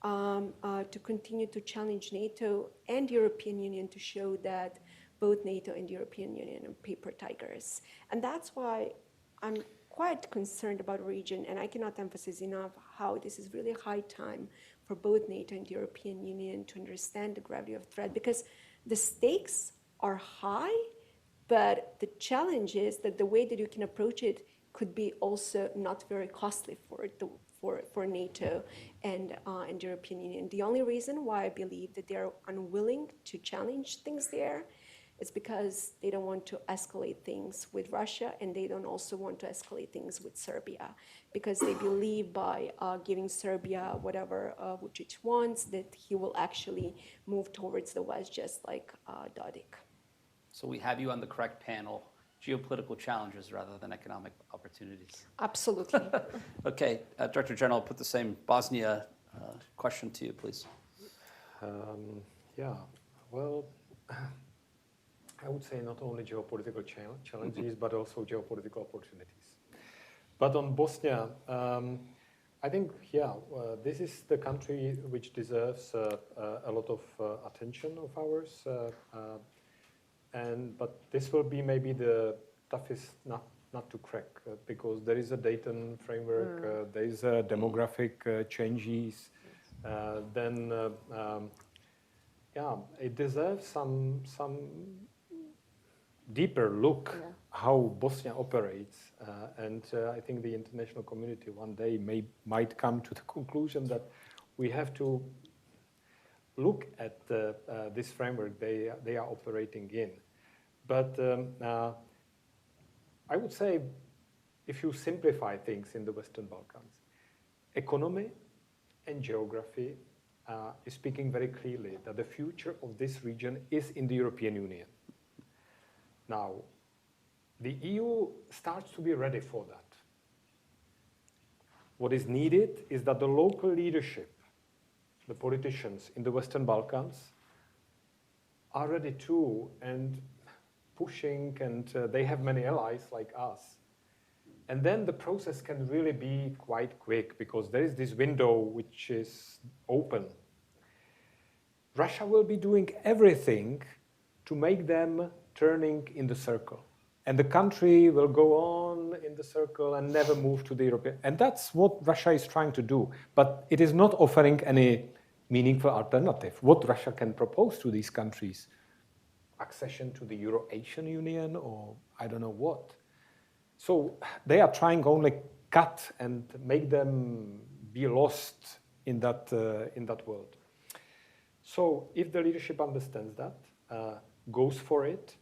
Speaker 12: to continue to challenge NATO and European Union to show that both NATO and European Union are paper tigers. And that's why I'm quite concerned about the region, and I cannot emphasize enough how this is really high time for both NATO and European Union to understand the gravity of threat, because the stakes are high, but the challenge is that the way that you can approach it could be also not very costly for NATO and European Union. The only reason why I believe that they're unwilling to challenge things there is because they don't want to escalate things with Russia, and they don't also want to escalate things with Serbia, because they believe by giving Serbia whatever Vučić wants, that he will actually move towards the West, just like Dodik.
Speaker 9: So we have you on the correct panel, geopolitical challenges rather than economic opportunities.
Speaker 12: Absolutely.
Speaker 9: Okay, Director General, I'll put the same Bosnia question to you, please.
Speaker 10: Yeah, well, I would say not only geopolitical challenges, but also geopolitical opportunities. But on Bosnia, I think, this is the country which deserves a lot of attention of ours. But this will be maybe the toughest nut to crack, because there is a Dayton framework, there is a demographic changes, it deserves some deeper look how Bosnia operates, and I think the international community one day might come to the conclusion that we have to look at this framework they are operating in. But I would say, if you simplify things in the Western Balkans, economy and geography is speaking very clearly that the future of this region is in the European Union. Now, the EU starts to be ready for that. What is needed is that the local leadership, the politicians in the Western Balkans, are ready too, and pushing, and they have many allies like us. And then the process can really be quite quick, because there is this window which is open. Russia will be doing everything to make them turning in the circle. And the country will go on in the circle and never move to the European. And that's what Russia is trying to do. But it is not offering any meaningful alternative. What Russia can propose to these countries? Accession to the Euro-Asian Union, or I don't know what. So they are trying only cut and make them be lost in that world. So if the leadership understands that, goes for it,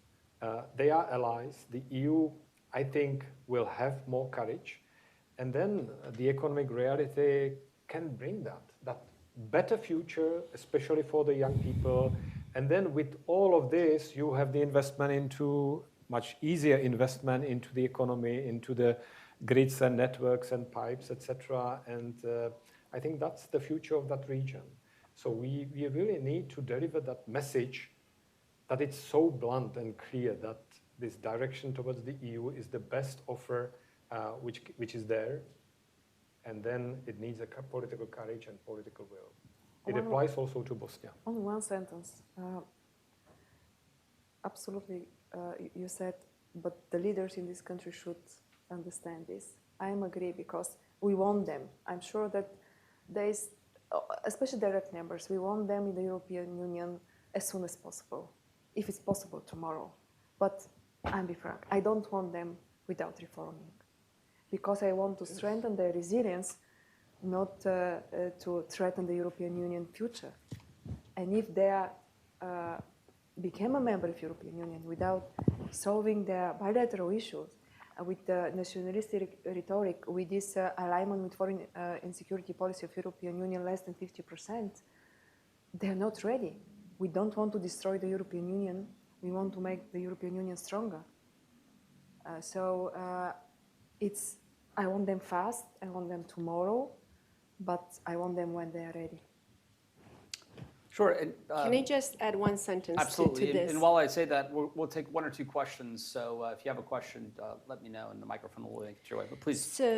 Speaker 10: they are allies. The EU, I think, will have more courage. And then the economic reality can bring that better future, especially for the young people. And then with all of this, you have the investment into, much easier investment into the economy, into the grids and networks and pipes, etc. And I think that's the future of that region. So we really need to deliver that message, that it's so blunt and clear that this direction towards the EU is the best offer which is there. And then it needs a political courage and political will. It applies also to Bosnia.
Speaker 11: Only one sentence. Absolutely, you said, but the leaders in this country should understand this. I am agree, because we want them. I'm sure that there is, especially direct members, we want them in the European Union as soon as possible, if it's possible tomorrow. But I'll be frank, I don't want them without reforming, because I want to strengthen their resilience, not to threaten the European Union future. And if they became a member of European Union without solving their bilateral issues, with the nationalistic rhetoric, with this alignment with foreign and security policy of European Union less than 50%, they're not ready. We don't want to destroy the European Union. We want to make the European Union stronger. I want them fast, I want them tomorrow, but I want them when they are ready.
Speaker 9: Sure. And,
Speaker 12: Can I just add one sentence
Speaker 9: absolutely.
Speaker 12: to this?
Speaker 9: And while I say that, we'll take one or two questions. So if you have a question, let me know, and the microphone will make it your way. But please.
Speaker 12: So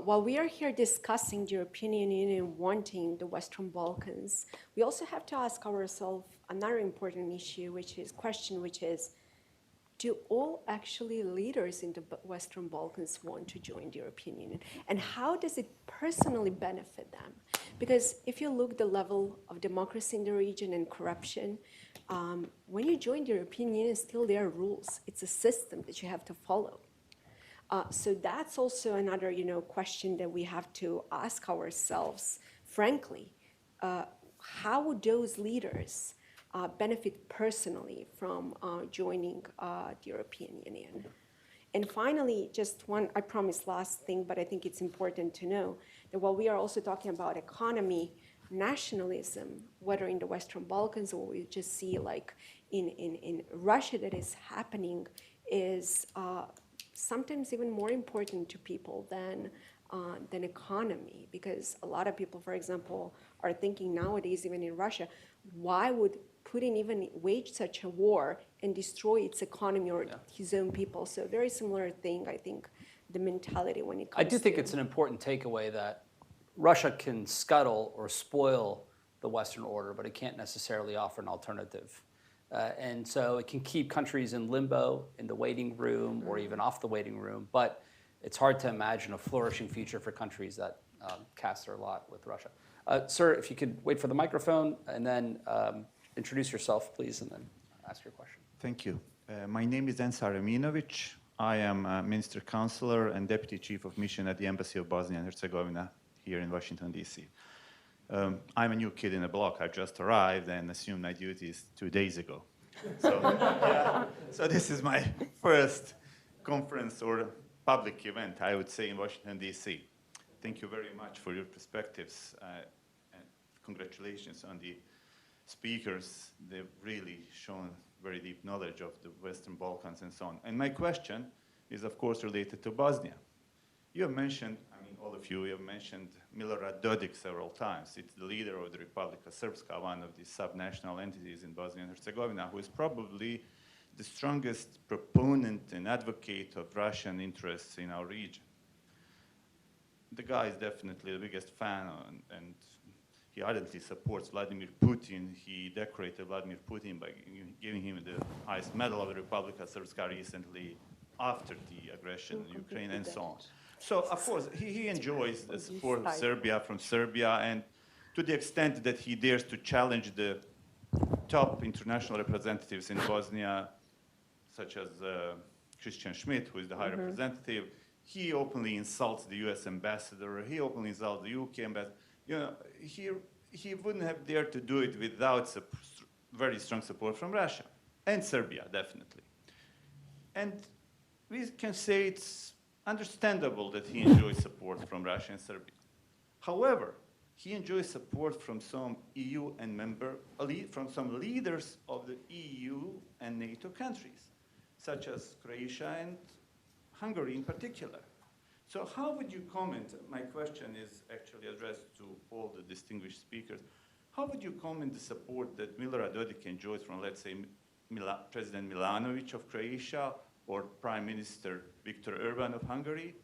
Speaker 12: while we are here discussing the European Union wanting the Western Balkans, we also have to ask ourselves another important issue, which is, do all actually leaders in the Western Balkans want to join the European Union? And how does it personally benefit them? Because if you look the level of democracy in the region and corruption, when you join the European Union, still there are rules. It's a system that you have to follow. So that's also another, question that we have to ask ourselves, frankly. How would those leaders benefit personally from joining the European Union? And finally, just one, I promise last thing, but I think it's important to know that while we are also talking about economy, nationalism, whether in the Western Balkans or we just see like in Russia that is happening, is sometimes even more important to people than economy. Because a lot of people, for example, are thinking nowadays, even in Russia, why would Putin even wage such a war and destroy its economy or his own people? So very similar thing, I think, the mentality when it comes
Speaker 9: I do think it's an important takeaway that Russia can scuttle or spoil the Western order, but it can't necessarily offer an alternative. And so it can keep countries in limbo, in the waiting room, or even off the waiting room. But it's hard to imagine a flourishing future for countries that cast their lot with Russia. Sir, if you could wait for the microphone and then introduce yourself, please, and then ask your question.
Speaker 13: Thank you. My name is Ensar Eminovic. I am a Minister Counselor and Deputy Chief of Mission at the Embassy of Bosnia and Herzegovina here in Washington, D.C. I'm a new kid in the block. I just arrived and assumed my duties 2 days ago. So this is my first conference or public event, I would say, in Washington, D.C. Thank you very much for your perspectives, and congratulations on the speakers. They've really shown very deep knowledge of the Western Balkans and so on. And my question is, of course, related to Bosnia. You have mentioned, all of you have mentioned Milorad Dodik several times. It's the leader of the Republika Srpska, one of the subnational entities in Bosnia and Herzegovina, who is probably the strongest proponent and advocate of Russian interests in our region. The guy is definitely the biggest fan, and he ardently supports Vladimir Putin. He decorated Vladimir Putin by giving him the highest medal of the Republika Srpska recently after the aggression in Ukraine and so on. So, of course, he enjoys the support of Serbia from Serbia, and to the extent that he dares to challenge the top international representatives in Bosnia, such as Christian Schmidt, who is the high representative, he openly insults the U.S. ambassador, he openly insults the UK ambassador. He wouldn't have dared to do it without very strong support from Russia and Serbia, definitely. And we can say it's understandable that he enjoys support from Russia and Serbia. However, he enjoys support from some EU and from some leaders of the EU and NATO countries, such as Croatia and Hungary in particular. So how would you comment? My question is actually addressed to all the distinguished speakers. How would you comment the support that Milorad Dodik enjoys from, let's say, President Milanovic of Croatia or Prime Minister Viktor Orban of Hungary?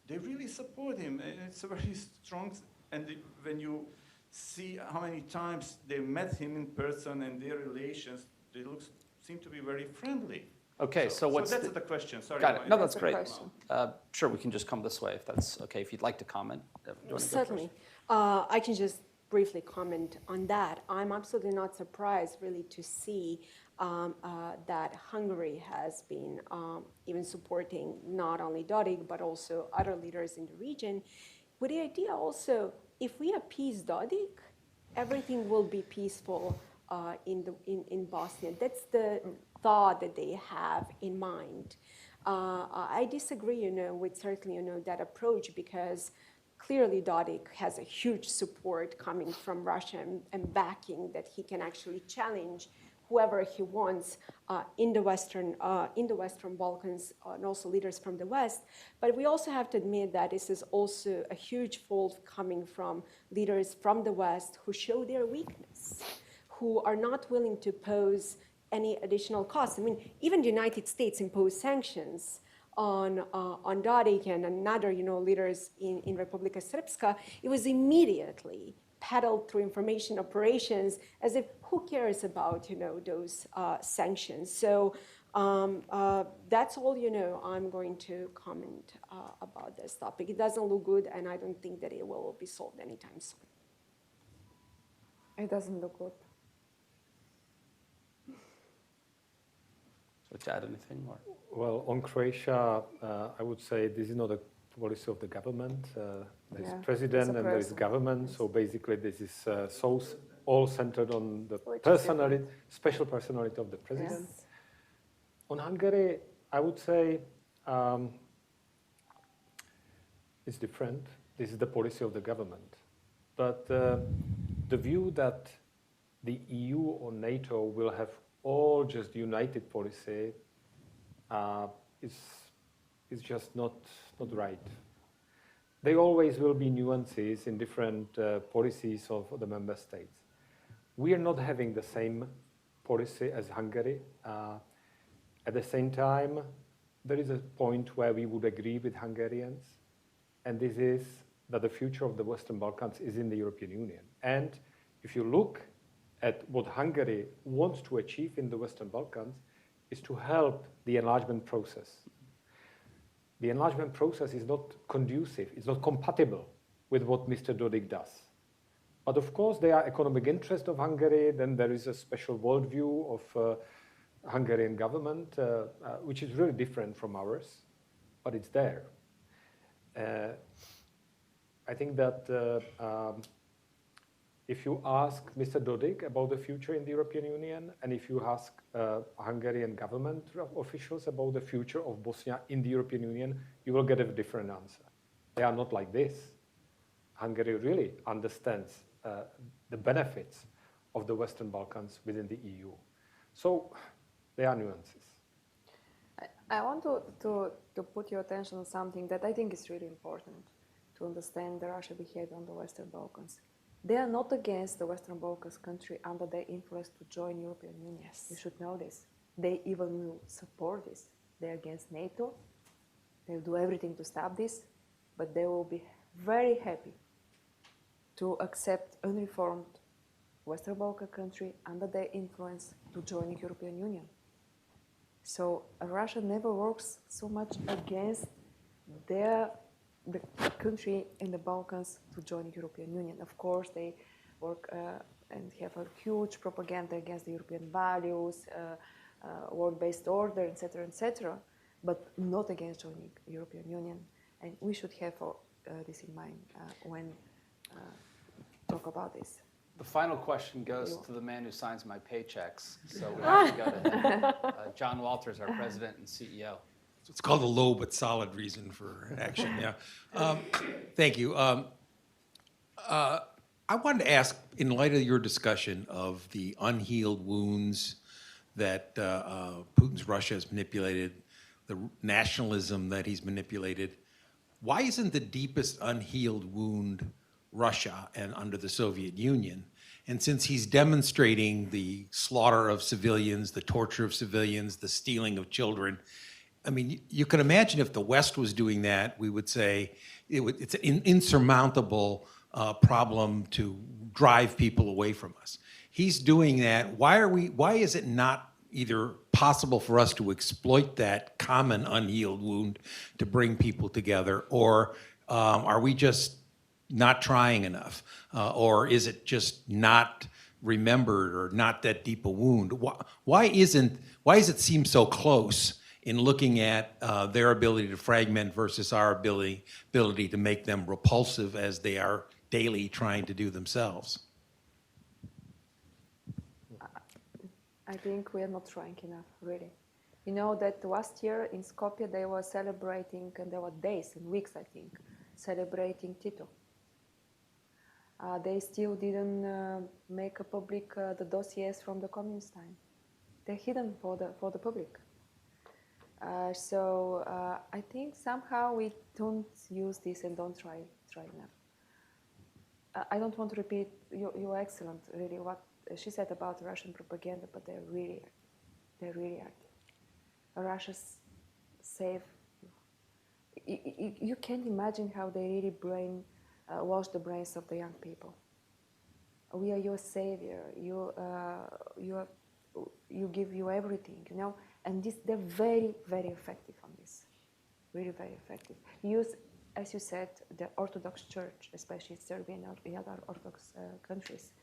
Speaker 13: They really support him, and it's a very strong, and when you see how many times they met him in person and their relations, they seem to be very friendly.
Speaker 9: Okay, so what's
Speaker 13: that's the question? Sorry.
Speaker 9: Got it. No, that's great. Sure, we can just come this way if that's okay. If you'd like to comment.
Speaker 12: Certainly. I can just briefly comment on that. I'm absolutely not surprised, really, to see that Hungary has been even supporting not only Dodik, but also other leaders in the region, with the idea also, if we appease Dodik, everything will be peaceful in Bosnia. That's the thought that they have in mind. I disagree, with certainly, that approach, because clearly Dodik has a huge support coming from Russia and backing that he can actually challenge whoever he wants in the Western Balkans, and also leaders from the West. But we also have to admit that this is also a huge fault coming from leaders from the West who show their weakness, who are not willing to pose any additional costs. I mean, even the United States imposed sanctions on Dodik and other, leaders in Republika Srpska. It was immediately peddled through information operations as if who cares about, those sanctions. So that's all, I'm going to comment about this topic. It doesn't look good, and I don't think that it will be solved anytime soon.
Speaker 11: It doesn't look good.
Speaker 9: So to add anything more?
Speaker 10: Well, on Croatia, I would say this is not a policy of the government. There's president and there is government. So basically, this is all centered on the personality, special personality of the president. Yes. On Hungary, I would say it's different. This is the policy of the government. But the view that the EU or NATO will have all just united policy is just not right. There always will be nuances in different policies of the member states. We are not having the same policy as Hungary. At the same time, there is a point where we would agree with Hungarians, and this is that the future of the Western Balkans is in the European Union. And if you look at what Hungary wants to achieve in the Western Balkans, is to help the enlargement process. The enlargement process is not conducive, it's not compatible with what Mr. Dodik does. But of course, there are economic interests of Hungary, then there is a special worldview of Hungarian government, which is really different from ours, but it's there. I think that if you ask Mr. Dodik about the future in the European Union, and if you ask Hungarian government officials about the future of Bosnia in the European Union, you will get a different answer. They are not like this. Hungary really understands the benefits of the Western Balkans within the EU. So there are nuances.
Speaker 11: I want to put your attention on something that I think is really important to understand the Russian behavior on the Western Balkans. They are not against the Western Balkans country under their influence to join European Union. Yes. You should know this. They even will support this. They're against NATO. They'll do everything to stop this, but they will be very happy to accept unreformed Western Balkan country under their influence to join the European Union. So Russia never works so much against the country in the Balkans to join the European Union. Of course, they work and have a huge propaganda against the European values, world-based order, etc., but not against joining the European Union. And we should have this in mind when talk about this.
Speaker 9: The final question goes to the man who signs my paychecks. So we have to go to him. John Walters, our president and CEO.
Speaker 14: It's called a low but solid reason for action, yeah. Thank you. I wanted to ask, in light of your discussion of the unhealed wounds that Putin's Russia has manipulated, the nationalism that he's manipulated, why isn't the deepest unhealed wound Russia and under the Soviet Union? And since he's demonstrating the slaughter of civilians, the torture of civilians, the stealing of children, I mean, you can imagine if the West was doing that, we would say it's an insurmountable problem to drive people away from us. He's doing that. Why is it not either possible for us to exploit that common unhealed wound to bring people together, or are we just, not trying enough? Or is it just not remembered or not that deep a wound? Why does it seem so close in looking at their ability to fragment versus our ability to make them repulsive as they are daily trying to do themselves?
Speaker 11: I think we are not trying enough, really. You know that last year in Skopje they were celebrating, and there were days and weeks, I think, celebrating Tito. They still didn't make a public the dossiers from the communist time. They're hidden for the public. So I think somehow we don't use this and don't try enough. I don't want to repeat. You're excellent, really. What she said about Russian propaganda, but they're really active. Russia's safe. You can't imagine how they really wash the brains of the young people. We are your savior. You give you everything, you know. And they're very, very effective on this. Really very effective. Use, as you said, the Orthodox Church, especially Serbia and the other Orthodox countries.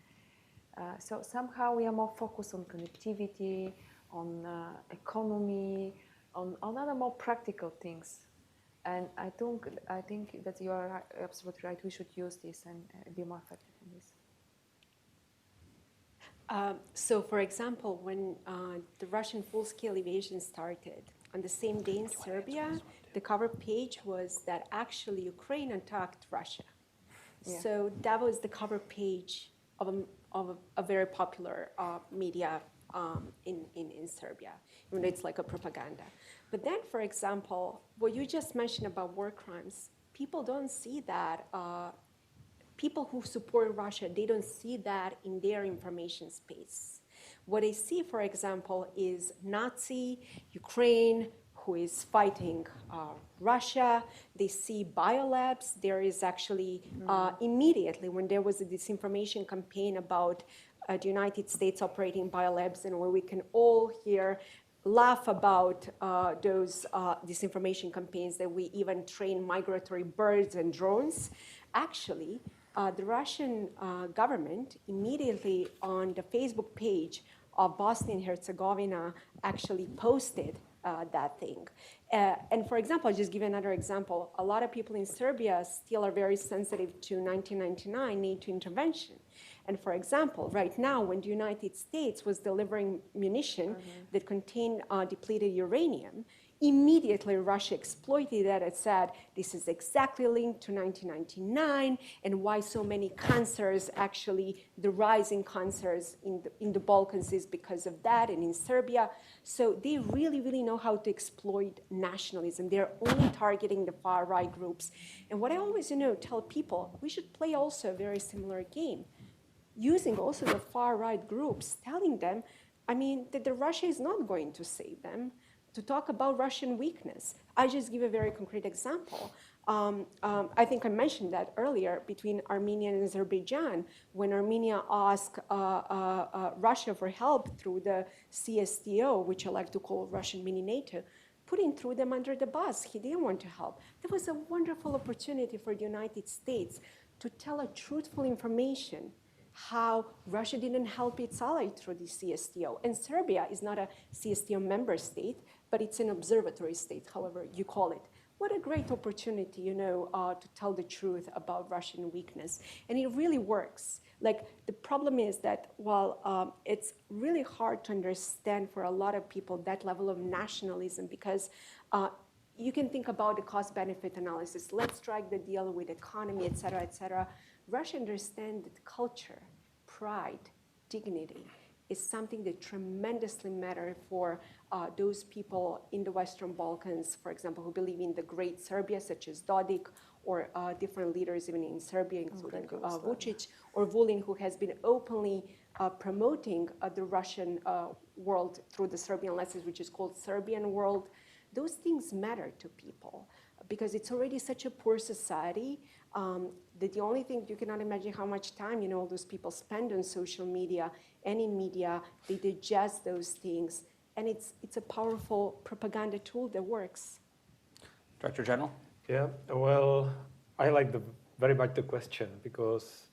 Speaker 11: So somehow we are more focused on connectivity, on economy, on other more practical things. And I think that you are absolutely right. We should use this and be more effective in this.
Speaker 12: So, for example, when the Russian full-scale invasion started, on the same day in Serbia, the cover page was that actually Ukraine attacked Russia.
Speaker 11: Yeah.
Speaker 12: So that was the cover page of a very popular media in Serbia. Even though it's like a propaganda. But then, for example, what you just mentioned about war crimes, people don't see that. People who support Russia, they don't see that in their information space. What they see, for example, is Nazi Ukraine who is fighting Russia. They see biolabs. There is actually immediately when there was a disinformation campaign about the United States operating biolabs, and where we can all here laugh about those disinformation campaigns that we even train migratory birds and drones. Actually, the Russian government immediately on the Facebook page of Bosnia and Herzegovina actually posted that thing. And for example, I'll just give you another example. A lot of people in Serbia still are very sensitive to 1999 NATO intervention. And for example, right now, when the United States was delivering munition that contained depleted uranium, immediately Russia exploited that and said, this is exactly linked to 1999 and why so many cancers, actually the rise in cancers in the Balkans is because of that, and in Serbia. So they really, really know how to exploit nationalism. They're only targeting the far right groups. And what I always, tell people, we should play also a very similar game, using also the far right groups, telling them, that Russia is not going to save them, to talk about Russian weakness. I just give a very concrete example. I think I mentioned that earlier between Armenia and Azerbaijan, when Armenia asked Russia for help through the CSTO, which I like to call Russian mini NATO, putting through them under the bus. He didn't want to help. There was a wonderful opportunity for the United States to tell a truthful information how Russia didn't help its ally through the CSTO. And Serbia is not a CSTO member state, but it's an observatory state, however you call it. What a great opportunity, to tell the truth about Russian weakness. And it really works. Like, the problem is that while it's really hard to understand for a lot of people that level of nationalism, because you can think about the cost-benefit analysis. Let's strike the deal with economy, et cetera, et cetera. Russia understands that culture, pride, dignity is something that tremendously matters for those people in the Western Balkans, for example, who believe in the great Serbia, such as Dodik, or different leaders even in Serbia, including Vučić, or Vulin, who has been openly promoting the Russian world through the Serbian lessons, which is called Serbian World. Those things matter to people because it's already such a poor society that the only thing, you cannot imagine how much time, all those people spend on social media, any media, they digest those things. And it's a powerful propaganda tool that works.
Speaker 9: Director General?
Speaker 10: Yeah, well, I like the very much the question, because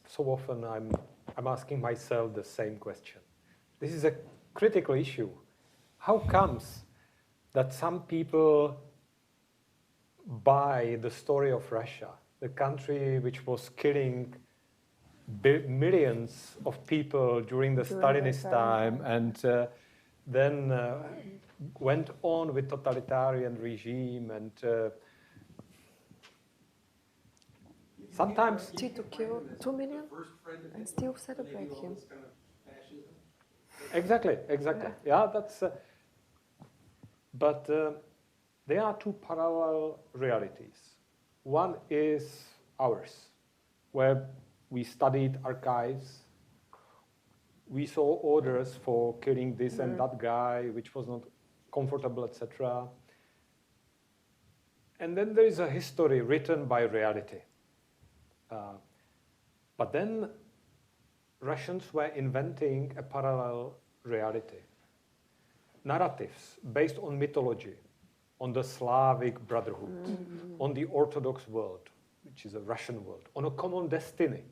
Speaker 10: so often I'm asking myself the same question. This is a critical issue. How comes that some people buy the story of Russia, the country which was killing millions of people during the Stalinist time, and then went on with totalitarian regime, and sometimes
Speaker 11: Tito killed 2 million and still celebrate him.
Speaker 10: Exactly. Yeah, that's. But there are two parallel realities. One is ours, where we studied archives. We saw orders for killing this and that guy, which was not comfortable, etc. And then there is a history written by reality. But then Russians were inventing a parallel reality. Narratives based on mythology, on the Slavic brotherhood, on the Orthodox world, which is a Russian world, on a common destiny.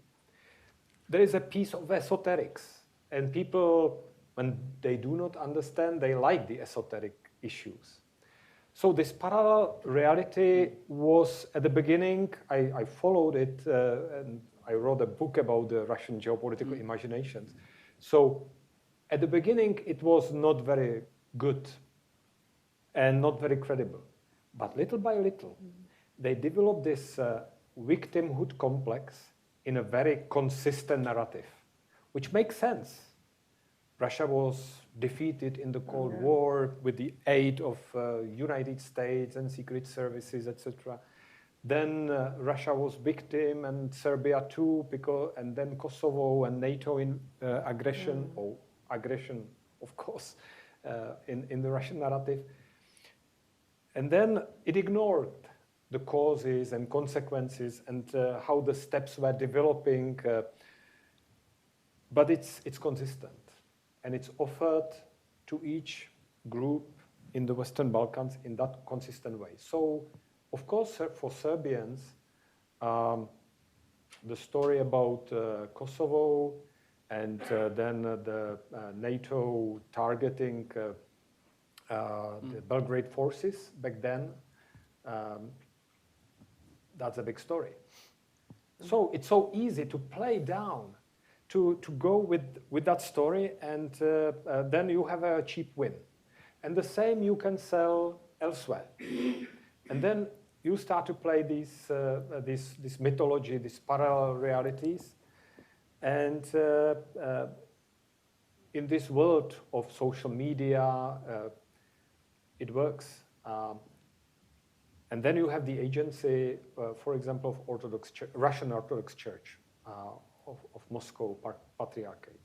Speaker 10: There is a piece of esoterics, and people, when they do not understand, they like the esoteric issues. So this parallel reality was, at the beginning, I followed it, and I wrote a book about the Russian geopolitical imaginations. So at the beginning, it was not very good and not very credible. But little by little, they developed this victimhood complex in a very consistent narrative, which makes sense. Russia was defeated in the Cold War with the aid of United States and secret services, etc. Then Russia was victim, and Serbia too, and then Kosovo and NATO in aggression, or aggression, of course, in the Russian narrative. And then it ignored the causes and consequences and how the steps were developing. But it's consistent, and it's offered to each group in the Western Balkans in that consistent way. So, of course, for Serbians, the story about Kosovo and then the NATO targeting the Belgrade forces back then, that's a big story. So it's so easy to play down, to go with that story, and then you have a cheap win. And the same you can sell elsewhere. And then you start to play this mythology, these parallel realities. And in this world of social media, it works. And then you have the agency, for example, of Russian Orthodox Church, of Moscow Patriarchate.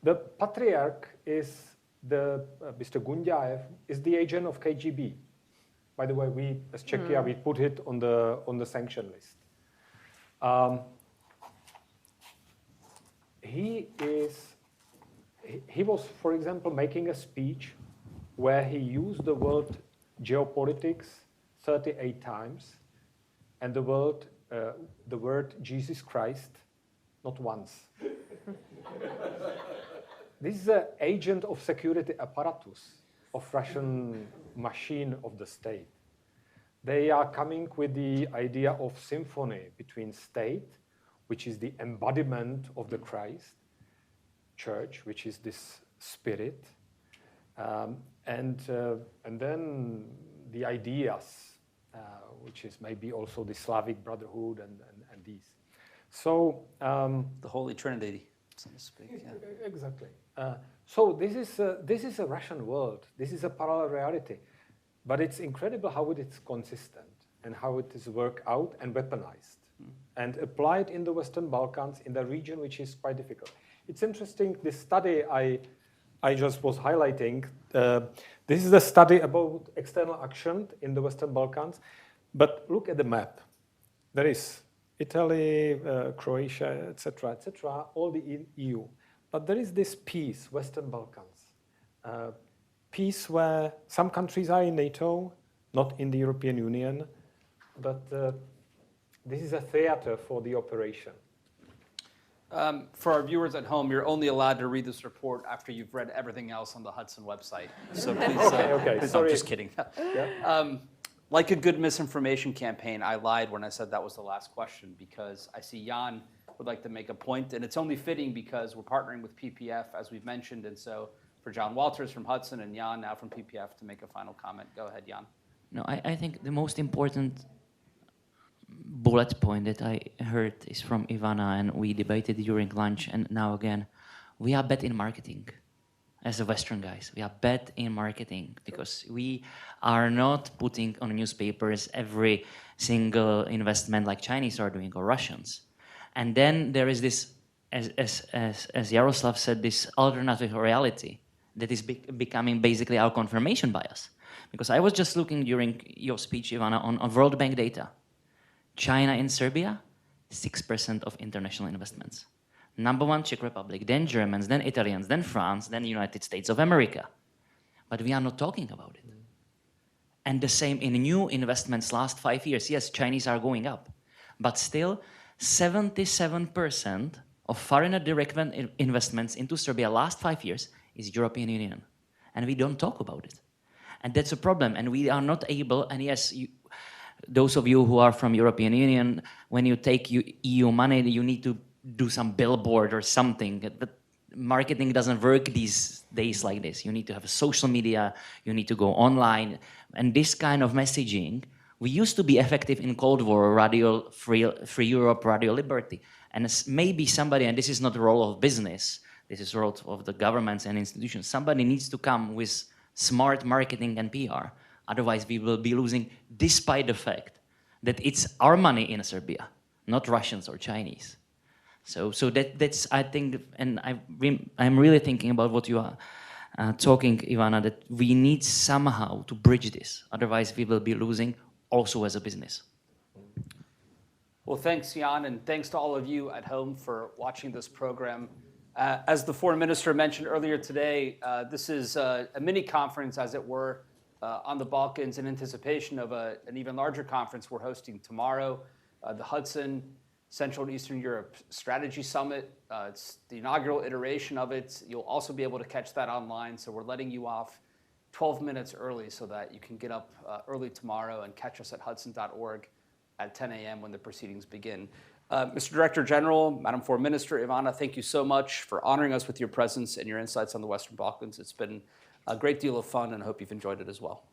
Speaker 10: The Patriarch is Mr. Gundyaev is the agent of KGB. By the way, we, as Czechia, we put it on the sanction list. He was, for example, making a speech where he used the word geopolitics 38 times, and the word Jesus Christ not once. This is an agent of security apparatus of Russian machine of the state. They are coming with the idea of symphony between state, which is the embodiment of the Christ, church, which is this spirit, and then the ideas, which is maybe also the Slavic brotherhood and these. So
Speaker 15: the Holy Trinity, so to speak. Yeah.
Speaker 10: Exactly. So this is a Russian world. This is a parallel reality, but it's incredible how it is consistent and how it is worked out and weaponized and applied in the Western Balkans, in the region, which is quite difficult. It's interesting. This study I just was highlighting. This is a study about external action in the Western Balkans, but look at the map. There is Italy, Croatia, etc., all the EU. But there is this piece, Western Balkans, piece where some countries are in NATO, not in the European Union, but This is a theater for the operation.
Speaker 9: For our viewers at home, you're only allowed to read this report after you've read everything else on the Hudson website. So please,
Speaker 10: okay.
Speaker 9: No,
Speaker 10: Sorry.
Speaker 9: I'm just kidding.
Speaker 10: Yeah.
Speaker 9: Like a good misinformation campaign, I lied when I said that was the last question because I see Jan would like to make a point, and it's only fitting because we're partnering with PPF, as we've mentioned, and so for John Walters from Hudson and Jan now from PPF to make a final comment. Go ahead, Jan.
Speaker 4: No, I think the most important bullet point that I heard is from Ivana, and we debated during lunch and now again. We are bad in marketing. As the Western guys, we are bad in marketing because we are not putting on newspapers every single investment like Chinese are doing or Russians. And then there is this, as Yaroslav said, this alternative reality that is becoming basically our confirmation bias. Because I was just looking during your speech, Ivana, on World Bank data. China and Serbia, 6% of international investments. Number one, Czech Republic, then Germans, then Italians, then France, then United States of America. But we are not talking about it. And the same in new investments last 5 years. Yes, Chinese are going up. But still, 77% of foreign direct investments into Serbia last 5 years is European Union. And we don't talk about it. And that's a problem. And we are not able, and yes, those of you who are from European Union, when you take EU money, you need to do some billboard or something. But marketing doesn't work these days like this. You need to have a social media, you need to go online. And this kind of messaging, we used to be effective in Cold War, Radio Free Europe, Radio Liberty. And maybe somebody, and this is not the role of business, this is the role of the governments and institutions, somebody needs to come with smart marketing and PR. Otherwise, we will be losing, despite the fact that it's our money in Serbia, not Russians or Chinese. So that's, I think, and I'm really thinking about what you are talking, Ivana, that we need somehow to bridge this. Otherwise, we will be losing also as a business.
Speaker 9: Well, thanks, Jan, and thanks to all of you at home for watching this program. As the Foreign Minister mentioned earlier today, this is a mini conference, as it were, on the Balkans in anticipation of an even larger conference we're hosting tomorrow, the Hudson Central and Eastern Europe Strategy Summit. It's the inaugural iteration of it. You'll also be able to catch that online, so we're letting you off 12 minutes early so that you can get up early tomorrow and catch us at hudson.org at 10 a.m. when the proceedings begin. Mr. Director General, Madam Foreign Minister, Ivana, thank you so much for honoring us with your presence and your insights on the Western Balkans. It's been a great deal of fun, and I hope you've enjoyed it as well.